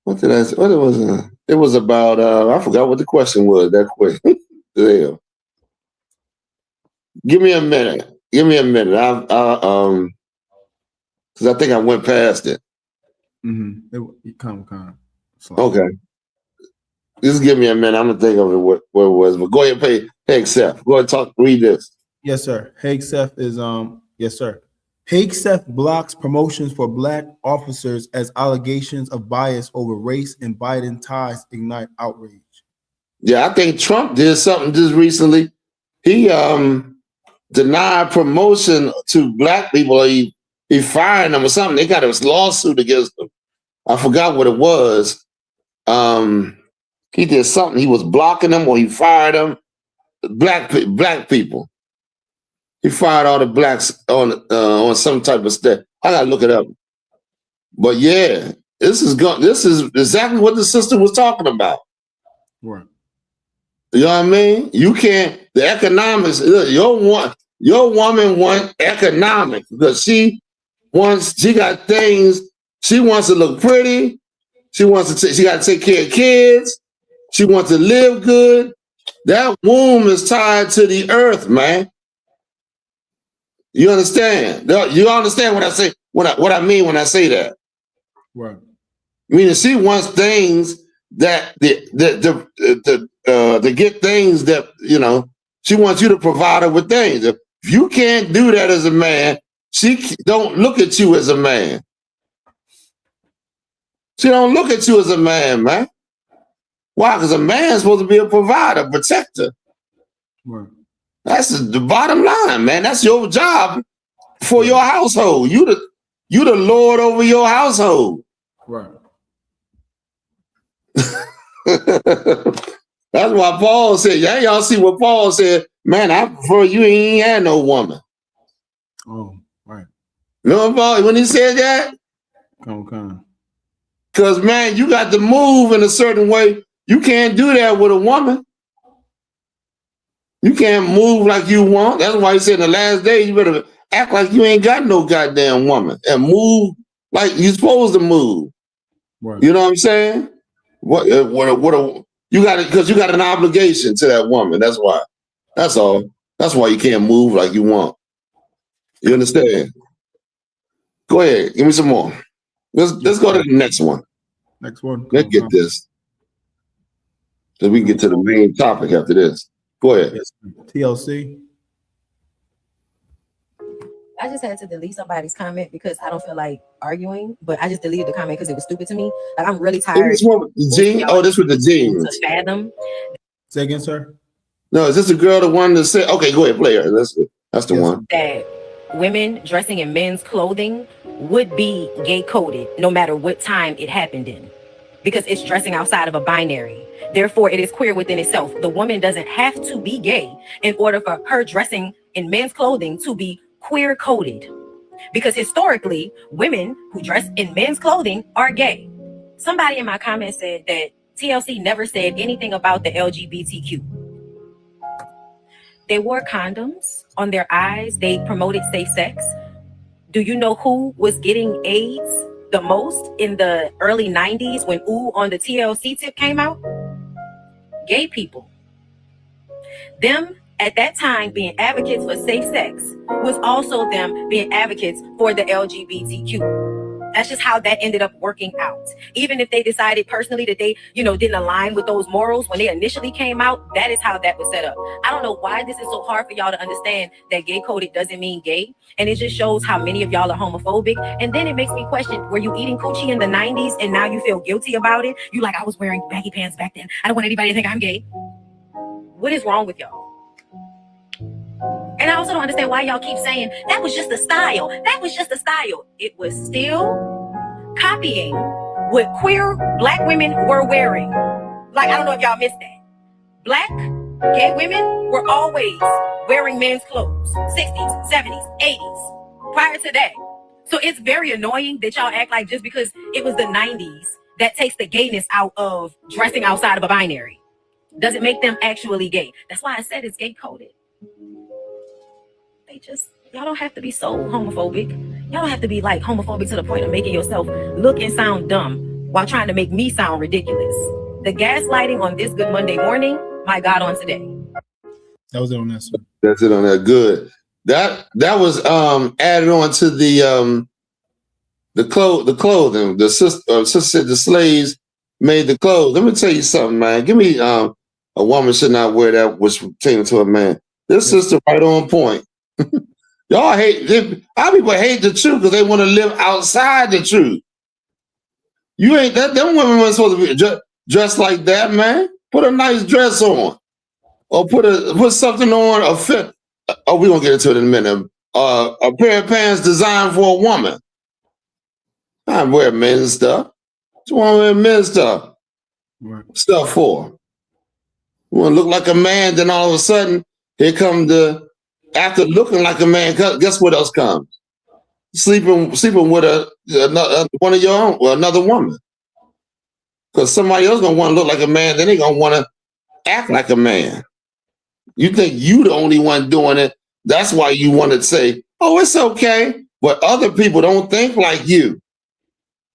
what did I say? What it was? It was about I forgot what the question was that quick. Damn. Give me a minute. Because I think I went past it. Okay. Just give me a minute. I'm gonna think of it what it was. But go ahead, hey, Seth. Go ahead, read this. Yes, sir. Seth is yes, sir. Seth blocks promotions for black officers as allegations of bias over race and Biden ties ignite outrage. Yeah, I think Trump did something just recently. He denied promotion to black people. He fired them or something. They got a lawsuit against them. I forgot what it was. He did something. He was blocking them or he fired them. Black people. He fired all the blacks on some type of step. I gotta look it up. But yeah, this is exactly what the sister was talking about. Right. You know what I mean? You can't. The economics. Your woman wants economics because she got things. She wants to look pretty. She got to take care of kids. She wants to live good. That womb is tied to the earth, man. You understand? You understand what I say? What I mean when I say that? Right. Meaning she wants things to get things that, you know, she wants you to provide her with things. If you can't do that as a man, she don't look at you as a man. She don't look at you as a man, man. Why? Because a man's supposed to be a provider, protector. Right. That's the bottom line, man. That's your job for your household. You the Lord over your household. Right. That's why Paul said, yeah, y'all see what Paul said, man, I prefer you ain't had no woman. Oh, right. Remember Paul when he said that? Come. Because, man, you got to move in a certain way You can't do that with a woman. You can't move like you want. That's why he said in the last days, you better act like you ain't got no goddamn woman and move like you're supposed to move. Right. You know what I'm saying? You got it because you got an obligation to that woman. That's why. That's all. That's why you can't move like you want. You understand? Go ahead. Give me some more. Let's go to the next one. Next one. Let's get this. So we can get to the main topic after this. Go ahead. Yes. TLC. I just had to delete somebody's comment because I don't feel like arguing, but I just deleted the comment because it was stupid to me. Like, I'm really tired. This one with the jeans? Oh, this with the jeans. To fathom. Say again, sir. No, is this the girl the one that said? Okay, go ahead, play her. That's the one. That women dressing in men's clothing would be gay coded no matter what time it happened in, because it's dressing outside of a binary. Therefore, it is queer within itself. The woman doesn't have to be gay in order for her dressing in men's clothing to be queer coded, because historically women who dress in men's clothing are gay. Somebody in my comments said that TLC never said anything about the LGBTQ. They wore condoms on their eyes. They promoted safe sex. Do you know who was getting AIDS the most in the early 90s when Ooh on the TLC tip came out? Gay people. Them at that time being advocates for safe sex was also them being advocates for the LGBTQ. That's just how that ended up working out. Even if they decided personally that they, didn't align with those morals when they initially came out, that is how that was set up. I don't know why this is so hard for y'all to understand that gay coded doesn't mean gay. And it just shows how many of y'all are homophobic. And then it makes me question, were you eating coochie in the 90s and now you feel guilty about it? You like, I was wearing baggy pants back then. I don't want anybody to think I'm gay. What is wrong with y'all? And I also don't understand why y'all keep saying that was just a style. That was just a style. It was still copying what queer black women were wearing. Like, I don't know if y'all missed that. Black gay women were always wearing men's clothes. 60s, 70s, 80s. Prior to that. So it's very annoying that y'all act like just because it was the 90s, that takes the gayness out of dressing outside of a binary. Doesn't make them actually gay. That's why I said it's gay coded. Y'all don't have to be so homophobic. Y'all don't have to be like homophobic to the point of making yourself look and sound dumb while trying to make me sound ridiculous. The gaslighting on this Good Monday morning, my God, on today. That was it on that, sir. That's it on that. Good. That was added on to the clothing. The sister said the slaves made the clothes. Let me tell you something, man. Give me a woman should not wear that which pertaining to a man. This sister right on point. Y'all our people hate the truth because they want to live outside the truth. You ain't that. Them women weren't supposed to be dressed like that, man. Put a nice dress on, or put something on. A fit. Oh, we're gonna get into it in a minute. A pair of pants designed for a woman. I wear men's stuff. What you want to wear men's stuff? Right. Stuff for. You want to look like a man, then all of a sudden here come after looking like a man, guess what else comes? Sleeping with one of your own, or another woman. Because somebody else gonna want to look like a man, then they gonna want to act like a man. You think you the only one doing it. That's why you want to say, oh, it's okay. But other people don't think like you.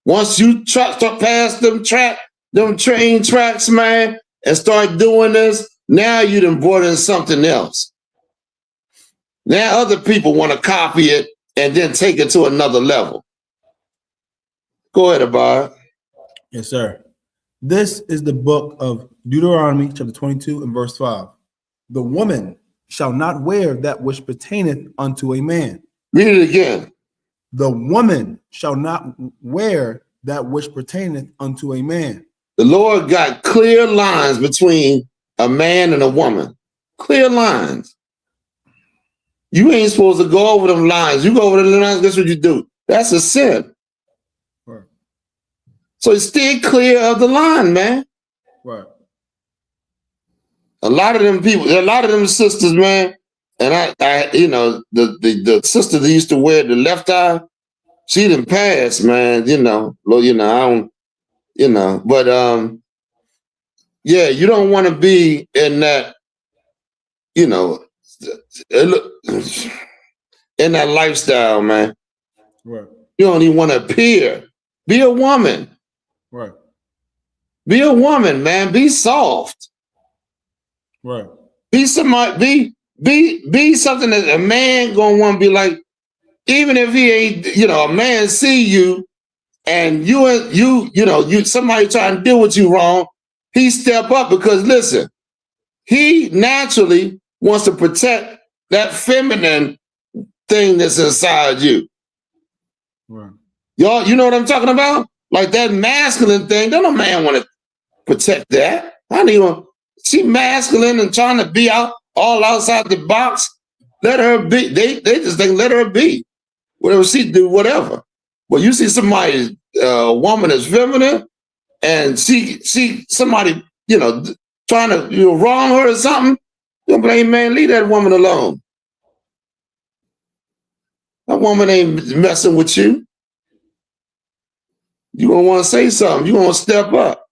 Once you start past them train tracks, man, and start doing this, now you done brought in something else. Now other people want to copy it and then take it to another level. Go ahead, Abad. Yes, sir. This is the book of Deuteronomy, chapter 22 and verse 5. The woman shall not wear that which pertaineth unto a man. Read it again. The woman shall not wear that which pertaineth unto a man. The Lord got clear lines between a man and a woman. Clear lines. You ain't supposed to go over them lines. You go over the lines, guess what you do? That's a sin. Right. So stay clear of the line, man. Right. A lot of them people, a lot of them sisters, man, and the sister that used to wear the left eye, she done passed, man, I don't, but Yeah, you don't want to be in that, you know, in that lifestyle, man. Right. You don't even want to appear. Be a woman. Right. Be a woman, man. Be soft. Right. Be somebody. Be something that a man gonna want to be like. Even if he ain't, you know, a man see you and you somebody trying to deal with you wrong, he step up because listen, he naturally wants to protect that feminine thing that's inside you. Right. Y'all, you know what I'm talking about? Like that masculine thing. Don't a man want to protect that? I don't even. She masculine and trying to be out all outside the box. Let her be. They just think let her be. Whatever she do, whatever. But you see somebody, woman is feminine, and she somebody, you know, trying to wrong her or something. Don't blame man. Leave that woman alone. That woman ain't messing with you. You gonna want to say something. You gonna step up.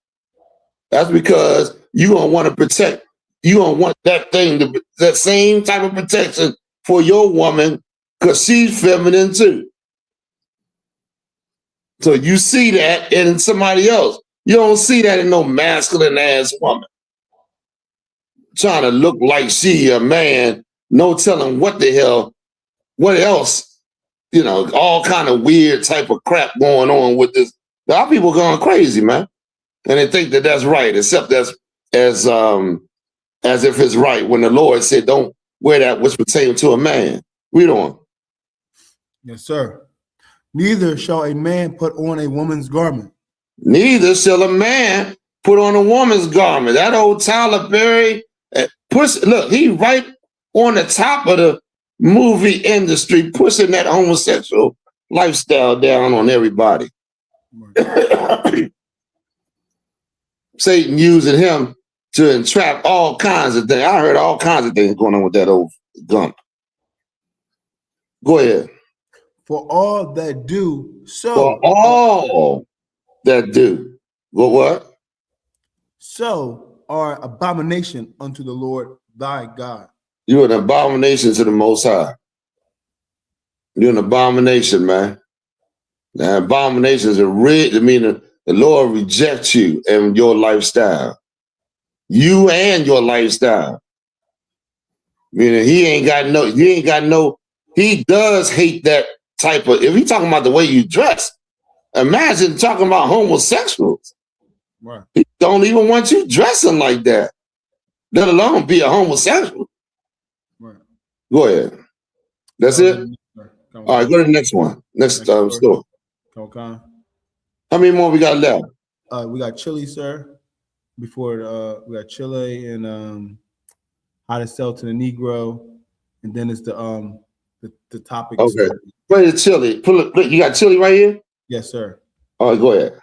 That's because you gonna want to protect. You gonna want that thing, that same type of protection for your woman, because she's feminine too. So you see that in somebody else. You don't see that in no masculine ass woman trying to look like she a man. No telling what the hell, what else. You know, all kind of weird type of crap going on with this. Our people going crazy, man, and they think that that's right, except that's as if it's right when the Lord said, "Don't wear that which pertains to a man." Read on. Yes, sir. Neither shall a man put on a woman's garment. Neither shall a man put on a woman's garment. That old Tyler Perry, look, he right on the top of the movie industry, pushing that homosexual lifestyle down on everybody. Satan using him to entrap all kinds of things. I heard all kinds of things going on with that old gump. Go ahead. For all that do so. For all that do. What? So are abomination unto the Lord thy God. You're an abomination to the Most High. You're an abomination, man. Now, abominations are rid. I mean, the Lord rejects you and your lifestyle. You and your lifestyle. Meaning he does hate that type of, if he's talking about the way you dress, imagine talking about homosexuals. Right. He don't even want you dressing like that, let alone be a homosexual. Right. Go ahead. That's it? All right, go to the next one. Next store. Okay. How many more we got left? We got Chile, sir. Before we got Chile and how to sell to the Negro, and then it's the topic. Okay. Where's Chile? You got Chile right here? Yes, sir. All right, go ahead.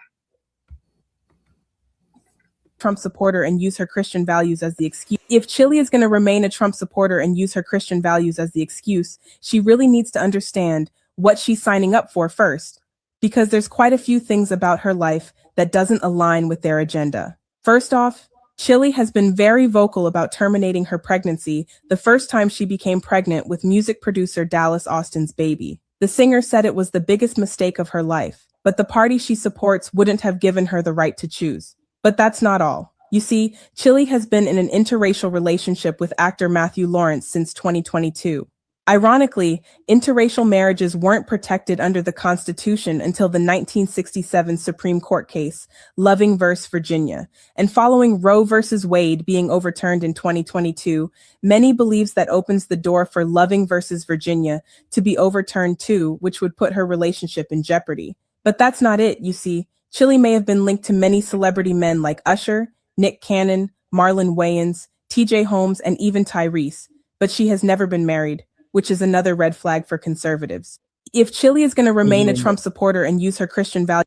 Trump supporter and use her Christian values as the excuse. If Chile is going to remain a Trump supporter and use her Christian values as the excuse, she really needs to understand what she's signing up for first, because there's quite a few things about her life that doesn't align with their agenda. First off, Chile has been very vocal about terminating her pregnancy the first time she became pregnant with music producer Dallas Austin's baby. The singer said it was the biggest mistake of her life, but the party she supports wouldn't have given her the right to choose. But that's not all. You see, Chile has been in an interracial relationship with actor Matthew Lawrence since 2022. Ironically, interracial marriages weren't protected under the Constitution until the 1967 Supreme Court case, Loving v. Virginia. And following Roe v. Wade being overturned in 2022, many believes that opens the door for Loving v. Virginia to be overturned too, which would put her relationship in jeopardy. But that's not it, you see. Chile may have been linked to many celebrity men like Usher, Nick Cannon, Marlon Wayans, TJ Holmes, and even Tyrese, but she has never been married, which is another red flag for conservatives. If Chile is going to remain a Trump supporter and use her Christian values.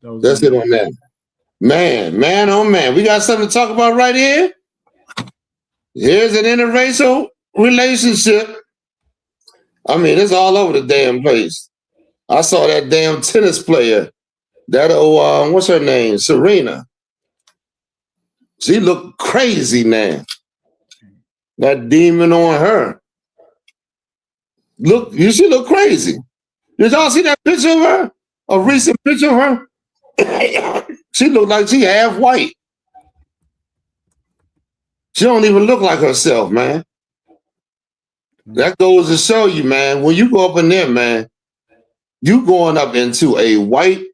That's it on that. Man, oh man. We got something to talk about right here. Here's an interracial relationship. I mean, it's all over the damn place. I saw that damn tennis player. That what's her name? Serena. She looked crazy now. That demon on her. Look, she look crazy. Did y'all see that picture of her? A recent picture of her? She looked like she half white. She don't even look like herself, man. That goes to show you, man, when you go up in there, man, you going up into a white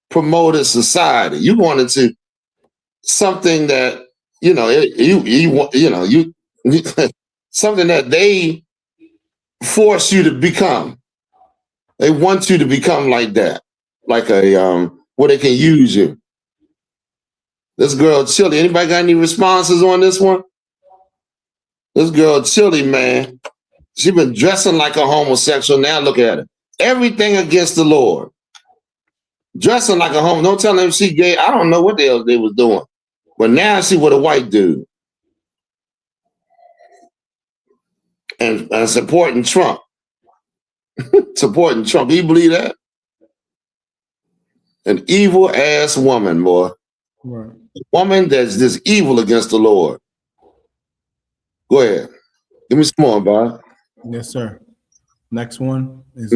promoted society. You going into something that, you know, something that they force you to become. They want you to become like that, like a where they can use you. This girl Chili, anybody got any responses on this one? This girl Chili, man, she been dressing like a homosexual. Now look at her. Everything against the Lord. Dressing like a homo. Don't tell them she gay. I don't know what the hell they was doing. But now she with a white dude. And supporting Trump. Supporting Trump. Do you believe that? An evil ass woman, boy. Right. A woman that's just evil against the Lord. Go ahead. Give me some more, Bob. Yes, sir. Next one is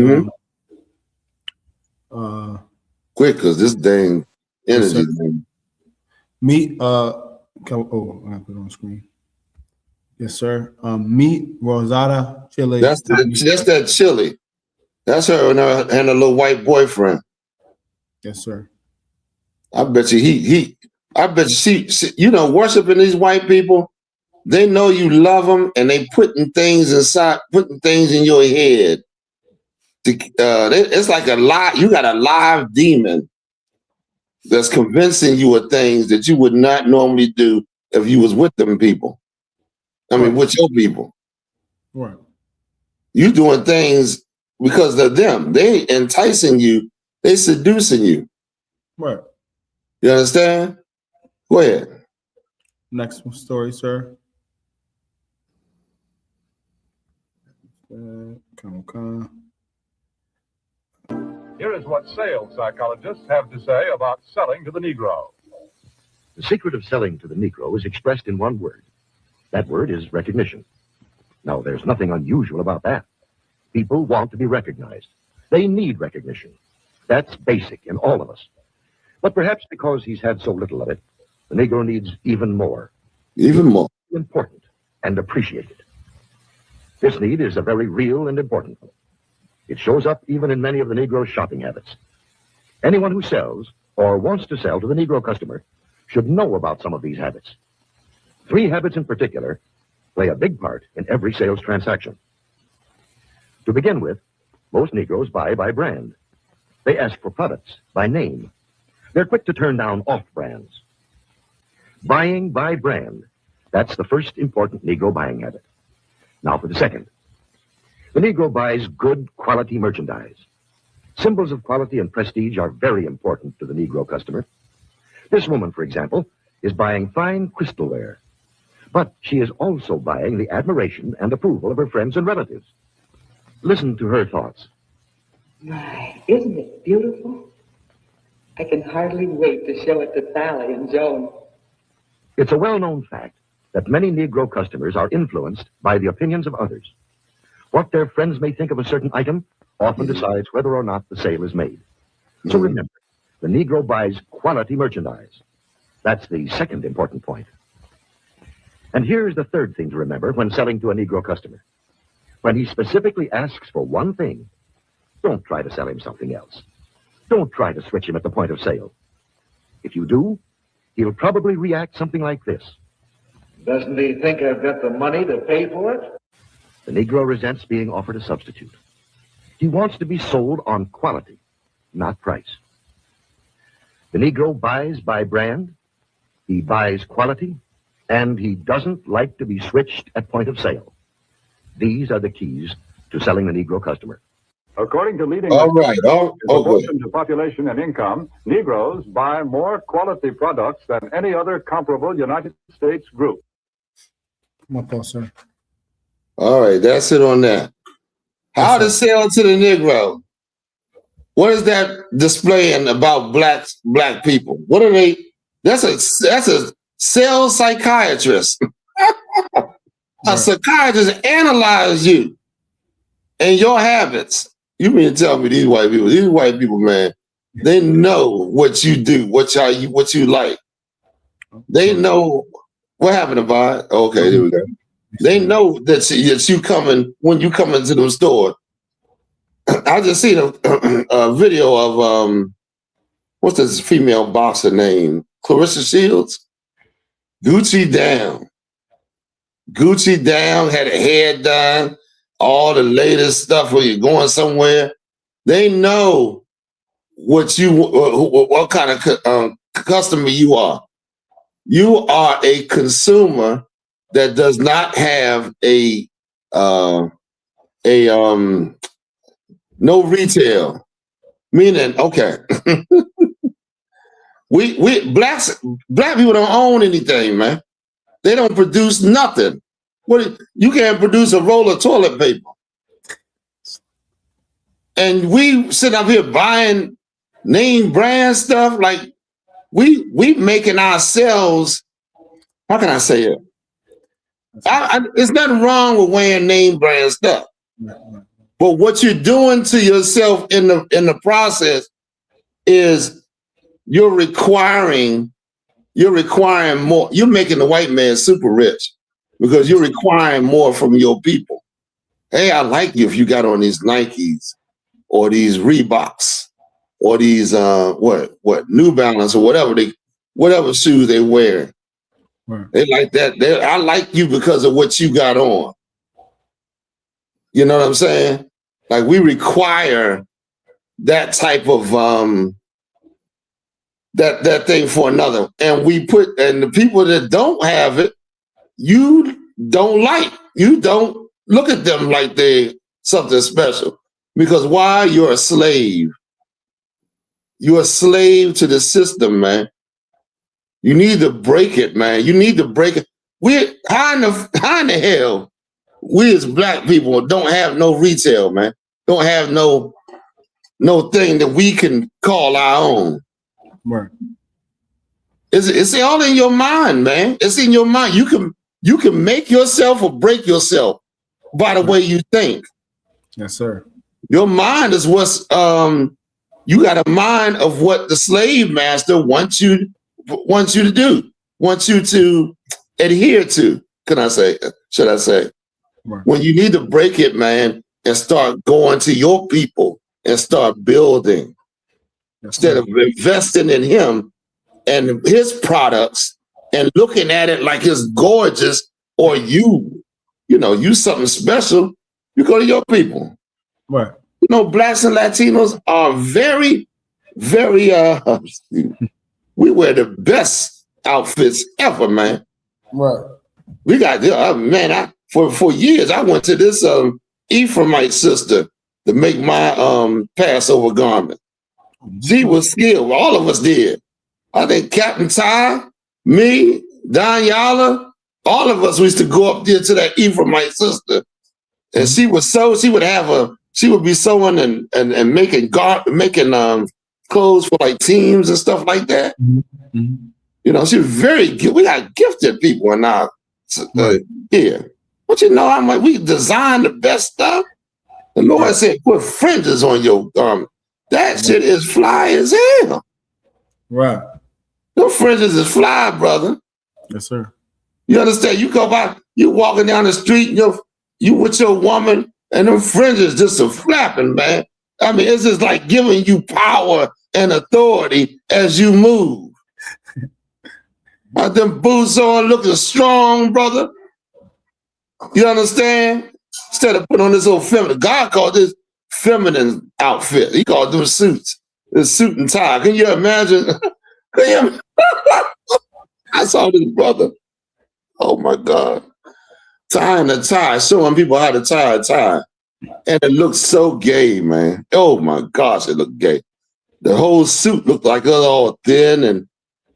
quick, because this dang energy thing. Meet I put it on screen. Yes, sir. Meet Rosada Chile. That's that Chili. That's her and her little white boyfriend. Yes, sir. I bet you I bet you she you know, worshiping these white people, they know you love them and they putting things in your head. It's like a lie. You got a live demon that's convincing you of things that you would not normally do if you was with them people. I mean, with your people. Right. You doing things because of them. They enticing you. They seducing you. Right. You understand? Go ahead. Next story, sir. Here is what sales psychologists have to say about selling to the Negro. The secret of selling to the Negro is expressed in one word. That word is recognition. Now, there's nothing unusual about that. People want to be recognized. They need recognition. That's basic in all of us. But perhaps because he's had so little of it, the Negro needs even more. Even more. Important and appreciated. This need is a very real and important one. It shows up even in many of the Negro's shopping habits. Anyone who sells or wants to sell to the Negro customer should know about some of these habits. 3 habits in particular play a big part in every sales transaction. To begin with, most Negroes buy by brand. They ask for products by name. They're quick to turn down off-brands. Buying by brand, that's the first important Negro buying habit. Now for the second. The Negro buys good quality merchandise. Symbols of quality and prestige are very important to the Negro customer. This woman, for example, is buying fine crystalware. But she is also buying the admiration and approval of her friends and relatives. Listen to her thoughts. My, isn't it beautiful? I can hardly wait to show it to Sally and Joan. It's a well-known fact that many Negro customers are influenced by the opinions of others. What their friends may think of a certain item often decides whether or not the sale is made. So remember, the Negro buys quality merchandise. That's the second important point. And here's the third thing to remember when selling to a Negro customer. When he specifically asks for one thing, don't try to sell him something else. Don't try to switch him at the point of sale. If you do, he'll probably react something like this. Doesn't he think I've got the money to pay for it? The Negro resents being offered a substitute. He wants to be sold on quality, not price. The Negro buys by brand, he buys quality, and he doesn't like to be switched at point of sale. These are the keys to selling the Negro customer. According to leading proportion to population and income, Negroes buy more quality products than any other comparable United States group. Come on, sir. All right, that's it on that. How to sell to the Negro? What is that displaying about black people? What are they That's a cell psychiatrist. A psychiatrist analyze you and your habits. You mean to tell me these white people, man, they know what you do, what you like. They know what happened to buy. Okay, there we go. They know that you coming when you come into the store. I just seen a video of what's this female boxer name? Clarissa Shields. Gucci down. Gucci down, had a hair done, all the latest stuff when you're going somewhere. They know what kind of customer you are. You are a consumer that does not have no retail. Meaning, okay. Black people don't own anything, man. They don't produce nothing. You can't produce a roll of toilet paper. And we sit up here buying name brand stuff. Like we making ourselves, how can I say it? There's nothing wrong with wearing name brand stuff. But what you're doing to yourself in the process is you're requiring more. You're making the white man super rich because you're requiring more from your people. Hey, I like you if you got on these Nikes or these Reeboks or these New Balance or whatever shoes they wear. Right. They like that. I like you because of what you got on. You know what I'm saying? Like we require that type of that thing for another, and the people that don't have it, you don't like. You don't look at them like they something special. Because why? You're a slave. You're a slave to the system, man. You need to break it, man. You need to break it. How in the hell we as black people don't have no retail, man? Don't have no thing that we can call our own. Right. It's all in your mind, man. It's in your mind. You can make yourself or break yourself by the way you think. Yes, sir. Your mind is what's you got a mind of what the slave master wants you to do, wants you to adhere to. Should I say? Right. When you need to break it, man, and start going to your people and start building. Instead of investing in him and his products and looking at it like it's gorgeous, or you something special, you go to your people. Right. You know, blacks and Latinos are very, very we wear the best outfits ever, man. Right. We got man, for years I went to this Ephraimite sister to make my Passover garment. She was skilled. All of us did. I think Captain Ty, me, Don Yala, all of us used to go up there to that Ephraimite sister. And she would be sewing and making clothes for like teams and stuff like that. Mm-hmm. You know, she was very good. We got gifted people in our here. But you know, I'm like, we design the best stuff. The Lord said, put fringes on your garment. That shit is fly as hell. Right. Your fringes is fly, brother. Yes, sir. You understand? You go by, you walking down the street, you with your woman, and them fringes just a flapping, man. I mean, it's just like giving you power and authority as you move. Got them boots on, looking strong, brother. You understand? Instead of putting on this old feminine, God called this feminine outfit. He called them suits. The suit and tie. Can you imagine? I saw this brother. Oh my God. Tying a tie, showing people how to tie a tie. And it looked so gay, man. Oh my gosh, it looked gay. The whole suit looked like it was all thin and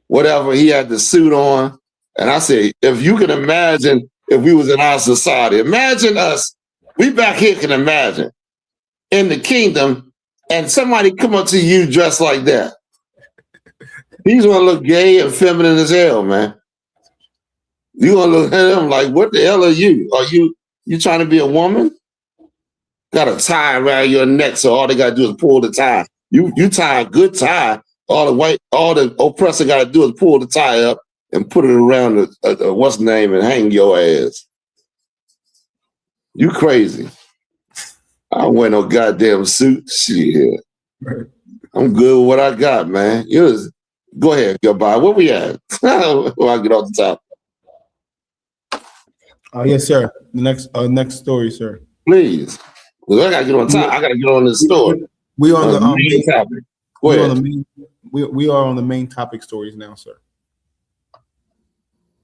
whatever. He had the suit on. And I said, if you can imagine if we was in our society, imagine us, we back here can imagine in the kingdom and somebody come up to you dressed like that. He's gonna look gay and feminine as hell, man. You gonna look at him like, what the hell are you? Are you trying to be a woman? Got a tie around your neck, so all they gotta do is pull the tie. You tie a good tie. All the oppressor gotta do is pull the tie up and put it around the what's the name and hang your ass. You crazy. I don't wear no goddamn suit. Shit. I'm good with what I got, man. Go ahead, goodbye. Where we at? Before I get off the top. Yes, sir. The next story, sir. Please. Well, I gotta get on top. I gotta get on this story. We on the main topic. Go ahead. We are on the main topic stories now, sir.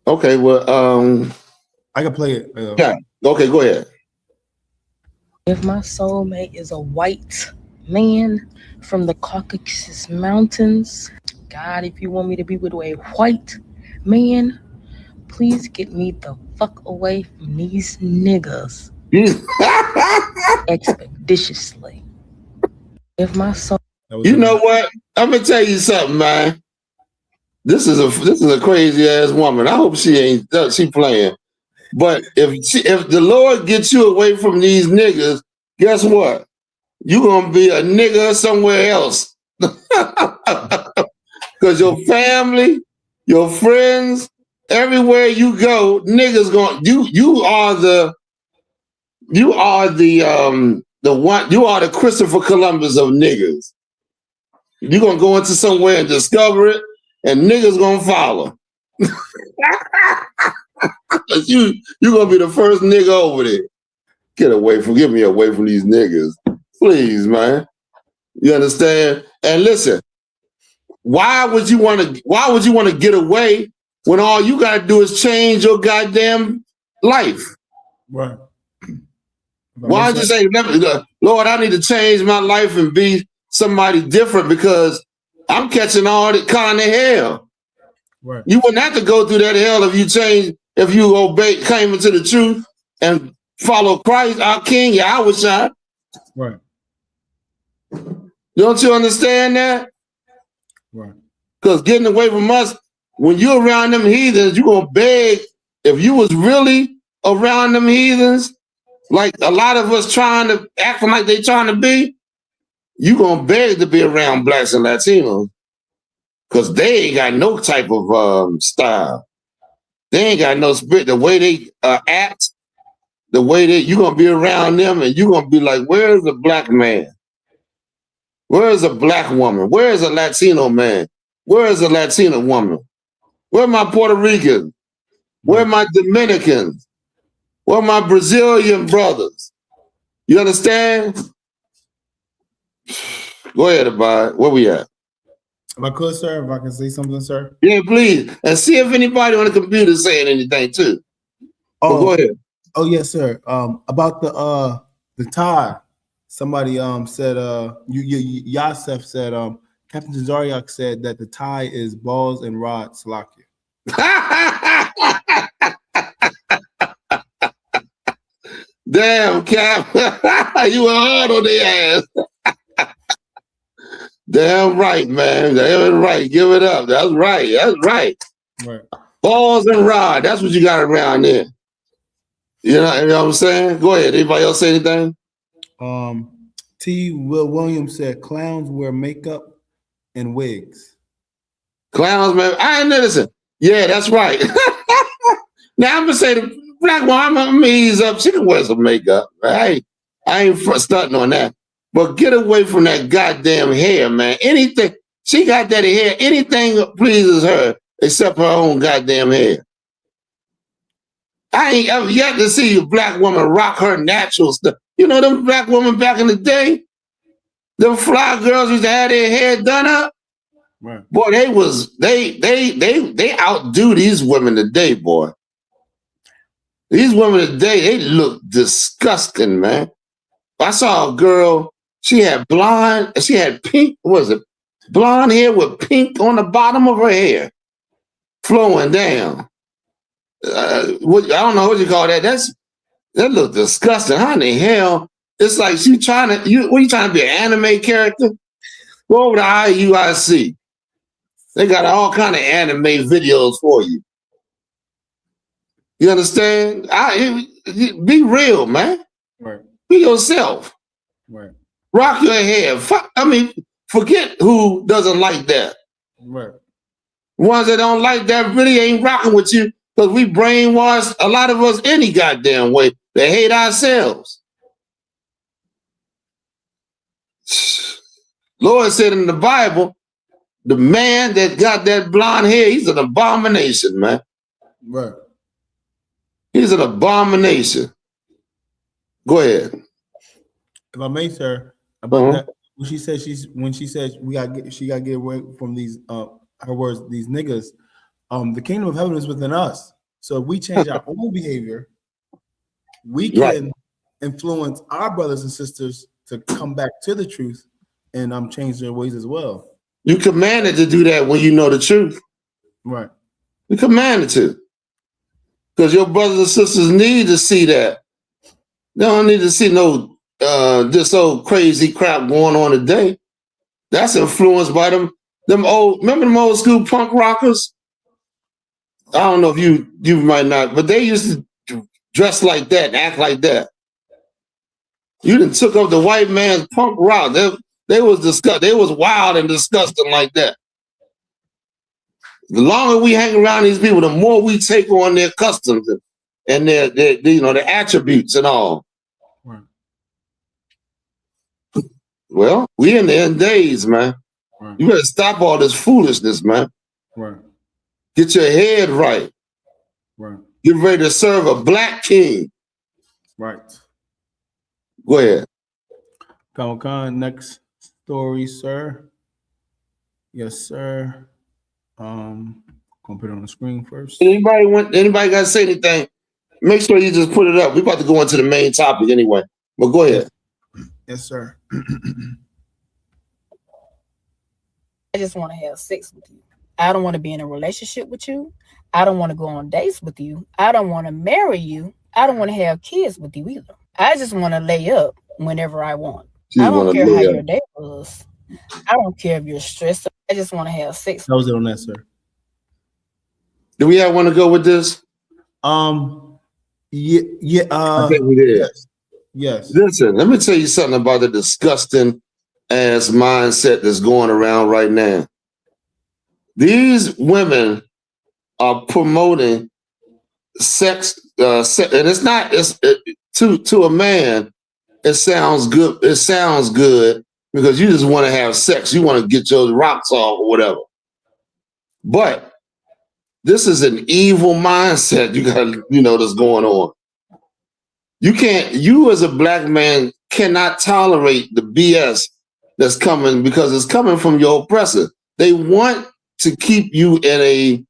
Okay, well, I can play it. Yeah. Okay, go ahead. If my soulmate is a white man from the Caucasus Mountains, God, if you want me to be with a white man, please get me the fuck away from these niggas. Expeditiously. If my soul, you know what? I'm gonna tell you something, man. This is a crazy ass woman. I hope she playing. But if the Lord gets you away from these niggas, guess what? You're gonna be a nigga somewhere else. Because your family, your friends, everywhere you go, niggas going you are the Christopher Columbus of niggas. You're gonna go into somewhere and discover it, and niggas gonna follow. You're gonna be the first nigga over there. Get me away from these niggas. Please, man. You understand? And listen, why would you want to get away when all you gotta do is change your goddamn life? Right. Why don't you say, Lord, I need to change my life and be somebody different because I'm catching all the kind of hell. Right. You wouldn't have to go through that hell if you came into the truth and follow Christ, our King, Yahweh. Right. Don't you understand that? Right. Because getting away from us, when you're around them heathens, you're gonna beg. If you was really around them heathens, like a lot of us trying to act like they trying to be, you gonna beg to be around blacks and Latinos because they ain't got no type of style. They ain't got no spirit. The way they act, the way you gonna be around them, and you gonna be like, "Where's the black man? Where's a black woman? Where's a Latino man? Where's a Latina woman? Where are my Puerto Ricans? Where are my Dominicans? Where are my Brazilian brothers?" You understand? Go ahead, Abad. Where we at? If I could, sir, if I can say something, sir. Yeah, please. And see if anybody on the computer is saying anything too. Oh, go ahead. Oh, yes, sir. About the tie. Somebody said Yasef said Captain Zariak said that the tie is balls and rod Salakia. Damn, Cap. You were hard on their ass. Damn right, man. Damn right. Give it up. That's right. That's right. Right. Balls and rod. That's what you got around there. You know what I'm saying? Go ahead. Anybody else say anything? T. Will Williams said clowns wear makeup and wigs. Clowns, man. I ain't listen. Yeah, that's right. Now I'm gonna say the black woman, I'm gonna ease up. She can wear some makeup. Right? I ain't stunting on that. But get away from that goddamn hair, man. Anything, she got that hair. Anything pleases her except her own goddamn hair. I ain't ever yet to see a black woman rock her natural stuff. You know them black women back in the day? Them fly girls used to have their hair done up. Right. Boy, they outdo these women today, boy. These women today, they look disgusting, man. I saw a girl, she had pink, what was it? Blonde hair with pink on the bottom of her hair, flowing down. I don't know what you call that. That look disgusting. How in the hell? It's like she trying to, what are you trying to be, an anime character? Go over to I.U.I.C. They got all kind of anime videos for you. You understand? Be real, man. Right. Be yourself. Right. Rock your hair. Forget who doesn't like that. Right. Ones that don't like that really ain't rocking with you because we brainwashed a lot of us any goddamn way. They hate ourselves. Lord said in the Bible, the man that got that blonde hair, he's an abomination, man. Right. He's an abomination. Go ahead. If I may, sir, about that, when she said she got to get away from these her words, these niggas. The kingdom of heaven is within us. So if we change our own behavior, we can influence our brothers and sisters to come back to the truth and change their ways as well. You commanded to do that when you know the truth. Right. You commanded to. Because your brothers and sisters need to see that. They don't need to see no this old crazy crap going on today. That's influenced by them old, remember them old school punk rockers? I don't know if you might not, but they used to dress like that and act like that. You done took up the white man's punk rock. They was they was wild and disgusting like that. The longer we hang around these people, the more we take on their customs and their their attributes and all. Right. Well, we in the end days, man. Right. You better stop all this foolishness, man. Right. Get your head right. Right. Get ready to serve a black king. Right. Go ahead. Khan, next story, sir. Yes, sir. Gonna put it on the screen first. Anybody got to say anything? Make sure you just put it up. We're about to go into the main topic anyway. But go ahead. Yes, sir. I just want to have sex with you. I don't want to be in a relationship with you. I don't want to go on dates with you. I don't want to marry you. I don't want to have kids with you either. I just want to lay up whenever I want. I don't care how your day was. I don't care if you're stressed. I just want to have sex. That was it on that, sir. Do we have one to go with this? Yeah. I think we did. Yes. Listen, let me tell you something about the disgusting ass mindset that's going around right now. These women are promoting sex, and it's not. To a man, it sounds good. It sounds good because you just want to have sex. You want to get your rocks off or whatever. But this is an evil mindset. You got, that's going on. You as a black man cannot tolerate the BS that's coming because it's coming from your oppressor. They want to keep you in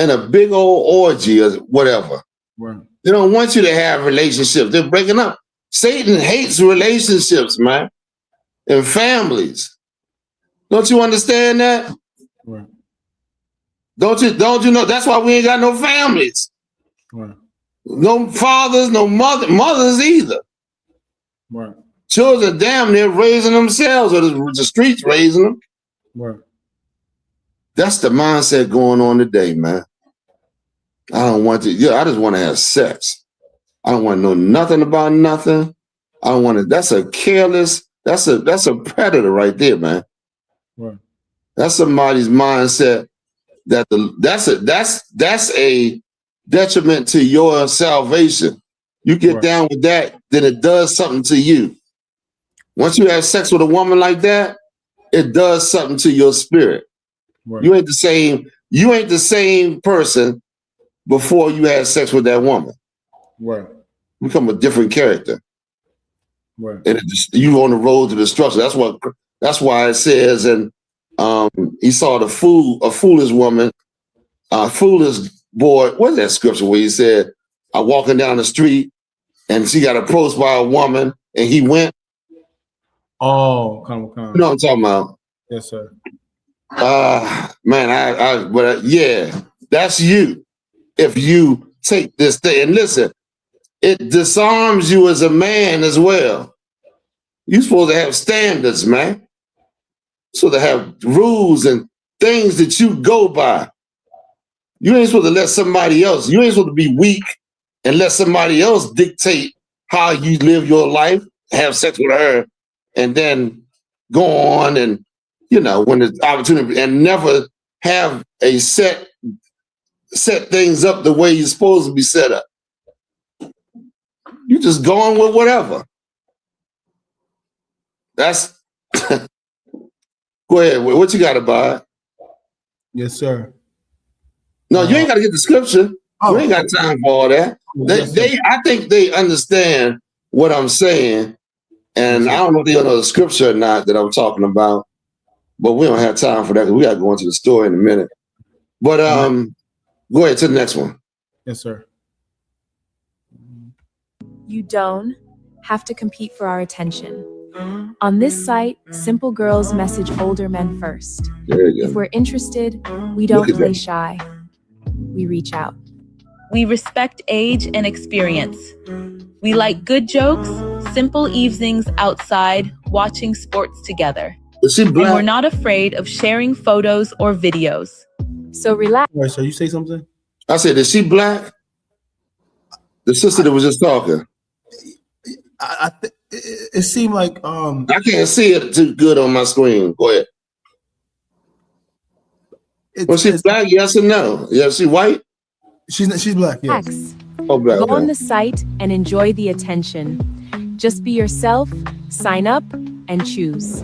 a big old orgy or whatever. Right. They don't want you to have relationships. They're breaking up. Satan hates relationships, man, and families. Don't you understand that? Right. Don't you know? That's why we ain't got no families. Right. No fathers, no mothers either. Right. Children damn near raising themselves, or the streets raising them. Right. That's the mindset going on today, man. I don't want to. Yeah, I just want to have sex. I don't want to know nothing about nothing. I don't want to. That's a careless. That's a predator right there, man. Right. That's somebody's mindset. That's a detriment to your salvation. You get down with that, then it does something to you. Once you have sex with a woman like that, it does something to your spirit. Right. You ain't the same person before you had sex with that woman. Right. You become a different character. Right. And you on the road to destruction. That's why it says, and he saw a foolish woman, a foolish boy. What's that scripture where he said, I'm walking down the street and she got approached by a woman and he went. Oh, come. You know what I'm talking about? Yes, sir. Man, yeah, that's you. If you take this thing and listen, it disarms you as a man as well. You're supposed to have standards, man. So to have rules and things that you go by. You ain't supposed to let somebody else, you ain't supposed to be weak and let somebody else dictate how you live your life, have sex with her, and then go on and, you know, when the opportunity, and never have a set things up the way you're supposed to be set up. You just going with whatever. That's go ahead. What you got about? Yes, sir. No, you ain't got to get the scripture. Oh, we ain't got time for all that. I think they understand what I'm saying, and I don't know if they know the scripture or not that I'm talking about, but we don't have time for that because we got to go into the story in a minute. But go ahead to the next one. Yes, sir. You don't have to compete for our attention. On this site, simple girls message older men first. If we're interested, we don't play shy. We reach out. We respect age and experience. We like good jokes, simple evenings outside, watching sports together. And we're not afraid of sharing photos or videos. So relax. All right, so you say something? I said, is she black? The sister that was just talking. It seemed like I can't see it too good on my screen. Go ahead. Was she black? Yes or no? Yeah, she white? She's black. Yes. Oh, black. Go on the site and enjoy the attention. Just be yourself, sign up, and choose.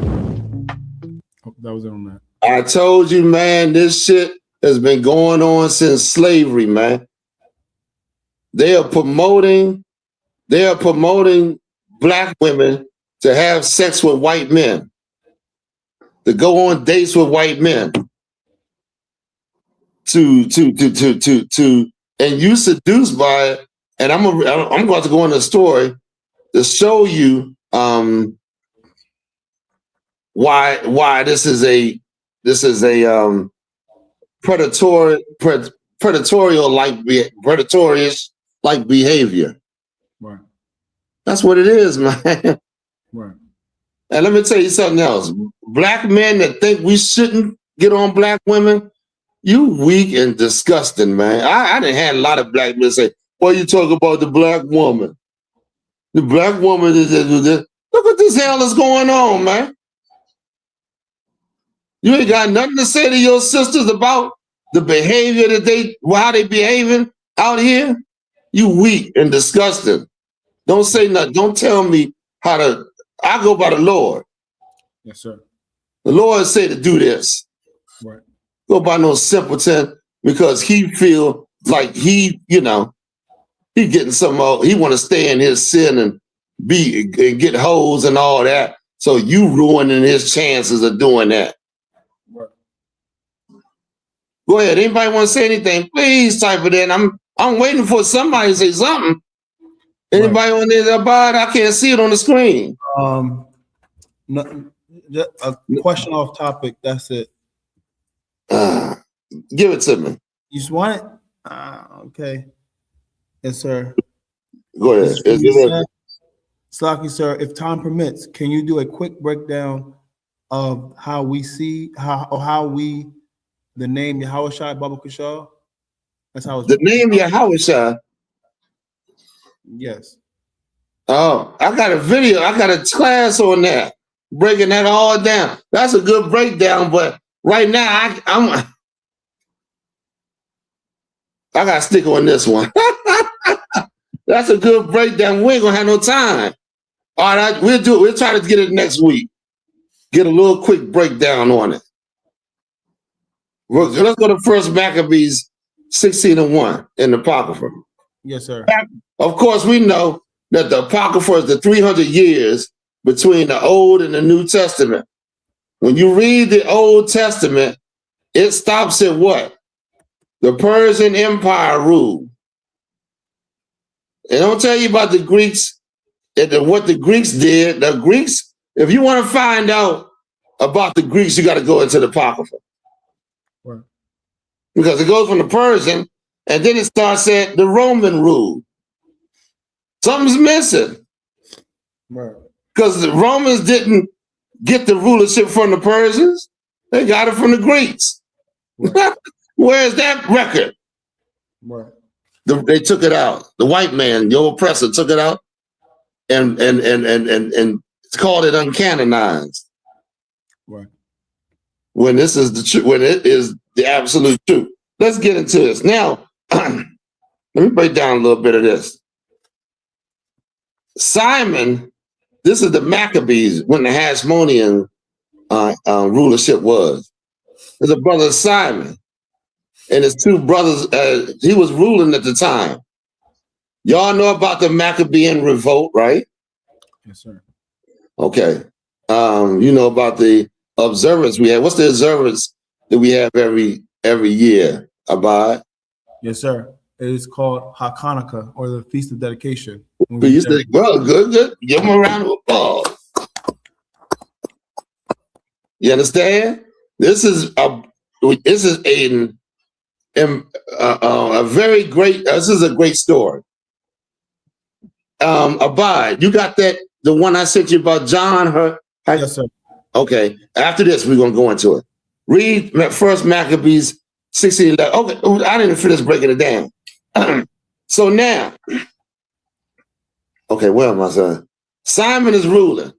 Oh, that was on that. I told you, man, this shit has been going on since slavery, man. They are promoting black women to have sex with white men, to go on dates with white men, and you seduced by it. And I'm going to go into the story to show you why this is a predatorious like behavior. Right. That's what it is, man. Right. And let me tell you something else. Black men that think we shouldn't get on black women, you weak and disgusting, man. I done had a lot of black men say, "Well, you talk about the black woman. The black woman is this. Look what this hell is going on, man. You ain't got nothing to say to your sisters about the behavior that how they behaving out here. You weak and disgusting. Don't say nothing. Don't tell me how to. I go by the Lord. Yes, sir. The Lord say to do this. Right. Go by no simpleton because he feel like he getting some. He want to stay in his sin and get hoes and all that. So you ruining his chances of doing that. Right. Go ahead. Anybody want to say anything? Please type it in. I'm waiting for somebody to say something. Anybody on there about it? I can't see it on the screen. No, just a question off topic. That's it. Give it to me. You just want it? Okay. Yes, sir. Go ahead. Slocky, sir, if time permits, can you do a quick breakdown of how we see the name Yahawashi Baba Kushal? That's how it's the name Yahawashi. Yes. Oh, I got a video. I got a class on that, breaking that all down. That's a good breakdown, but right now I gotta stick on this one. That's a good breakdown. We ain't gonna have no time. All right, we'll do it. We'll try to get it next week. Get a little quick breakdown on it. Let's go to First Maccabees 16:1 in the Apocrypha. Yes, sir. Of course, we know that the Apocrypha is the 300 years between the Old and the New Testament. When you read the Old Testament, it stops at what? The Persian Empire ruled. It don't tell you about the Greeks and what the Greeks did. The Greeks, if you want to find out about the Greeks, you got to go into the Apocrypha. Right. Because it goes from the Persian and then it starts at the Roman rule. Something's missing. Right. Because the Romans didn't get the rulership from the Persians. They got it from the Greeks. Right. Where's that record? Right. They took it out. The white man, the oppressor, took it out and called it uncanonized. Right. When this is the truth, when it is the absolute truth. Let's get into this now. Let me break down a little bit of this. Simon, this is the Maccabees when the Hasmonean rulership was. There's a brother Simon and his two brothers. He was ruling at the time. Y'all know about the Maccabean revolt, right? Yes, sir. Okay. You know about the observance we have. What's the observance that we have every year, Abad? Yes, sir. It is called HaKanukah, or the Feast of Dedication. Well, good. Give them a round of applause. You understand? This is a very great. This is a great story. Abad, you got that? The one I sent you about John? Yes, sir. Okay. After this, we're gonna go into it. Read First Maccabees 16:11. Okay, I didn't finish breaking it down. So now, okay, where am I, son? Simon is ruling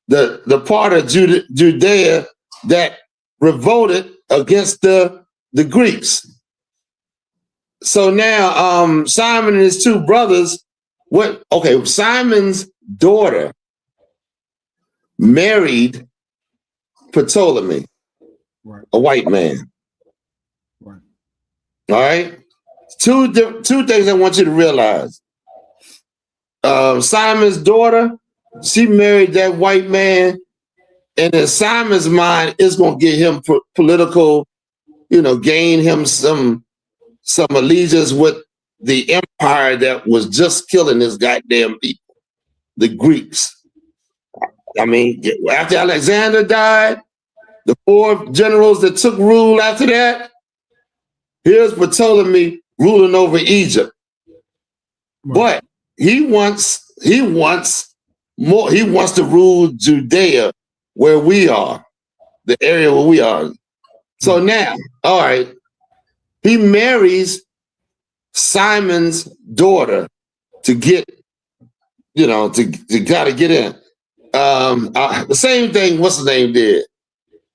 the part of Judea that revolted against the Greeks. So now, Simon and his two brothers. Simon's daughter married Ptolemy, right, a white man. Right. All right. Two things I want you to realize. Simon's daughter, she married that white man, and in Simon's mind, it's going to get him political, gain him some allegiance with the empire that was just killing his goddamn people, the Greeks. I mean, after Alexander died, the 4 generals that took rule after that, here's Ptolemy ruling over Egypt. Right. But he wants more. He wants to rule Judea, where we are, the area where we are. So now, all right, he marries Simon's daughter to get, to gotta get in. The same thing. What's the name did?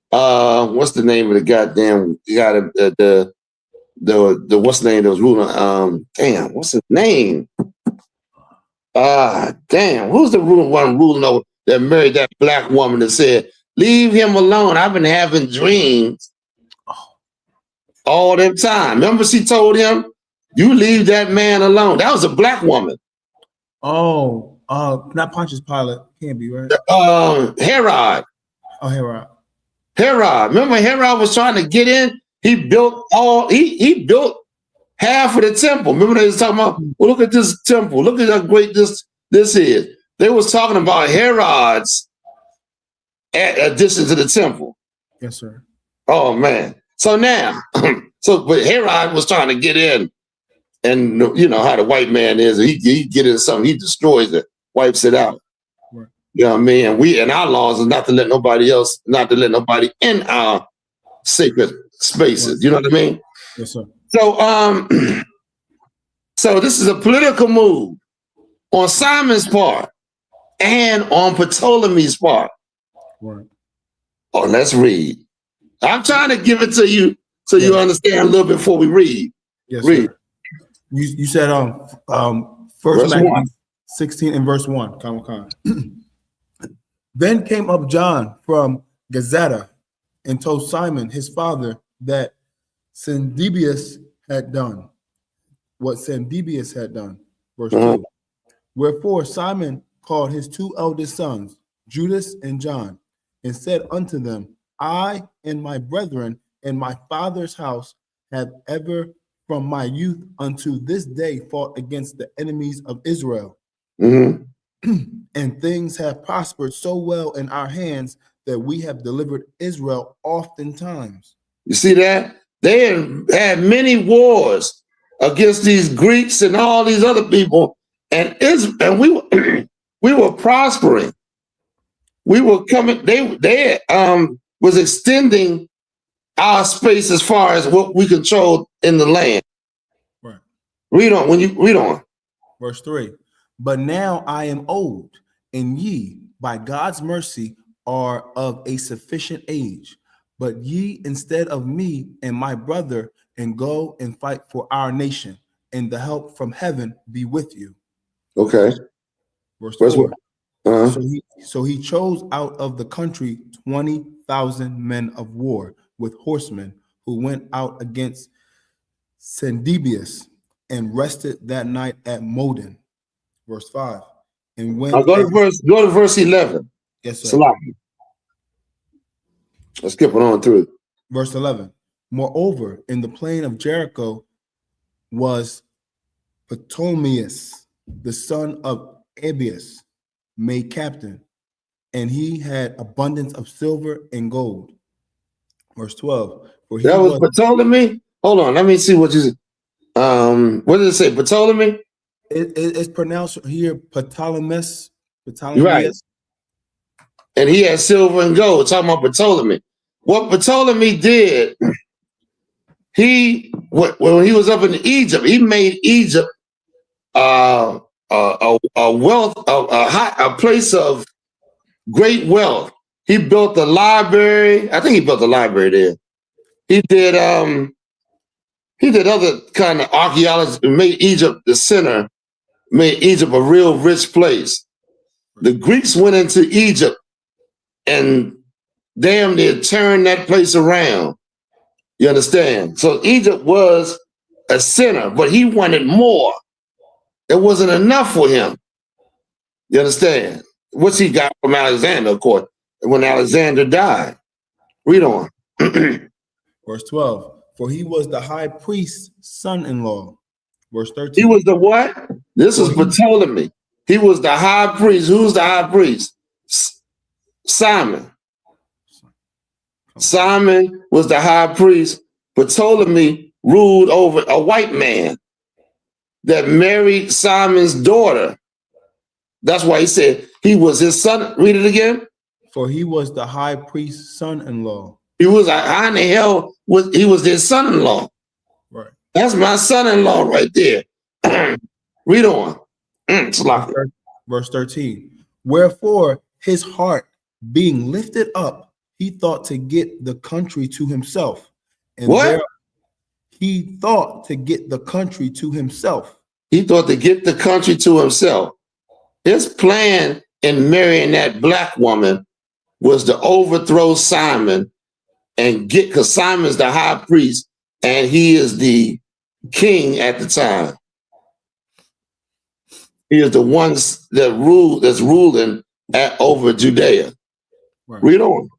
What's the name of the goddamn guy? The what's the name that was ruling? Damn, what's his name? Damn, who's the one ruling over that married that black woman that said, "Leave him alone. I've been having dreams all that time." Remember, she told him, "You leave that man alone." That was a black woman. Oh, not Pontius Pilate. Can't be, right? Herod. Oh, Herod. Herod. Remember, Herod was trying to get in. He built he built half of the temple. Remember they was talking about, well, look at this temple. Look at how great this is. They was talking about Herod's addition to the temple. Yes, sir. Oh man. So now, but Herod was trying to get in, and you know how the white man is. He get in something, he destroys it, wipes it out. Right. You know what I mean? And our laws is not to let nobody in our sacred spaces. Right. You know what I mean? Yes, sir. So so this is a political move on Simon's part and on Ptolemy's part. Right. Oh, let's read. I'm trying to give it to you so you understand a little bit before we read. Yes, read. Sir. You said First Maccabees 16 and verse 1. Then came up John from Gazetta and told Simon his father that Sandibius had done what Sandibius had done. Verse 2. Wherefore Simon called his 2 eldest sons, Judas and John, and said unto them, I and my brethren and my father's house have ever from my youth unto this day fought against the enemies of Israel. And things have prospered so well in our hands that we have delivered Israel oftentimes. You see that? They had many wars against these Greeks and all these other people, and we were prospering. We were coming. They was extending our space as far as what we control in the land. Right. Read on. When you read on. Verse 3. But now I am old, and ye, by God's mercy, are of a sufficient age. But ye instead of me and my brother, and go and fight for our nation, and the help from heaven be with you. Okay. Verse 4. Uh-huh. So he chose out of the country 20,000 men of war with horsemen, who went out against Sendibius and rested that night at Modin. Verse 5. And when go to verse 11. Yes, sir. Salaam. Let's skip it on through. Verse 11. Moreover, in the plain of Jericho was Ptolemaeus, the son of Abias, made captain, and he had abundance of silver and gold. Verse 12. For he that was Ptolemy? Hold on, let me see what you said. What did it say? Ptolemy? It's pronounced here Ptolemus. Right. And he had silver and gold. Talking about Ptolemy. What Ptolemy did, when he was up in Egypt, he made Egypt a place of great wealth. He built a library. I think he built a library there. He did other kind of archaeology, made Egypt the center, made Egypt a real rich place. The Greeks went into Egypt and damn near turned that place around. You understand? So Egypt was a center, but he wanted more. It wasn't enough for him. You understand? Which he got from Alexander, of course, when Alexander died. Read on. Verse 12. For he was the high priest's son-in-law. Verse 13. He was the what? This is Ptolemy. He was the high priest. Who's the high priest? Simon. Simon was the high priest. Ptolemy ruled over a white man that married Simon's daughter. That's why he said he was his son. Read it again. For he was the high priest's son-in-law. He was, how in the hell was he was his son-in-law? Right. That's my son-in-law right there. Read on. Verse 13. Wherefore his heart being lifted up, he thought to get the country to himself. And what? He thought to get the country to himself. He thought to get the country to himself. His plan in marrying that black woman was to overthrow Simon and get, because Simon's the high priest and he is the king at the time. He is the one that's ruling over Judea. Right. Read on.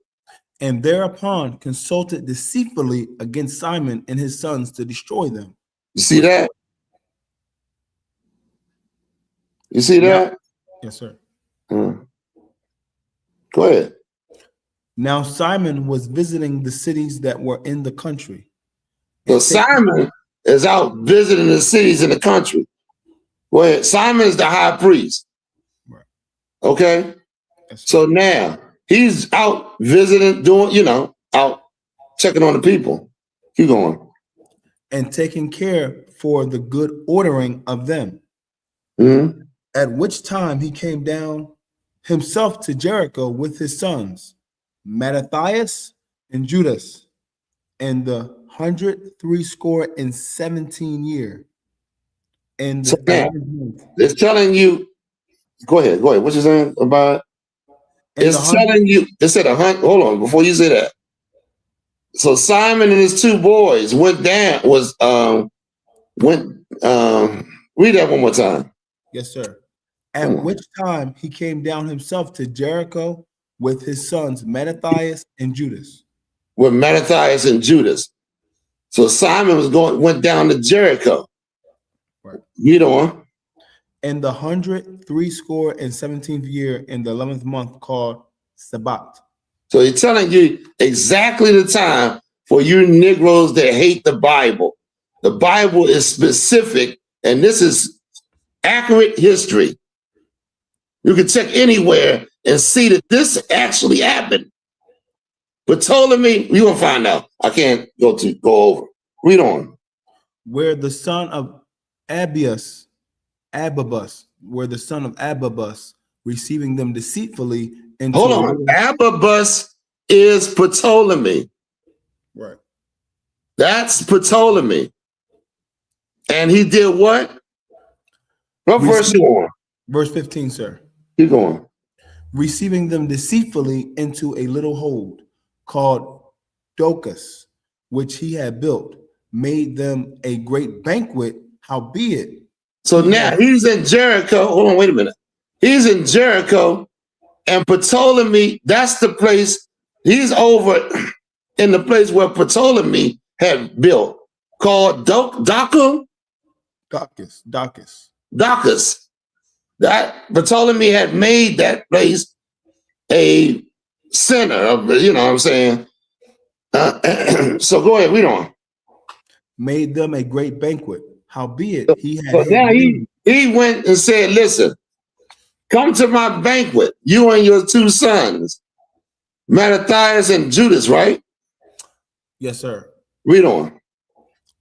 And thereupon consulted deceitfully against Simon and his sons to destroy them. You see that? You see that? Yes, sir. Go ahead. Now Simon was visiting the cities that were in the country. So Simon is out visiting the cities in the country. Go ahead. Simon is the high priest. Right. Okay? So now he's out visiting, doing, out checking on the people. Keep going. And taking care for the good ordering of them. Mm-hmm. At which time he came down himself to Jericho with his sons, Mattathias and Judas, and the 117 year. And so it's telling you, go ahead. What you saying about it? It's telling you, it said 100, hold on, before you say that. So Simon and his two boys read that one more time. Yes, sir. At which time he came down himself to Jericho with his sons Mattathias and Judas. With Mattathias and Judas. So Simon went down to Jericho. Right. Read on. In the 117th year, in the 11th month, called Sabbath. So he's telling you exactly the time for you Negroes that hate the Bible. The Bible is specific, and this is accurate history. You can check anywhere and see that this actually happened. Ptolemy, you gonna find out. I can't go over. Read on. Where the son of Abibus, receiving them deceitfully into Hold on. Abibus is Ptolemy. Right. That's Ptolemy. And he did what? What verse you on? Verse 15, sir. Keep going. Receiving them deceitfully into a little hold called Docus, which he had built, made them a great banquet, howbeit. So now he's in Jericho. Hold on, wait a minute. He's in Jericho, and Ptolemy, that's the place. He's over in the place where Ptolemy had built, called Docus. That Ptolemy had made that place a center of, you know what I'm saying? So go ahead, read on. Made them a great banquet. Howbeit he had. But now he went and said, listen, come to my banquet, you and your two sons, Mattathias and Judas, right? Yes, sir. Read on.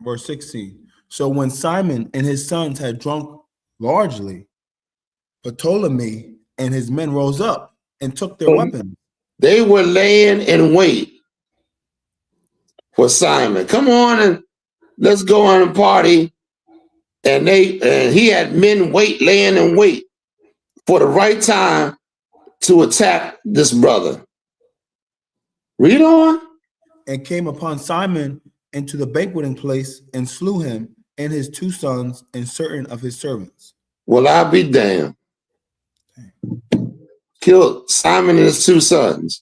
Verse 16. So when Simon and his sons had drunk largely, Ptolemy and his men rose up and took their weapons. They were laying in wait for Simon. Come on and let's go on and party. And he had men laying in wait for the right time to attack this brother. Read on. And came upon Simon into the banqueting place and slew him and his two sons and certain of his servants. Well, I'll be damned. Killed Simon and his two sons.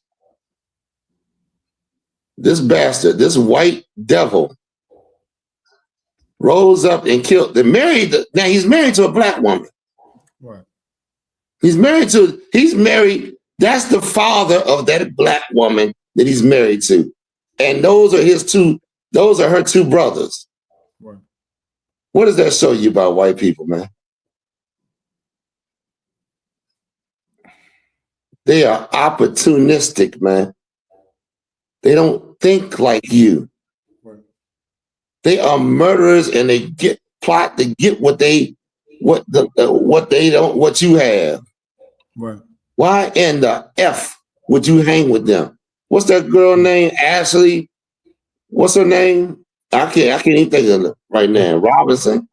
This bastard, this white devil, rose up and killed. Now he's married to a black woman. Right. He's married. That's the father of that black woman that he's married to. And those are her two brothers. Right. What does that show you about white people, man? They are opportunistic, man. They don't think like you. Right. They are murderers, and they plot to get what you have. Right. Why in the F would you hang with them? What's that girl name? Ashley. What's her name? I can't even think of it right now. Robinson.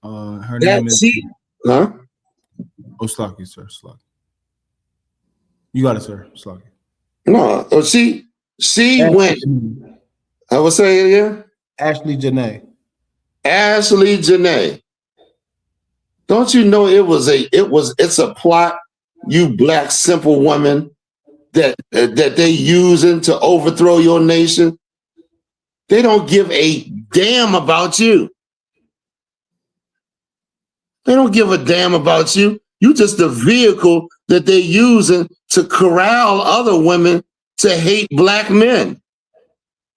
Her name is. Huh? Oh, Slocky, sir. Slocky. You got it, sir. Slocky. No, she went. I was saying it again. Ashley Janae. Ashley Janae. Don't you know it's a plot, you black simple woman, that they using to overthrow your nation? They don't give a damn about you. They don't give a damn about you. You just the vehicle that they're using to corral other women to hate black men,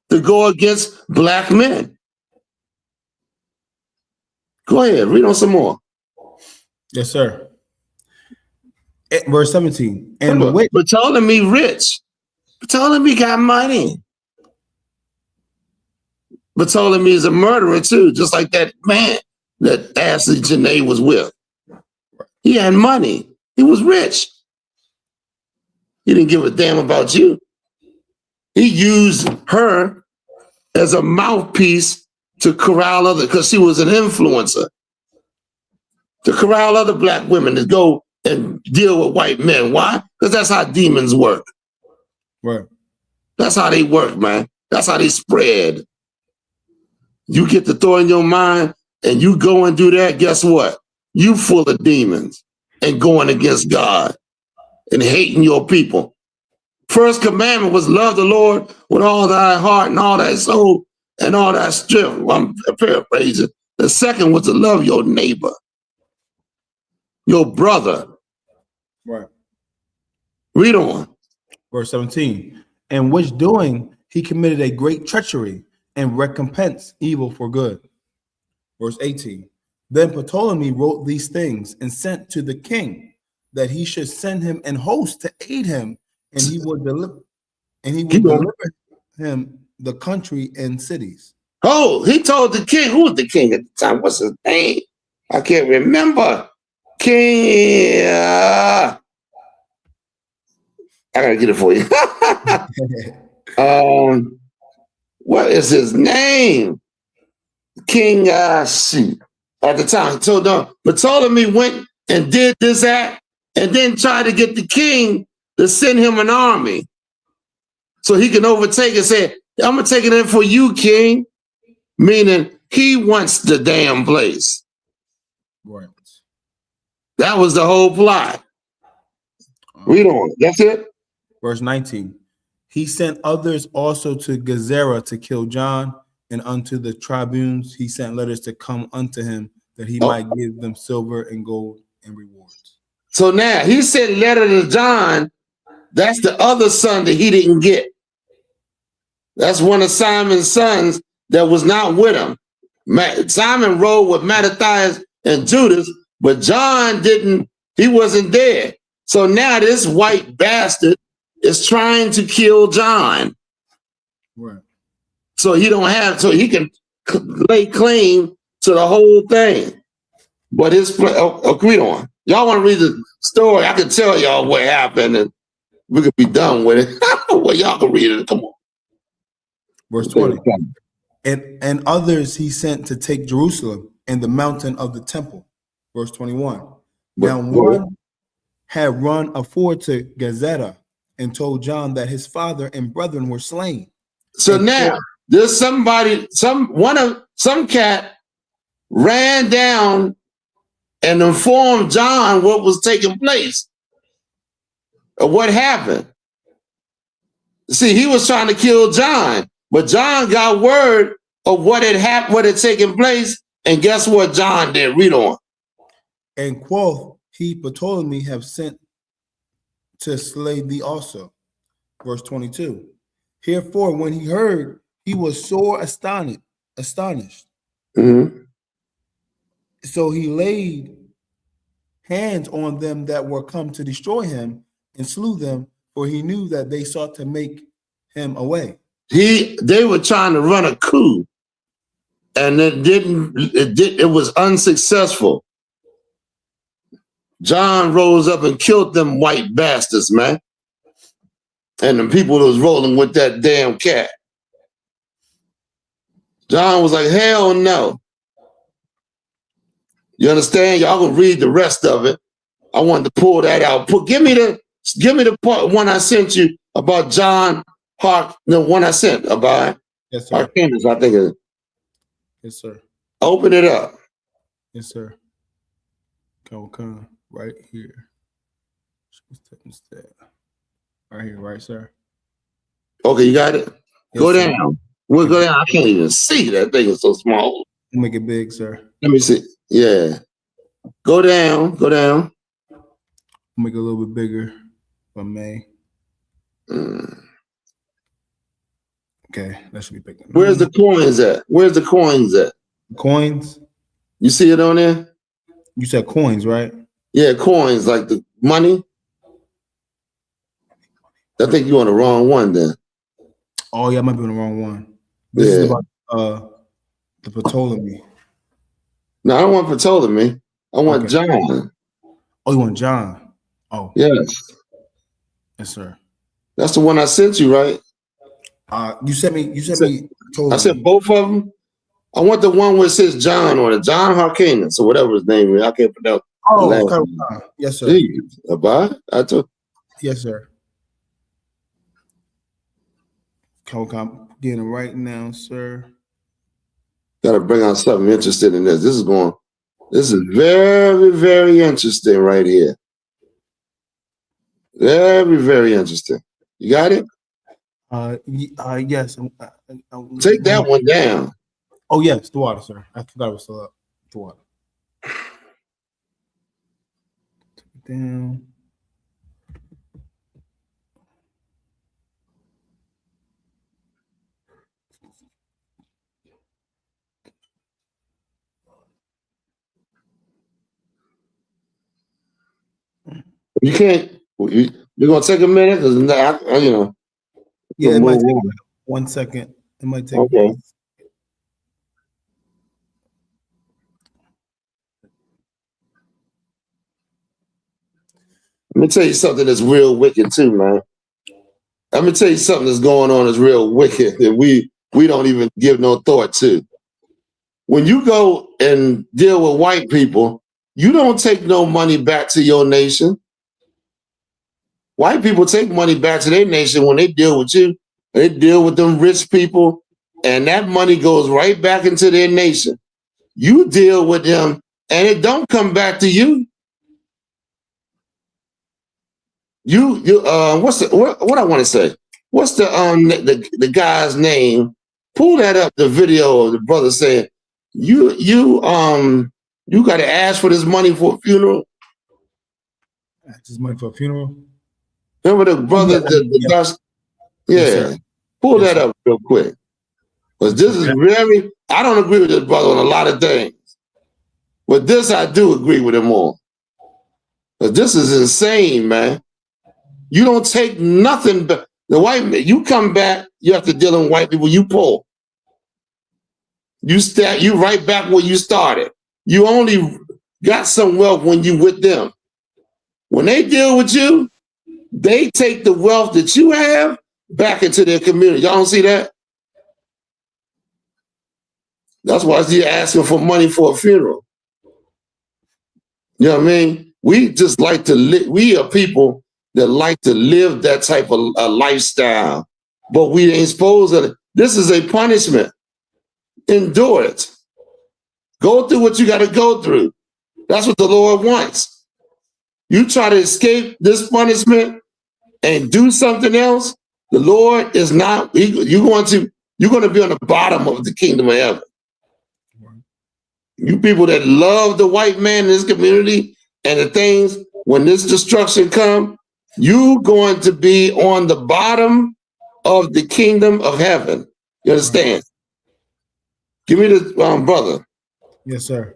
to go against black men. Go ahead, read on some more. Yes, sir. Verse 17. And Ptolemy rich. Ptolemy got money. Ptolemy is a murderer too, just like that man that Ashley Janae was with. He had money. He was rich. He didn't give a damn about you. He used her as a mouthpiece to corral other, because she was an influencer, to corral other black women to go and deal with white men. Why? Because that's how demons work. Right. That's how they work, man. That's how they spread. You get the thought in your mind and you go and do that, guess what? You full of demons and going against God and hating your people. First commandment was love the Lord with all thy heart and all thy soul and all thy strength. Well, I'm paraphrasing. The second was to love your neighbor, your brother. Right. Read on. Verse 17. And which doing he committed a great treachery and recompensed evil for good. Verse 18. Then Ptolemy wrote these things and sent to the king that he should send him an host to aid him, and he would deliver. And he will deliver him the country and cities. Oh, he told the king. Who was the king at the time? What's his name? I can't remember. King. I gotta get it for you. What is his name? King. Shoot. At the time, so no, Ptolemy went and did this act, and then tried to get the king to send him an army, so he can overtake and say, "I'm gonna take it in for you, king." Meaning he wants the damn place. Right. That was the whole plot. Read on. That's it. Verse 19. He sent others also to Gezerah to kill John, and unto the tribunes he sent letters to come unto him, that he might give them silver and gold and rewards. So now he sent letter to John. That's the other son that he didn't get. That's one of Simon's sons that was not with him. Simon rode with Mattathias and Judas, but John didn't, he wasn't there. So now this white bastard is trying to kill John. Right. So he can lay claim to the whole thing. But agreed on. Y'all want to read the story? I can tell y'all what happened and we could be done with it. Well, y'all can read it. Come on. Verse 20. And others he sent to take Jerusalem and the mountain of the temple. Verse 21. Now one had run afore to Gezerah and told John that his father and brethren were slain. So now there's some cat ran down and informed John what was taking place or what happened. See, he was trying to kill John, but John got word of what had happened, what had taken place, and guess what John did? Read on. And quoth he, Ptolemy have sent to slay thee also. Verse 22. Herefore, when he heard, he was sore astonished. Mm-hmm. So he laid hands on them that were come to destroy him and slew them, for he knew that they sought to make him away. They were trying to run a coup, and it was unsuccessful. John rose up and killed them white bastards, man. And the people that was rolling with that damn cat. John was like, hell no. You understand? Y'all can read the rest of it. I wanted to pull that out. Give me the part one I sent you about John Hark. The one I sent about Arcanus, I think it is. Yes, sir. Open it up. Yes, sir. Come right here. Right here, right, sir. Okay, you got it? Yes, go sir. down. We'll go down. I can't even see. That thing is so small. Make it big, sir. Let me see. Yeah. Go down. Go down. Make it a little bit bigger, if I may. Okay, that should be big. Where's the coins at? Where's the coins at? Coins? You see it on there? You said coins, right? Yeah, coins, like the money. I think you're on the wrong one then. Oh, yeah, I might be on the wrong one. This is about the Ptolemy. No, I don't want Ptolemy. I want John. Oh, you want John? Oh. Yes. Yes, sir. That's the one I sent you, right? You sent me Ptolemy. I sent both of them. I want the one where it says John on it. John Harcanus, or whatever his name is. I can't pronounce. Oh, yes, sir. Yes, sir. I'm getting it right now, sir. Got to bring out something interesting in this. This is very, very interesting right here. Very, very interesting. You got it? Yes. Take that one down. Oh, yes, the water, sir. I forgot it was still up. The water. Take it down. You can't. You're gonna take a minute, because Yeah, it might take 1 second. It might take. Okay. Let me tell you something that's real wicked too, man. Let me tell you something that's going on that's real wicked that we don't even give no thought to. When you go and deal with white people, you don't take no money back to your nation. White people take money back to their nation when they deal with you. They deal with them rich people, and that money goes right back into their nation. You deal with them, and it don't come back to you. What I want to say? What's the guy's name? Pull that up, the video of the brother saying, you got to ask for this money for a funeral. Ask this money for a funeral. Remember the brother, Pull that up real quick. Because this is very, I don't agree with this brother on a lot of things. But this I do agree with him on. Because this is insane, man. You don't take nothing but the white man. You come back, you have to deal with white people, you poor. You right back where you started. You only got some wealth when you with them. When they deal with you, they take the wealth that you have back into their community. Y'all don't see that? That's why you're asking for money for a funeral. You know what I mean? We just like to live. We are people that like to live that type of lifestyle, but we ain't supposed to. This is a punishment. Endure it. Go through what you got to go through. That's what the Lord wants. You try to escape this punishment and do something else, the Lord is not. You're going to be on the bottom of the kingdom of heaven. You people that love the white man in this community and the things, when this destruction comes, you going to be on the bottom of the kingdom of heaven. You understand? Give me the brother. Yes, sir.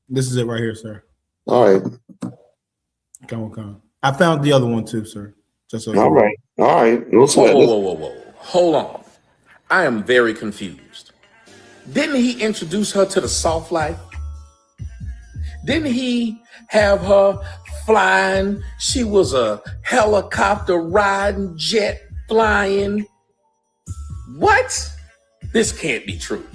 This is it right here, sir. All right. Come on. I found the other one too, sir. Just so All right. Whoa. Hold on. I am very confused. Didn't he introduce her to the soft life? Didn't he have her flying? She was a helicopter riding, jet flying. What? This can't be true.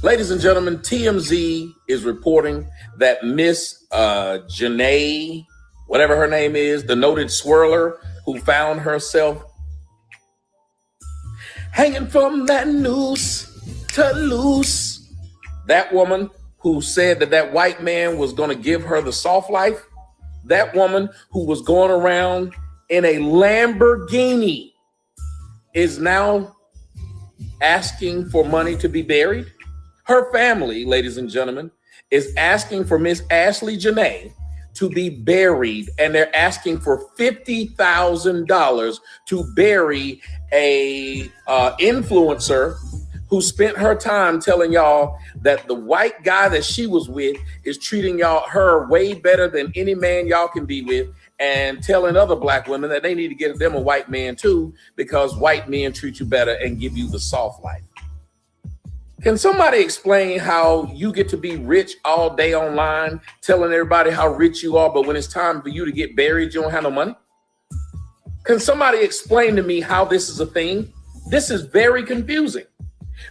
Ladies and gentlemen, TMZ is reporting that Miss Janae, whatever her name is, the noted swirler who found herself hanging from that noose to loose. That woman who said that white man was going to give her the soft life. That woman who was going around in a Lamborghini is now asking for money to be buried. Her family, ladies and gentlemen, is asking for Miss Ashley Janae to be buried, and they're asking for $50,000 to bury a influencer who spent her time telling y'all that the white guy that she was with is treating her way better than any man y'all can be with, and telling other black women that they need to get them a white man too, because white men treat you better and give you the soft life. Can somebody explain how you get to be rich all day online, telling everybody how rich you are, but when it's time for you to get buried, you don't have no money? Can somebody explain to me how this is a thing? This is very confusing,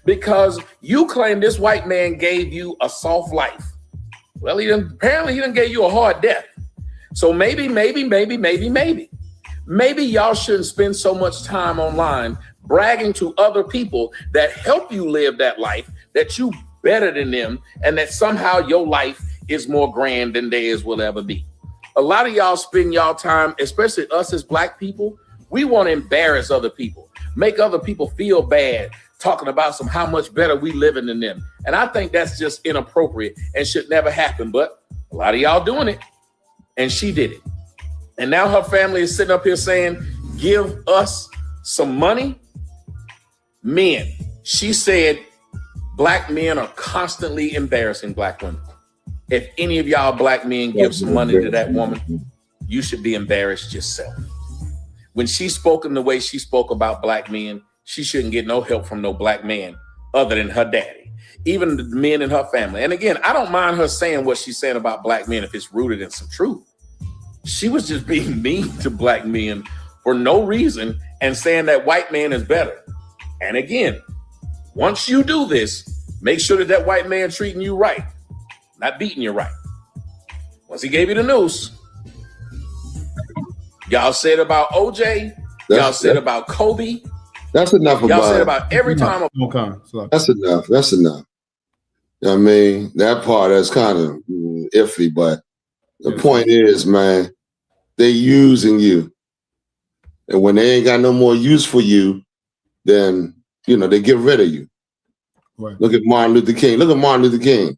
because you claim this white man gave you a soft life. Well, apparently he done gave you a hard death. So maybe y'all shouldn't spend so much time online bragging to other people that help you live that life, that you better than them, and that somehow your life is more grand than theirs will ever be. A lot of y'all spend y'all time, especially us as black people, we want to embarrass other people, make other people feel bad, talking about how much better we living than them. And I think that's just inappropriate and should never happen. But a lot of y'all doing it, and she did it. And now her family is sitting up here saying, give us some money. Men, she said, black men are constantly embarrassing black women. If any of y'all black men give some money to that woman, you should be embarrassed yourself. when she spoke in the way she spoke about black men, she shouldn't get no help from no black man other than her daddy, even the men in her family. And again, I don't mind her saying what she's saying about black men if it's rooted in some truth. She was just being mean to black men for no reason and saying that white man is better. And again, once you do this, make sure that that white man treating you right, not beating you right. Once he gave you the noose, y'all said about OJ, y'all said about Kobe. That's enough about. Y'all said about every time. That's enough. That's enough. I mean, that part is kind of iffy, but the point is, man, they're using you. And when they ain't got no more use for you, then, you know, they get rid of you. Right. Look at Martin Luther King. Look at Martin Luther King.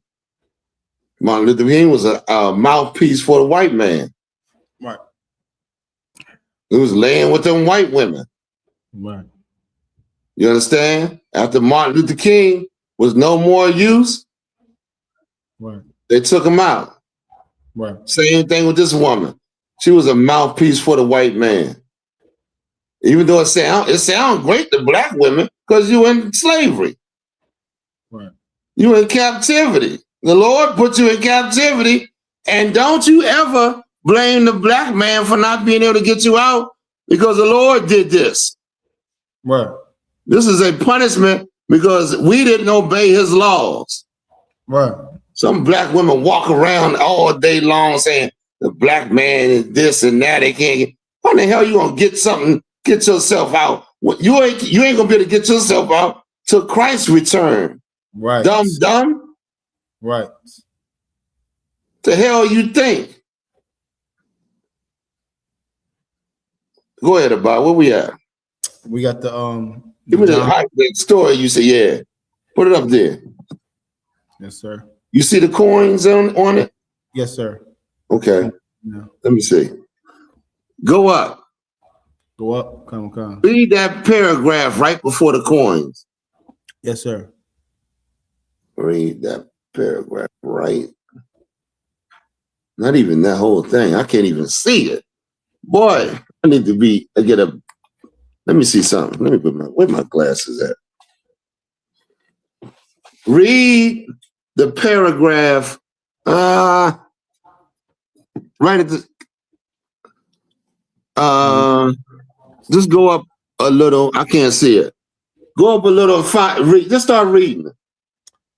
Martin Luther King was a mouthpiece for the white man. Right. He was laying with them white women. Right. You understand? After Martin Luther King was no more use, right, they took him out. Right. Same thing with this woman. She was a mouthpiece for the white man. Even though it sounds great to black women because you in slavery. Right. You in captivity. The Lord put you in captivity, and don't you ever blame the black man for not being able to get you out because the Lord did this. Right. This is a punishment because we didn't obey his laws. Right. Some black women walk around all day long saying the black man is this and that. They can't get. How the hell you gonna get something? Get yourself out. You ain't gonna be able to get yourself out till Christ return. Right. Dumb. Right. The hell you think? Go ahead, about where we at? We got the Give me the story. You say, yeah. Put it up there. Yes, sir. You see the coins on it? Yes, sir. Okay. Yeah. Let me see. Go up. Go up. Come. Read that paragraph right before the coins. Yes, sir. Read that paragraph right. Not even that whole thing. I can't even see it. Boy, I need to get a. Let me see something. Let me put where my glasses at. Read the paragraph. Right at the. Just go up a little. I can't see it. Go up a little. Just start reading.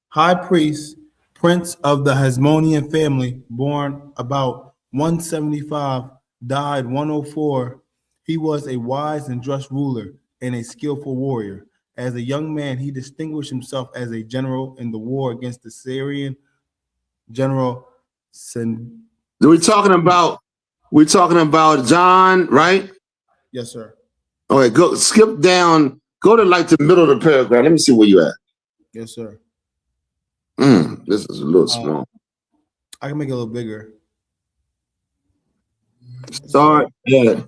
High priest, prince of the Hasmonean family, born about 175, died 104. He was a wise and just ruler and a skillful warrior. As a young man, he distinguished himself as a general in the war against the Syrian general. We're talking about John, right? Yes, sir. All right, go skip down. Go to like the middle of the paragraph. Let me see where you at. Yes, sir. This is a little small. I can make it a little bigger. Start at.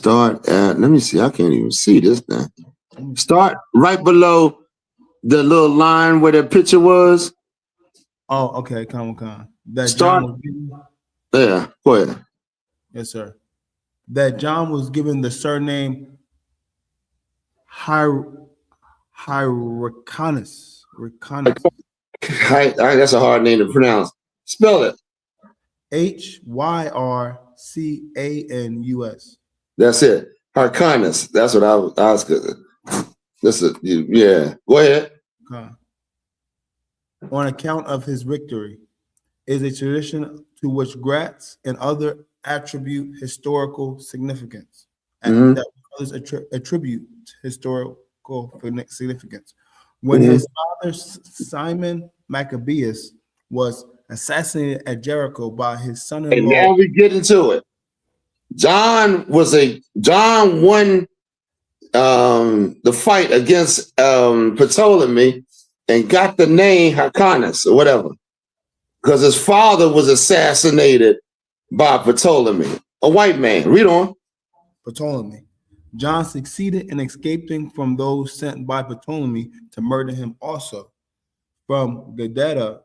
Let me see. I can't even see this thing. Start right below the little line where the picture was. Oh, okay. Come. That Start. John was given, yeah. Go ahead. Yes, sir. That John was given the surname Hyrcanus. That's a hard name to pronounce. Spell it. Hyrcanus. That's it. Hyrcanus. That's what I was good. Yeah. Go ahead. Okay. On account of his victory is a tradition to which grants and other attribute historical significance. And that others attribute historical significance. When his father, Simon Maccabeus, was assassinated at Jericho by his son-in-law. And now we get into it. John won the fight against Ptolemy and got the name Hyrcanus or whatever, because his father was assassinated by Ptolemy, a white man. Read on. Ptolemy. John succeeded in escaping from those sent by Ptolemy to murder him also. From Gadara,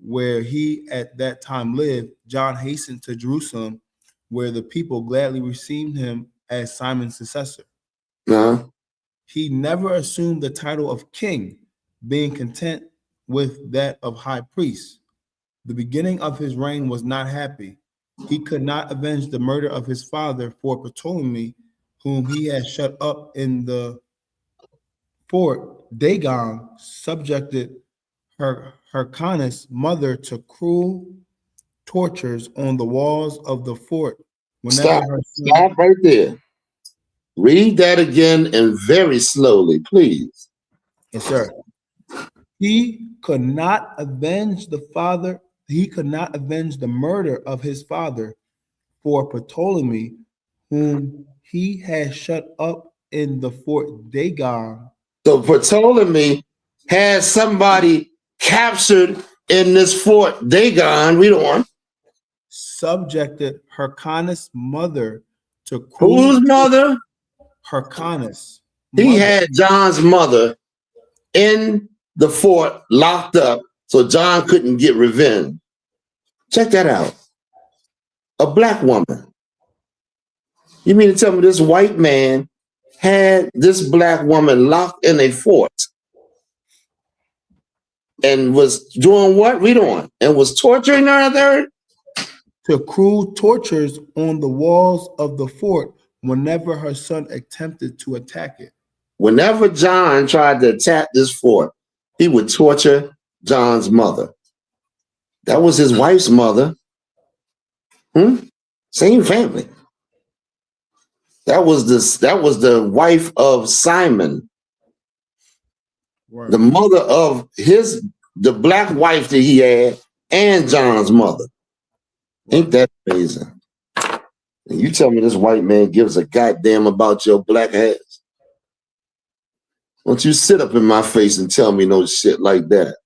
where he at that time lived, John hastened to Jerusalem, where the people gladly received him as Simon's successor. He never assumed the title of king, being content with that of high priest. The beginning of his reign was not happy. He could not avenge the murder of his father for Ptolemy, whom he had shut up in the fort. Dagon subjected Hyrcanus' mother to cruel tortures on the walls of the fort. Stop right there. Read that again and very slowly, please. Yes, sir. He could not avenge the father. He could not avenge the murder of his father for Ptolemy, whom he had shut up in the fort Dagon. So Ptolemy had somebody captured in this fort Dagon. Read on. Subjected Hyrcanus' mother to whose mother? Hyrcanus. He had John's mother in the fort locked up so John couldn't get revenge. Check that out. A black woman. You mean to tell me this white man had this black woman locked in a fort and was doing what? Read on. And was torturing her there? To cruel tortures on the walls of the fort whenever her son attempted to attack it. Whenever John tried to attack this fort, he would torture John's mother. That was his wife's mother. Same family. That was the wife of Simon. Right. The mother of the black wife that he had and John's mother. Ain't that amazing? And you tell me this white man gives a goddamn about your black ass. Don't you sit up in my face and tell me no shit like that.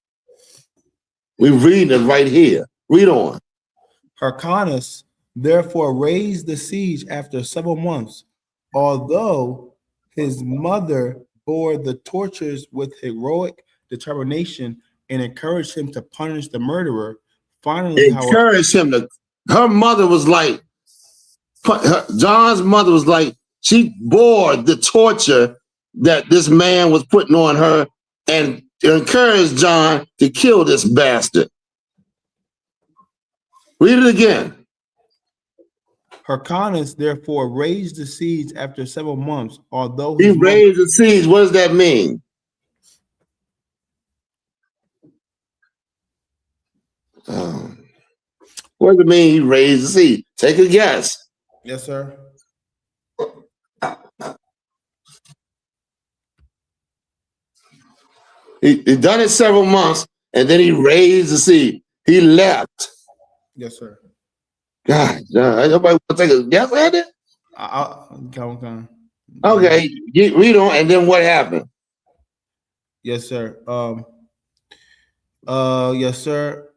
We reading it right here. Read on. Hyrcanus therefore raised the siege after several months, although his mother bore the tortures with heroic determination and encouraged him to punish the murderer. Finally, her mother was like, John's mother was like, she bore the torture that this man was putting on her and encouraged John to kill this bastard. Read it again. Hyrcanus therefore raised the siege after several months, although he raised the siege. What does that mean? What does it mean he raised the siege? Take a guess. Yes, sir. He done it several months, and then he raised the siege. He left. Yes, sir. God, nobody want to take a guess at it? Okay, read on, and then what happened? Yes, sir. Yes, sir.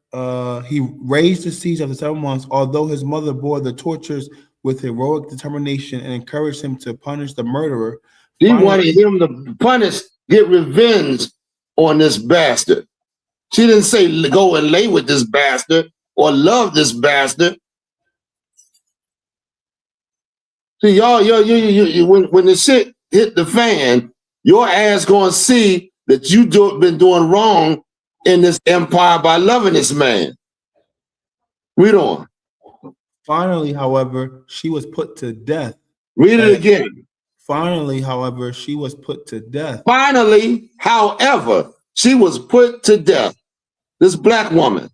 He raised the siege after several months, although his mother bore the tortures with heroic determination and encouraged him to punish the murderer. She wanted him to punish, get revenge on this bastard. She didn't say go and lay with this bastard or love this bastard. See, y'all, when the shit hit the fan, your ass gonna see that you been doing wrong in this empire by loving this man. Read on. Finally, however, she was put to death. Read it again. Finally, however, she was put to death. Finally, however, she was put to death. This black woman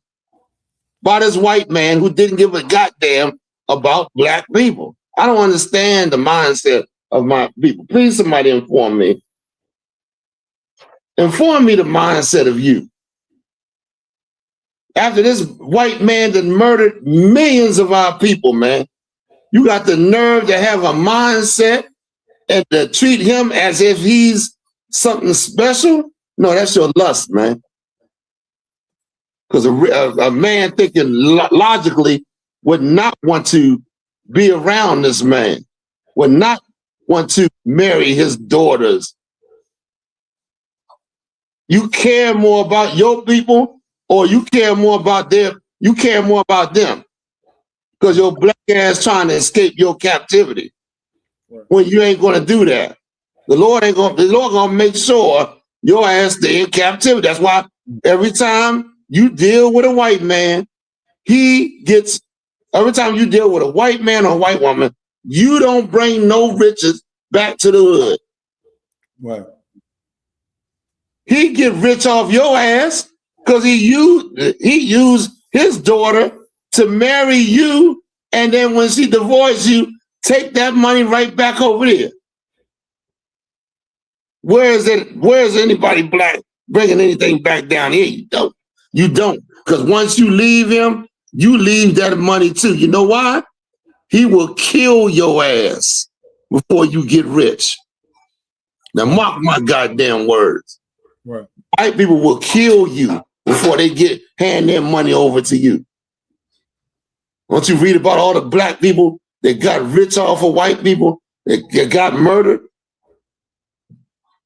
by this white man who didn't give a goddamn about black people. I don't understand the mindset of my people. Please, somebody inform me. Inform me the mindset of you. After this white man that murdered millions of our people, man, you got the nerve to have a mindset and to treat him as if he's something special? No, that's your lust, man. Because a man thinking logically would not want to be around this man, would not want to marry his daughters. You care more about your people or you care more about them. You care more about them because your black ass trying to escape your captivity. When you ain't gonna do that, the Lord gonna make sure your ass stay in captivity. That's why every time you deal with a white man, every time you deal with a white man or a white woman, you don't bring no riches back to the hood. Right. He get rich off your ass because he used his daughter to marry you, and then when she divorced you, take that money right back over there. Where's anybody black bringing anything back down here? You don't. You don't. Because once you leave him, you leave that money too. You know why? He will kill your ass before you get rich. Now mark my goddamn words. Right. White people will kill you before they hand their money over to you. Don't you read about all the black people that got rich off of white people that got murdered?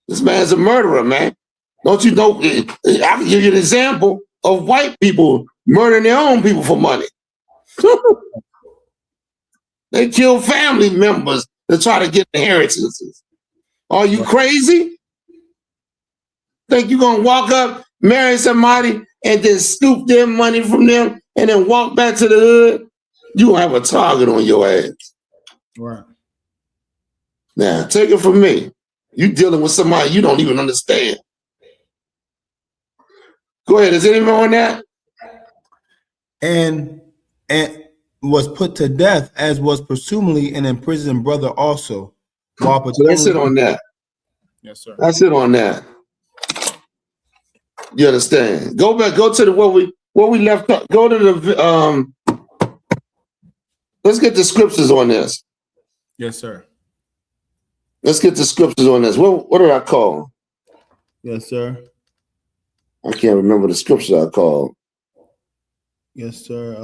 This man's a murderer, man. Don't you know? I can give you an example of white people murdering their own people for money. They kill family members to try to get inheritances. Are you crazy? Think you're gonna walk up, marry somebody, and then scoop their money from them and then walk back to the hood? You gonna have a target on your ass. Right. Now, take it from me. You dealing with somebody you don't even understand. Go ahead. Is anyone on that? And was put to death, as was presumably an imprisoned brother also. While So that's it on that. Yes, sir. That's it on that. You understand? Go back. Go to the what we left. Go to the let's get the scriptures on this. Yes, sir. Let's get the scriptures on this. What did I call? Yes, sir. I can't remember the scripture I called. Yes, sir.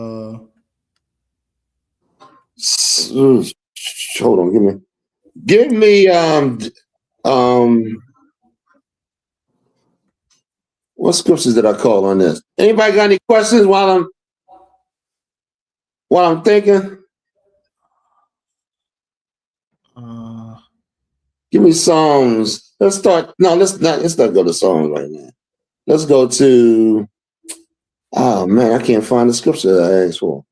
Hold on, give me what scriptures did I call on this? Anybody got any questions while I'm thinking? Give me Psalms. Let's start. No, let's not go to Psalms right now. Let's go to. Oh man, I can't find the scripture that I asked for.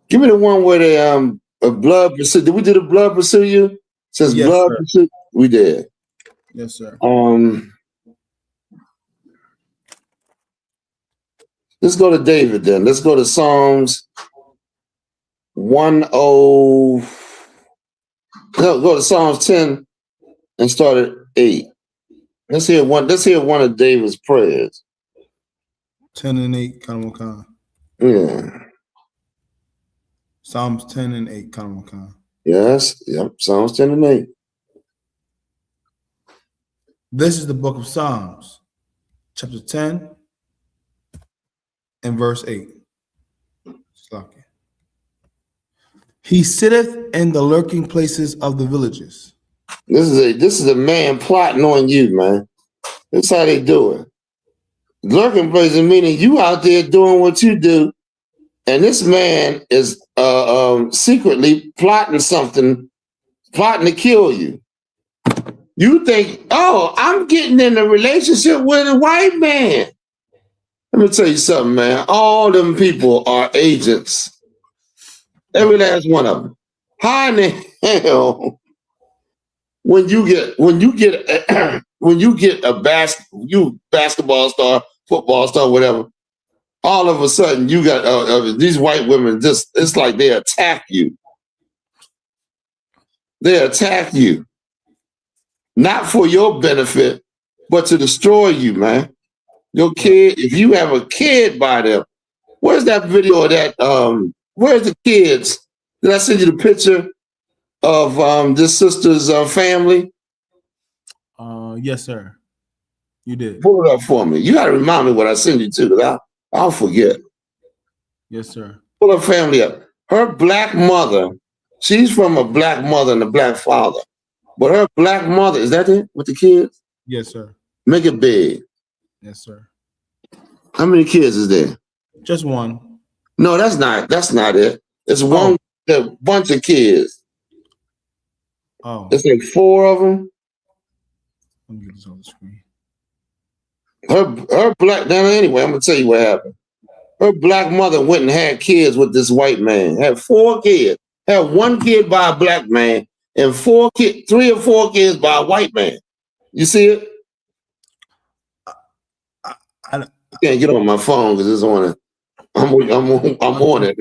Give me the one where the blood pursue. Did we do the blood pursue you? Says yes, blood sir. pursue. We did. Yes, sir. Let's go to David then. Let's go to Psalms 10. No, go to Psalms 10 and start at 8. Let's hear one of David's prayers. 10 and 8, Khan. Yeah. Psalms 10 and 8, Khan. Yes. Yep. Psalms 10 and 8. This is the book of Psalms, chapter 10 and verse 8. He sitteth in the lurking places of the villages. This is a man plotting on you, man. That's how they do it. Lurking places meaning you out there doing what you do, and this man is secretly plotting something, plotting to kill you. You think, oh, I'm getting in a relationship with a white man. Let me tell you something, man. All them people are agents. Every last one of them. How in the hell when you get a basketball star, football star, whatever, all of a sudden you got these white women, it's like they attack you. They attack you. Not for your benefit, but to destroy you, man. Your kid, if you have a kid by them, where's that video of that? Where's the kids? Did I send you the picture of this sister's family? Yes, sir. You did. Pull it up for me. You got to remind me what I sent you to, because I'll forget. Yes, sir. Pull her family up. Her black mother, she's from a black mother and a black father. But her black mother, is that it with the kids? Yes, sir. Make it big. Yes, sir. How many kids is there? Just one. No, that's not it. It's one a bunch of kids. Oh. It's like 4 of them. Let me get this on the screen. Her black, now anyway, I'm gonna tell you what happened. Her black mother went and had kids with this white man. Had 4 kids. Had 1 kid by a black man and 3 or 4 kids by a white man. You see it? I can't get on my phone because it's on it. I'm on it.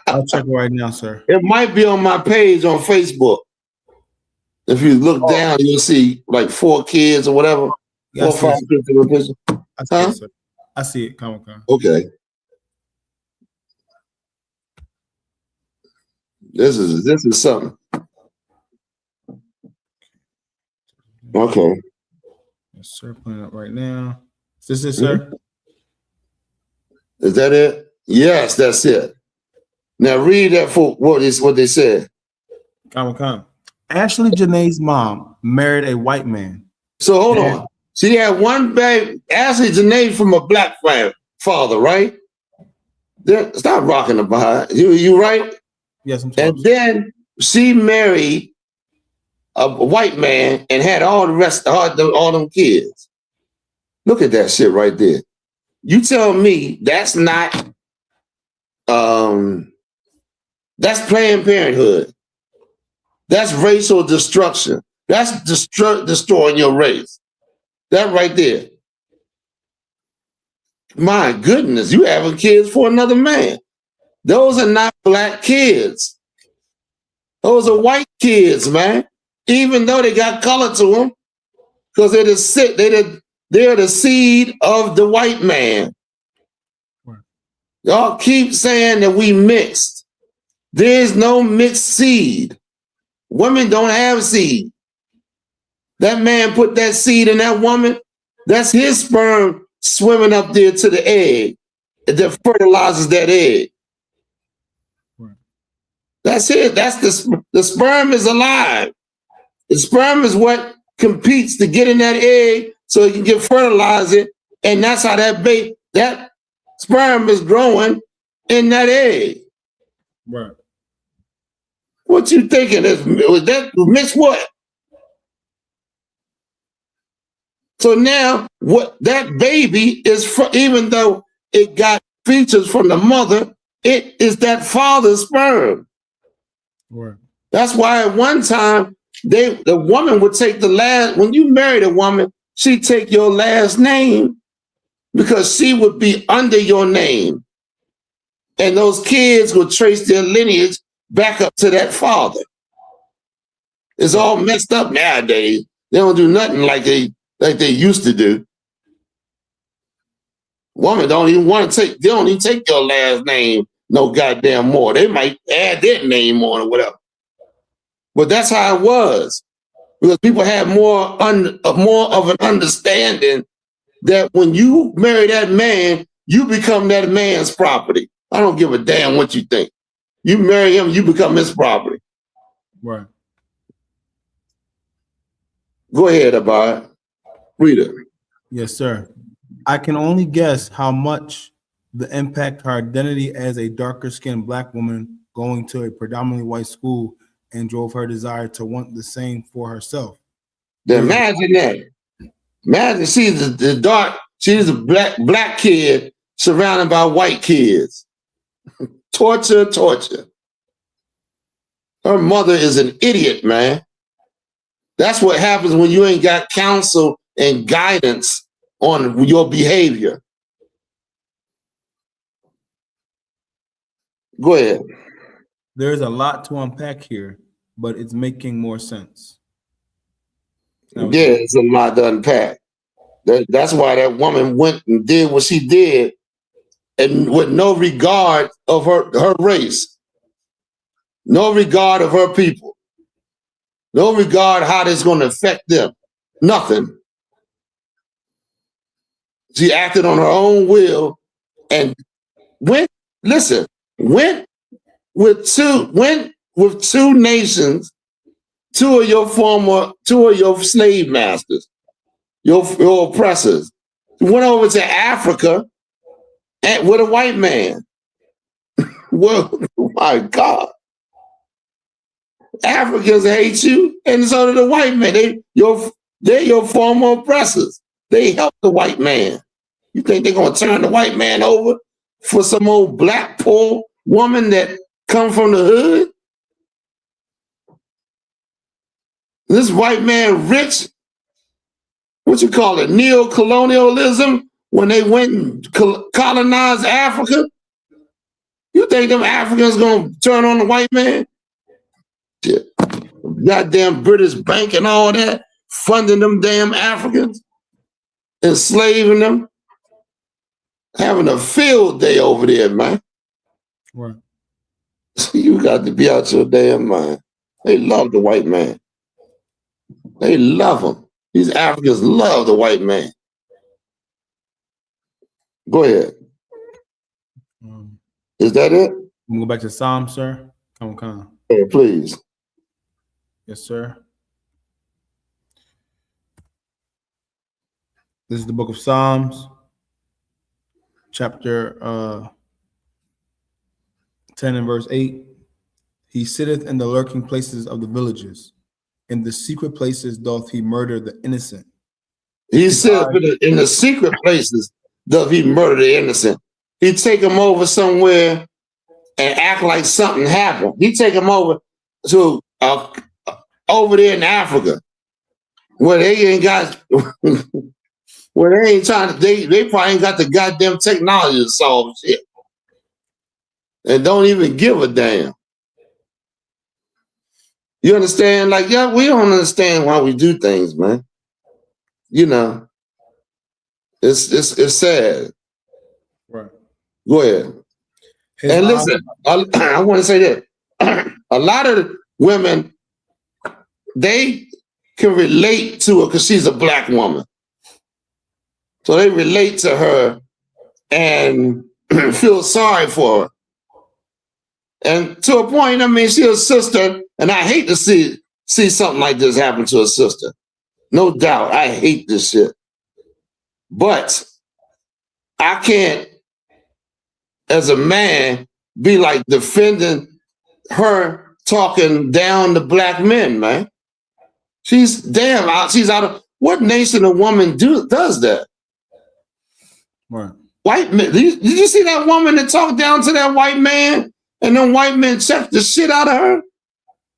I'll check it right now, sir. It might be on my page on Facebook. If you look down, you'll see like 4 kids or whatever. Yeah, 4 or 5 kids in the picture. I see it, sir. I see it. Come. Okay. This is something. Okay. Yes, sir. Pulling up right now. Is this it, sir? Is that it? Yes, that's it. Now read that for what they said. Come. Ashley Janae's mom married a white man. So hold on. She had 1 baby. Ashley Janae from a black father, right? Stop rocking the behind. You right? Yes, I'm and then she married a white man and had all the rest, all them kids. Look at that shit right there. You tell me that's not, that's Planned Parenthood. That's racial destruction. That's destroying your race. That right there. My goodness, you having kids for another man. Those are not black kids. Those are white kids, man. Even though they got color to them, because they're the seed of the white man. Y'all keep saying that we mixed. There's no mixed seed. Women don't have seed. That man put that seed in that woman. That's his sperm swimming up there to the egg that fertilizes that egg. That's it. That's the sperm is alive. The sperm is what competes to get in that egg so it can get fertilized, and that's how that sperm is growing in that egg. Right. What you thinking? Was that mixed what? So now, what that baby is, even though it got features from the mother, it is that father's sperm. Right. That's why at one time the woman would take the last. When you married a woman, she'd take your last name because she would be under your name, and those kids would trace their lineage back up to that father. It's all messed up nowadays. They don't do nothing like they used to do. Women don't even want to take. They don't even take your last name no goddamn more. They might add their name on or whatever. But that's how it was, because people had more of an understanding that when you marry that man, you become that man's property. I don't give a damn what you think. You marry him, you become his property. Right. Go ahead, Abad. Read it. Yes, sir. I can only guess how much the impact her identity as a darker-skinned black woman going to a predominantly white school and drove her desire to want the same for herself. Imagine that. Imagine she's she's a black kid surrounded by white kids. Torture. Her mother is an idiot, man. That's what happens when you ain't got counsel and guidance on your behavior. Go ahead. There's a lot to unpack here, but it's making more sense. Yeah, it's a lot to unpack. That's why that woman went and did what she did, and with no regard of her race, no regard of her people, no regard how this is going to affect them. Nothing. She acted on her own will and went with two nations, two of your slave masters. your oppressors. You went over to Africa and with a white man. Well, my God. Africans hate you, and so do the white man. They're your former oppressors. They help the white man. You think they're gonna turn the white man over for some old black poor woman that come from the hood? This white man rich, what you call it, neo-colonialism, when they went and colonized Africa? You think them Africans gonna turn on the white man? Shit. Goddamn British bank and all that, funding them damn Africans, enslaving them, having a field day over there, man. Right. You got to be out your damn mind. They love the white man. They love him. These Africans love the white man. Go ahead. Is that it? We'll go back to Psalms, sir. Come on. Yeah, please. Yes, sir. This is the book of Psalms, chapter 10 and verse 8. He sitteth in the lurking places of the villages. In the secret places doth he murder the innocent. He said in the secret places doth he murder the innocent. He take them over somewhere and act like something happened. He take them over to over there in Africa, where they ain't got, where they ain't trying to, they probably ain't got the goddamn technology to solve shit. And don't even give a damn. You understand? Like, yeah, we don't understand why we do things, man. You know, it's sad. Right. Go ahead. And listen, I want to say that a lot of women, they can relate to her because she's a black woman. So they relate to her and feel sorry for her. And to a point, I mean, she's a sister, and I hate to see something like this happen to a sister. No doubt, I hate this shit. But I can't, as a man, be like defending her talking down to black men, man. She's out of, what nation a woman does that? Right. White men, did you see that woman that talked down to that white man and then white men checked the shit out of her?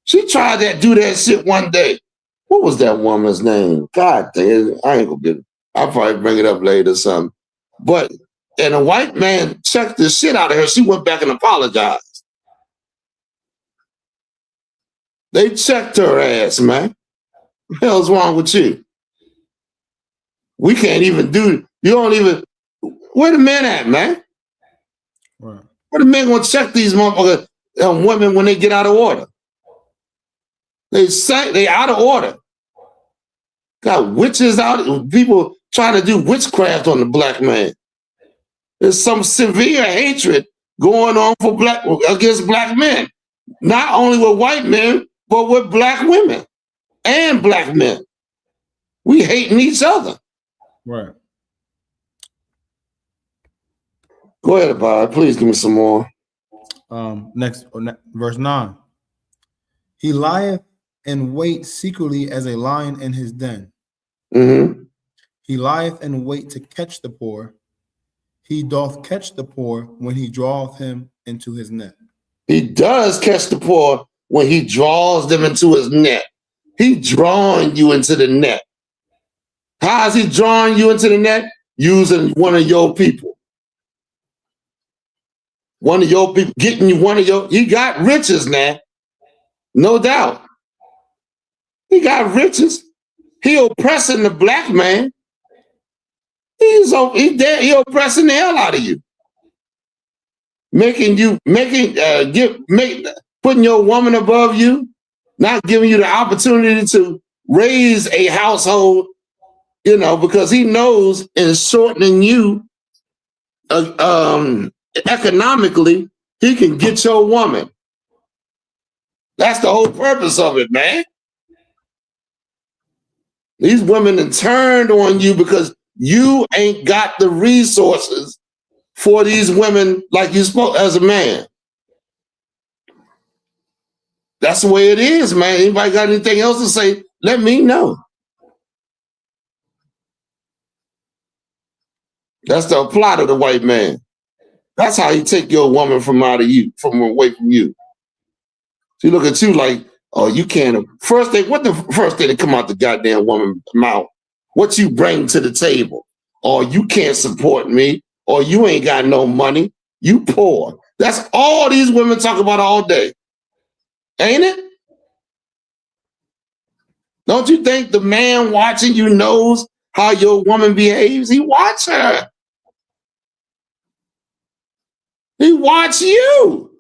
She tried to do that shit one day. What was that woman's name? God damn, I ain't gonna get it. I'll probably bring it up later or something. But, and a white man checked the shit out of her. She went back and apologized. They checked her ass, man. What the hell's wrong with you? We can't even do, you don't even, where the men at, man? Right. Where the men gonna check these motherfuckers, women when they get out of order? They out of order. Got witches out, people trying to do witchcraft on the black man. There's some severe hatred going on against black men. Not only with white men, but with black women and black men. We hating each other. Right. Go ahead, Bob. Please give me some more. Next, verse 9. He lieth in wait secretly as a lion in his den. Mm-hmm. He lieth in wait to catch the poor. He doth catch the poor when he draweth him into his net. He does catch the poor when he draws them into his net. He drawing you into the net. How is he drawing you into the net? Using one of your people. One of your people, getting you he got riches now. No doubt. He got riches. He oppressing the black man. He oppressing the hell out of you. Putting your woman above you, not giving you the opportunity to raise a household, you know, because he knows in shortening you economically, he can get your woman. That's the whole purpose of it, man. These women have turned on you because you ain't got the resources for these women like you spoke as a man. That's the way it is, man. Anybody got anything else to say? Let me know. That's the plot of the white man. That's how you take your woman from out of you, from away from you. She look at you like, oh, you can't. First thing, what the first thing that come out the goddamn woman's mouth? What you bring to the table? Or you can't support me, or you ain't got no money. You poor. That's all these women talk about all day. Ain't it? Don't you think the man watching you knows how your woman behaves? He watch her. He watch you.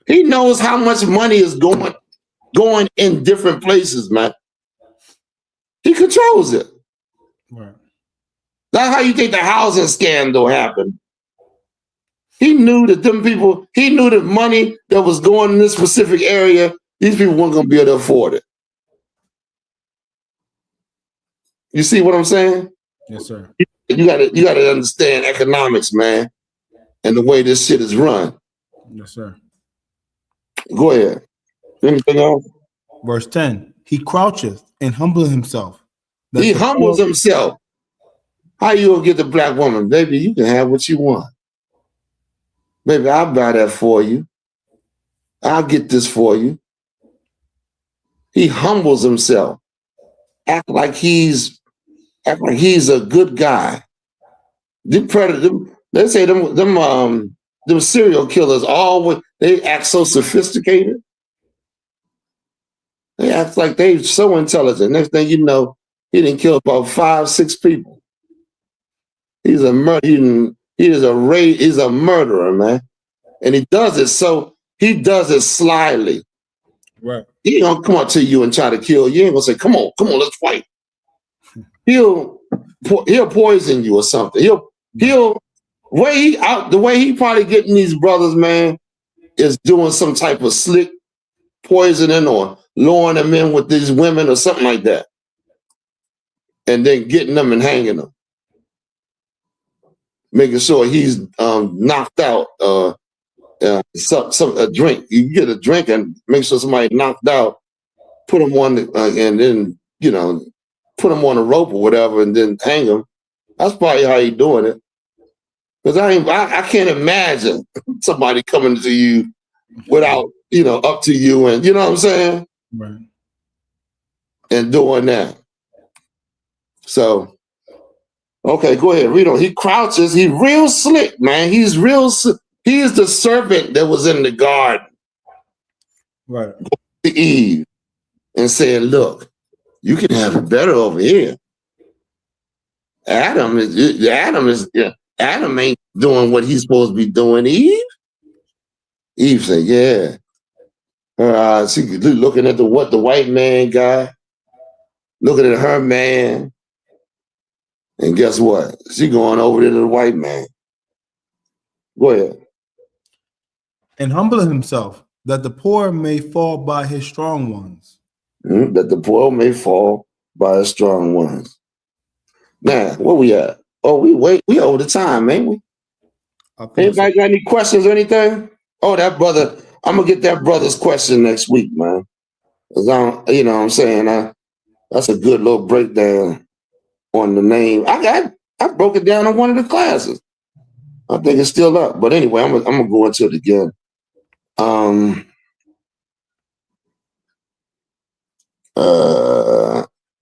He knows how much money is going in different places, man. He controls it. Right. That's how you think the housing scandal happened. He knew that he knew the money that was going in this specific area, these people weren't going to be able to afford it. You see what I'm saying? Yes, sir. You gotta understand economics, man, and the way this shit is run. Yes, sir. Go ahead. Anything else? Verse 10, he croucheth and humbleth himself. He humbles himself. How you gonna get the black woman? Baby, you can have what you want. Baby, I'll buy that for you. I'll get this for you. He humbles himself. Act like he's a good guy. They say them serial killers always, they act so sophisticated. They act like they're so intelligent. Next thing you know, he didn't kill about 5, 6 people. He's a murderer, man. And he does it slyly. Right. He ain't gonna come up to you and try to kill you. He ain't gonna say, come on, let's fight. He'll poison you or something. The way he probably getting these brothers, man, is doing some type of slick poisoning or luring them in with these women or something like that. And then getting them and hanging them. Making sure he's knocked out a drink. You get a drink and make sure somebody knocked out, put them on and then, put them on a rope or whatever and then hang them. That's probably how he's doing it. Because I can't imagine somebody coming to you without, up to you and, you know what I'm saying? Right. And doing that. So, okay, go ahead, read on. He crouches. He's real slick, man. He is the serpent that was in the garden. Right. To Eve and saying, look, you can have it better over here. Adam ain't doing what he's supposed to be doing. Eve said, yeah. She looking at the white man guy, looking at her man, and guess what? She going over to the white man. Go ahead. And humbling himself, that the poor may fall by his strong ones. That the poor may fall by his strong ones. Now, where we at? Oh, we over the time, ain't we? Anybody got any questions or anything? Oh, that brother, I'm gonna get that brother's question next week, man. Cause you know what I'm saying? That's a good little breakdown on the name. I broke it down in one of the classes. I think it's still up. But anyway, I'm gonna go into it again.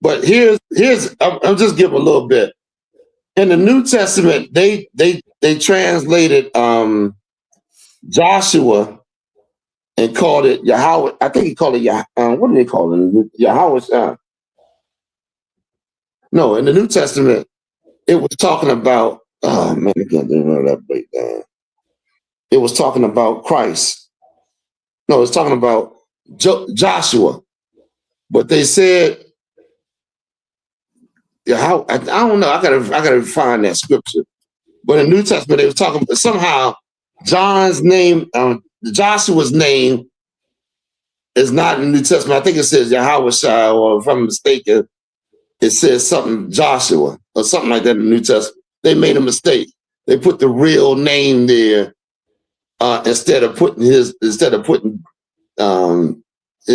But here's I'll just give a little bit. In the New Testament, they translated Joshua and called it Yahweh. I think he called it what do they call it? Yahweh. No, in the New Testament, it was talking about, oh man, I can't remember that breakdown. It was talking about Christ. No, it was talking about Joshua. But they said, I don't know. I gotta find that scripture. But in the New Testament, they were talking about somehow Joshua's name It's not in the New Testament. I think it says Yahweh, or if I'm mistaken, it says something Joshua or something like that in the New Testament. They made a mistake. They put the real name there instead of putting his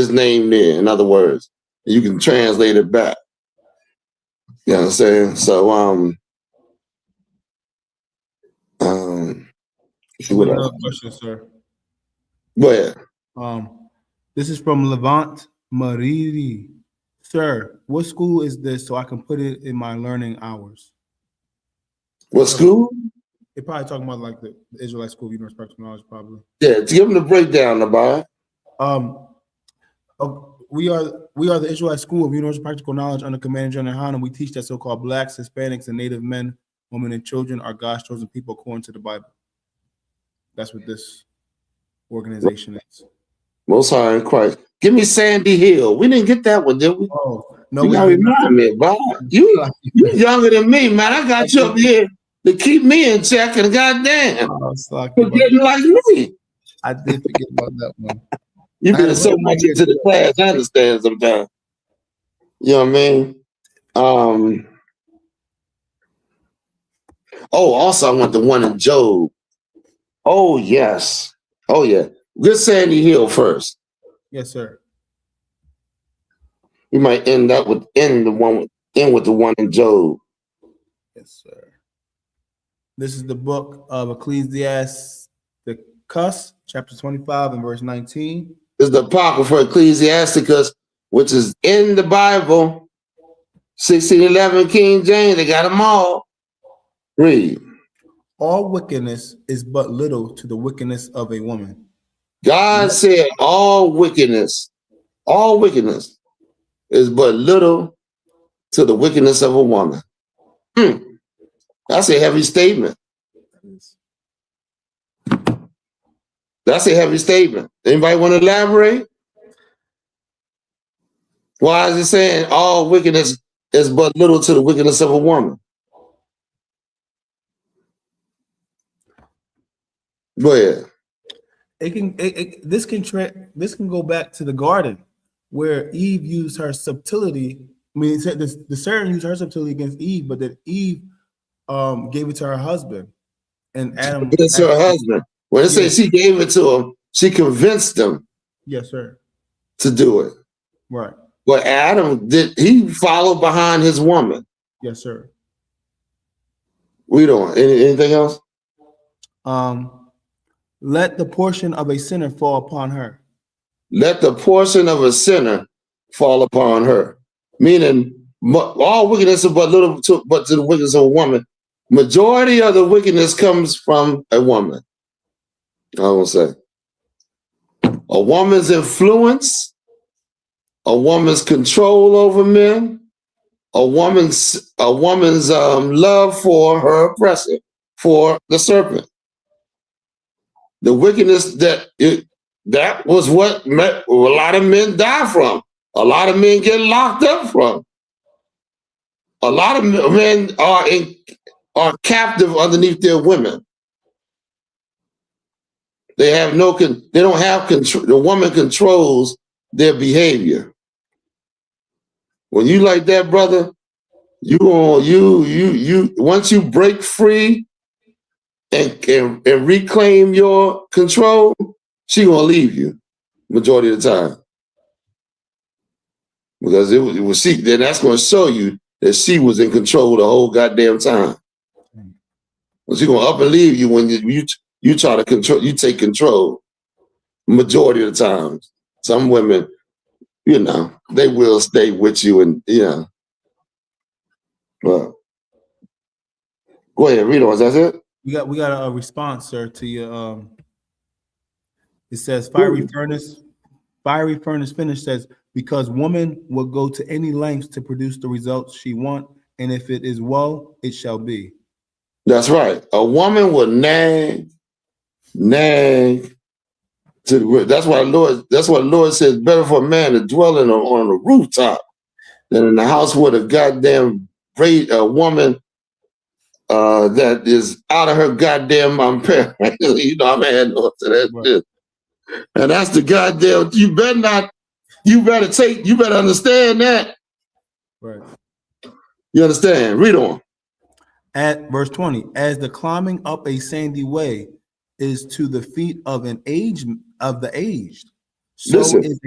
name there. In other words, you can translate it back. You know what I'm saying? So Another question, sir. Go ahead. This is from Levant Mariri. Sir, what school is this so I can put it in my learning hours? What school? They're probably talking about like the Israelite School of Universal Practical Knowledge, probably. Yeah, to give them the breakdown about we are the Israelite School of Universal Practical Knowledge under Commander General YAHANNA. We teach that so-called blacks, Hispanics, and Native men, women, and children are God's chosen people according to the Bible. That's what this organization is. Most High in Christ. Give me Sandy Hill. We didn't get that one, did we? Oh, no, you gotta remind me, Bob. You younger than me, man. I got you up here to keep me in check, and goddamn, forgetting like me. I did forget about that one. You've been so much into the class, I understand sometimes. You know what I mean? Oh, also I want the one in Job. Oh, yes. Oh, yeah. Good Sandy Hill first. Yes, sir. We might end with the one in Job. Yes, sir. This is the book of Ecclesiasticus, chapter 25 and verse 19. This is the Apocrypha Ecclesiasticus, which is in the Bible. 1611 King James, they got them all. Read. All wickedness is but little to the wickedness of a woman. God said all wickedness is but little to the wickedness of a woman. That's a heavy statement. That's a heavy statement. Anybody want to elaborate? Why is it saying all wickedness is but little to the wickedness of a woman? Go ahead. This can go back to the garden where Eve used her subtlety. I mean, it said the serpent used her subtlety against Eve, but that Eve gave it to her husband, and Adam. It's her husband. When it says she gave it to him, she convinced him. Yes, sir. To do it. Right. But Adam he followed behind his woman. Yes, sir. We don't. Anything else? Let the portion of a sinner fall upon her. Let the portion of a sinner fall upon her. Meaning, all wickedness is but little to the wickedness of a woman. Majority of the wickedness comes from a woman. I will say. A woman's influence, a woman's control over men, a woman's love for her oppressor, for the serpent. The wickedness that was what a lot of men die from. A lot of men get locked up from. A lot of men are captive underneath their women. They don't have control. The woman controls their behavior. When you like that, brother, you once you break free and reclaim your control, she gonna leave you majority of the time. Because then that's gonna show you that she was in control the whole goddamn time. Well, she's gonna up and leave you when you try to control, you take control majority of the times. Some women, they will stay with you and well. Go ahead, read on. Is that it? We got a response, sir, to your it says fiery furnace finish says, because woman will go to any lengths to produce the results she want, and if it is woe, it shall be. That's right. A woman will nag. That's why the Lord says better for a man to dwell on a rooftop than in the house with a goddamn woman that is out of her goddamn parent. I'm adding on to that shit. And that's the goddamn, you better understand that. Right. You understand? Read on. At verse 20, as the climbing up a sandy way is to the feet of the aged. So Listen, is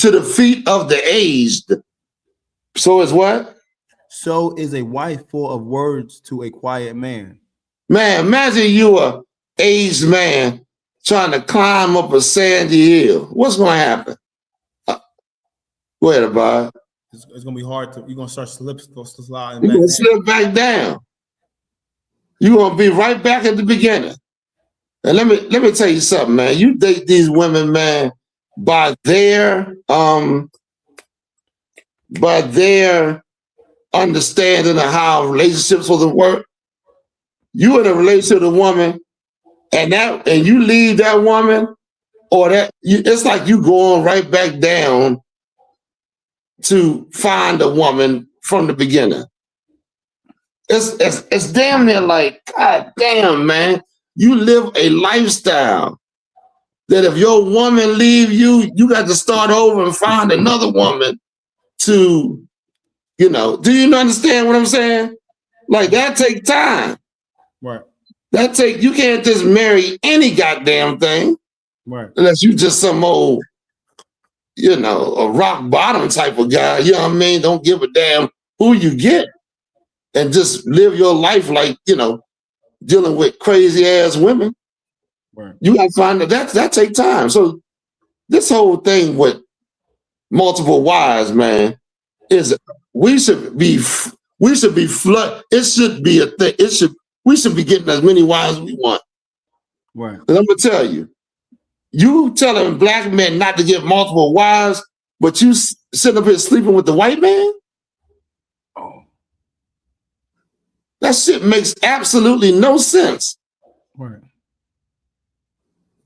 to the feet of the aged. So is what? So is a wife full of words to a quiet man. Man, imagine you a aged man trying to climb up a sandy hill. What's going to happen? Go ahead, Bob. It's going to be hard to. You're going to start sliding. You're going to slip back down. You're going to be right back at the beginning. And let me tell you something, man. You date these women, man, by their understanding of how relationships supposed to work. You in a relationship with a woman, and you leave that woman, or it's like you going right back down to find a woman from the beginning. It's damn near like, God damn, man. You live a lifestyle that if your woman leave you, you got to start over and find another woman to, do you understand what I'm saying? Like that takes time. Right. You can't just marry any goddamn thing. Right. Unless you just some old, a rock bottom type of guy, you know what I mean? Don't give a damn who you get and just live your life like, dealing with crazy ass women. Right. You got to find that take time. So this whole thing with multiple wives, man, is we should be flood. It should be a thing. We should be getting as many wives as we want. Right. And I'm gonna tell you, you telling black men not to get multiple wives, but you sitting up here sleeping with the white man? Oh. That shit makes absolutely no sense. Right.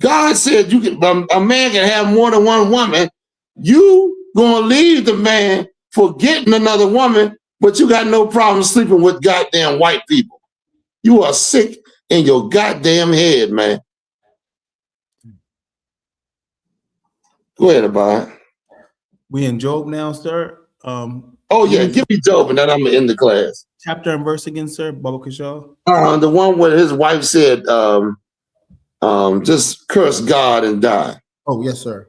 God said a man can have more than one woman. You gonna leave the man for getting another woman, but you got no problem sleeping with goddamn white people. You are sick in your goddamn head, man. Go ahead, Abad. We in Job now, sir. Oh yeah, give me Job, and then I'm gonna end the class. Chapter and verse again, sir. Baba Kashaw. The one where his wife said, just curse God and die. Oh yes, sir.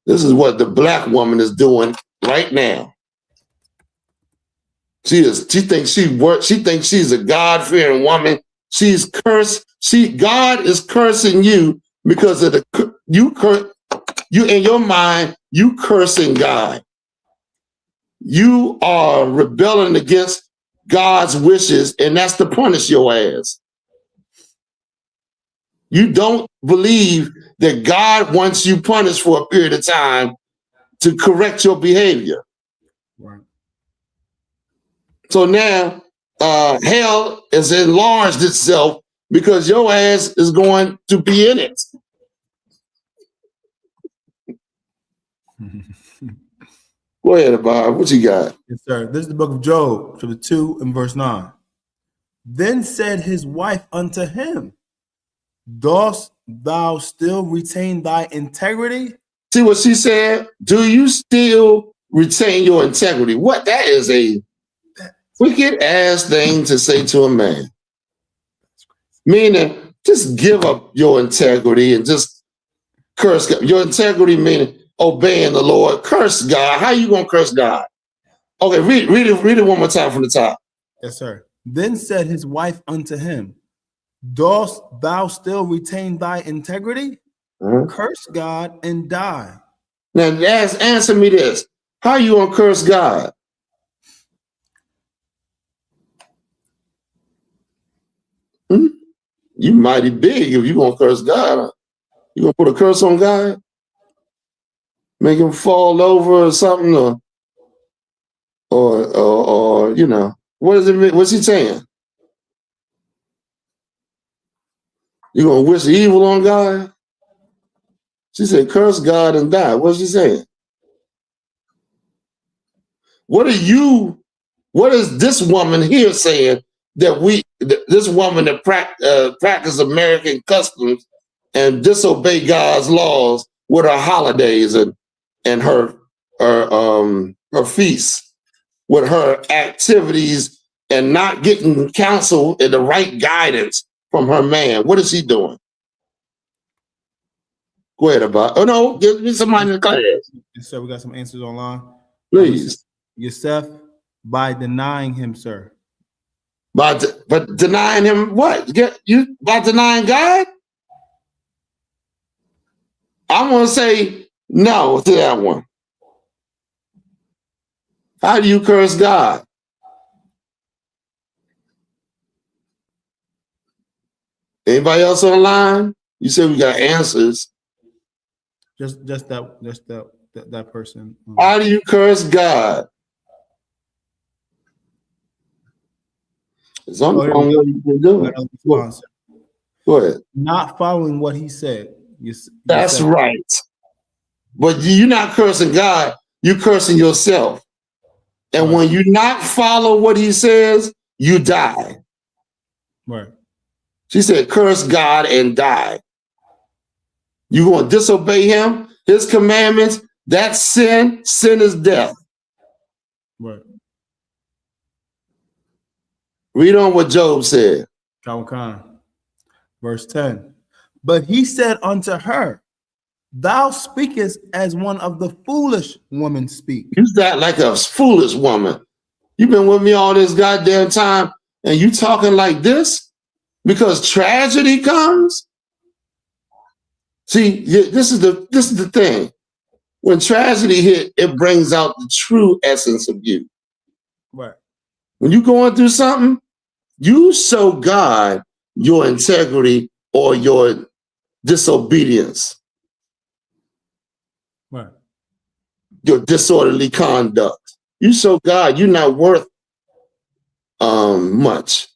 This is what the black woman is doing right now. She thinks she's a God-fearing woman. She's cursed. God is cursing you because of you in your mind, you cursing God. You are rebelling against God's wishes, and that's to punish your ass. You don't believe that God wants you punished for a period of time to correct your behavior. Right. So now hell has enlarged itself because your ass is going to be in it. Go ahead, Bob. What you got? Yes, sir. This is the book of Job, chapter 2 and verse 9. Then said his wife unto him, dost thou still retain thy integrity? See what she said? Do you still retain your integrity? What? That is a wicked ass thing to say to a man. Meaning, just give up your integrity and just curse God. Your integrity meaning obeying the Lord. Curse God. How you gonna curse God? Okay, read it one more time from the top. Yes, sir. Then said his wife unto him, dost thou still retain thy integrity? Curse God and die. Now answer me this. How you gonna curse God? You mighty big if you gonna curse God. You gonna put a curse on God? Make him fall over or something, or what is it? What's he saying? You gonna wish evil on God? She said, curse God and die. What's she saying? What is this woman here saying that this woman that practice American customs and disobey God's laws with her holidays and her feasts, with her activities, and not getting counsel and the right guidance from her man. What is he doing? Go ahead, about. Oh no, give me somebody in the class. Yes, sir. We got some answers online. Please. Yusuf, by denying him, sir. But denying him what? By denying God? I'm gonna say no to that one. How do you curse God? Anybody else online? You said we got answers. Just that person. How do you curse God? It's on the phone. What you can do. Go ahead. Not following what he said. That's right. But you're not cursing God. You're cursing yourself. And when you not follow what he says, you die. Right. She said, curse God and die. You're going to disobey him, his commandments. That's sin. Sin is death. Right. Read on what Job said. Verse 10. But he said unto her, thou speakest as one of the foolish women speak. You sound like a foolish woman. You've been with me all this goddamn time, and you talking like this because tragedy comes? See, this is the thing. When tragedy hit, it brings out the true essence of you. Right. When you're going through something, you show God your integrity or your disobedience. Right. Your disorderly conduct. You show God you're not worth much.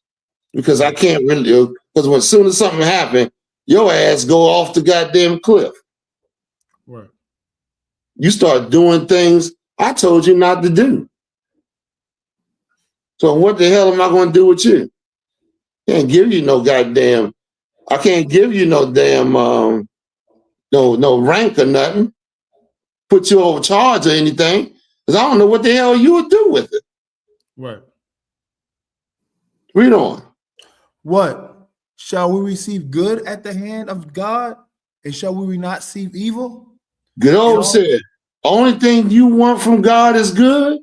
Because I can't really, because as soon as something happens, your ass go off the goddamn cliff. Right. You start doing things I told you not to do. So what the hell am I going to do with you? Can't give you no goddamn, I can't give you no damn, no rank or nothing. Put you over charge or anything. Because I don't know what the hell you would do with it. Right. Read on. What? Shall we receive good at the hand of God? And shall we not receive evil? Good old said, only thing you want from God is good?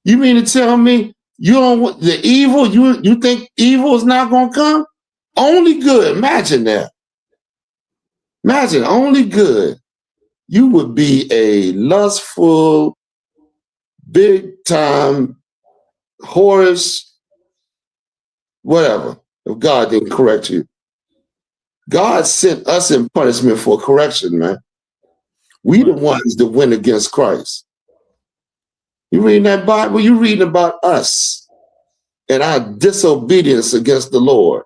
You mean to tell me you don't want the evil? You think evil is not going to come? Only good. Imagine that. Imagine only good. You would be a lustful, big time, whorish, whatever, if God didn't correct you. God sent us in punishment for correction, man. We the ones that went against Christ. You reading that Bible, you reading about us and our disobedience against the Lord.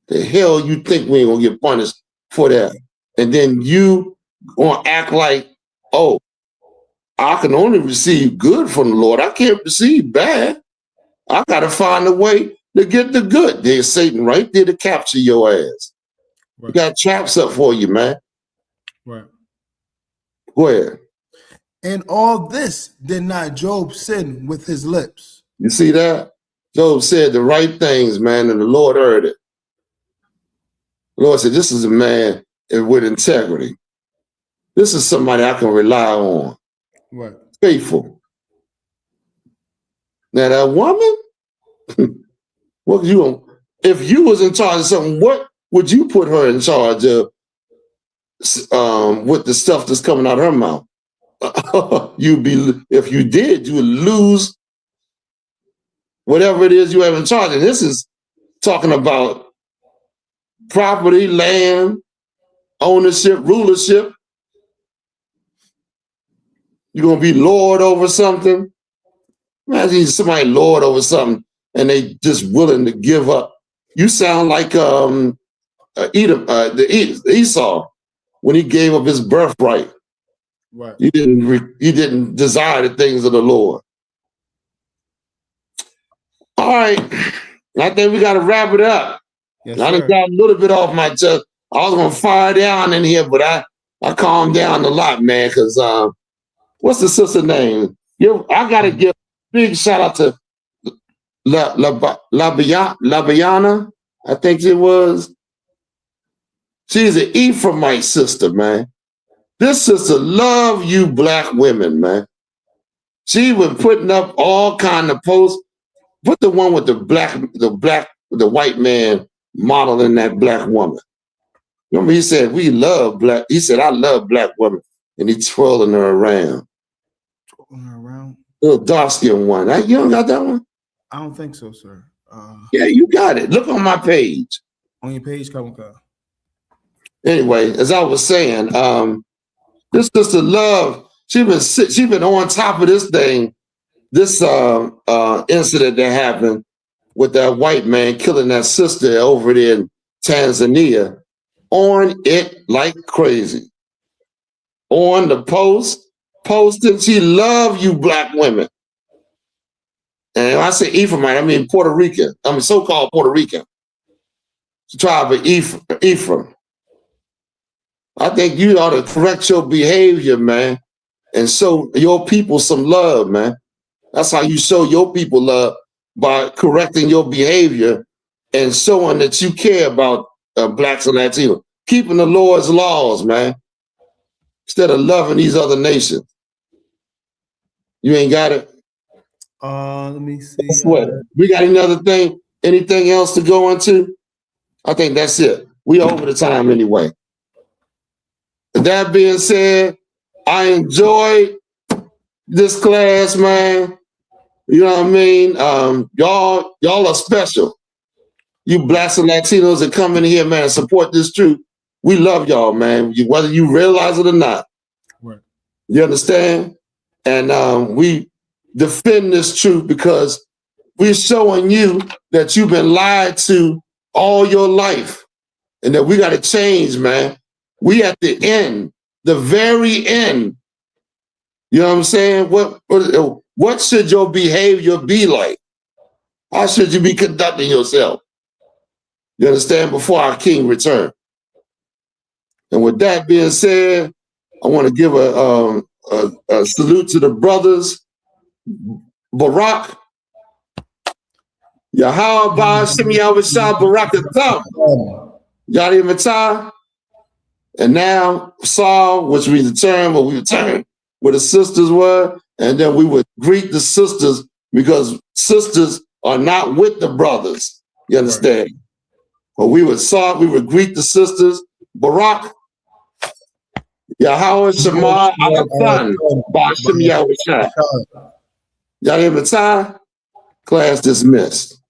The hell you think we ain't gonna get punished for that? And then you gonna act like, oh, I can only receive good from the Lord. I can't receive bad. I gotta find a way to get the good. There's Satan right there to capture your ass. Right. He got traps up for you, man. Right. Go ahead. And all this did not Job sin with his lips. You see that? Job said the right things, man, and the Lord heard it. The Lord said, this is a man with integrity. This is somebody I can rely on. Right. Faithful. Now that woman, what you, if you was in charge of something, what would you put her in charge of with the stuff that's coming out of her mouth? If you did, you would lose whatever it is you have in charge. And this is talking about property, land, ownership, rulership. You're going to be lord over something. Imagine somebody lord over something and they just willing to give up. You sound like Esau when he gave up his birthright. Right. He didn't desire the things of the Lord. All right. I think we got to wrap it up. Yes, I done sir. got a little bit off my chest. I was gonna fire down in here, but I calmed down a lot, man. Cause what's the sister name? I gotta give a big shout out to Labiana, I think it was. She's an Ephraimite sister, man. This sister love you black women, man. She was putting up all kind of posts. Put the one with the white man modeling that black woman. Remember, he said, we love black. He said, I love black women. And he's twirling her around. Twirling her around? Little dark-skinned one. You don't got that one? I don't think so, sir. Yeah, you got it. Look on my page. On your page, come on. Anyway, as I was saying, this sister love, she been on top of this thing, this incident that happened with that white man killing that sister over there in Tanzania, on it like crazy. On the posting, she love you black women. And when I say Ephraimite, I mean Puerto Rican. I mean so-called Puerto Rican. It's a tribe of Ephraim. I think you ought to correct your behavior, man, and show your people some love, man. That's how you show your people love, by correcting your behavior and showing that you care about blacks and Latinos. Keeping the Lord's laws, man, instead of loving these other nations. You ain't got it? Let me see. What? We got another thing? Anything else to go into? I think that's it. We over the time anyway. That being said, I enjoyed this class, man. You know what I mean? Y'all are special. You blacks and Latinos that come in here, man, and support this truth. We love y'all, man. Whether you realize it or not. Right. You understand? And we defend this truth because we're showing you that you've been lied to all your life and that we got to change, man. We at the end, the very end. You know what I'm saying? What should your behavior be like? How should you be conducting yourself? You understand? Before our King return. And with that being said, I want to give a salute to the brothers. Barak, Yahweh Shem Yahushua Barakatam, Yadi Matai, and now Saul, which we determined what we returned, where the sisters were, and then we would greet the sisters because sisters are not with the brothers. You understand? But we would greet the sisters. Barak, Yahweh Shema Abban, Bashem Yahushua. Yadi Matai, class dismissed.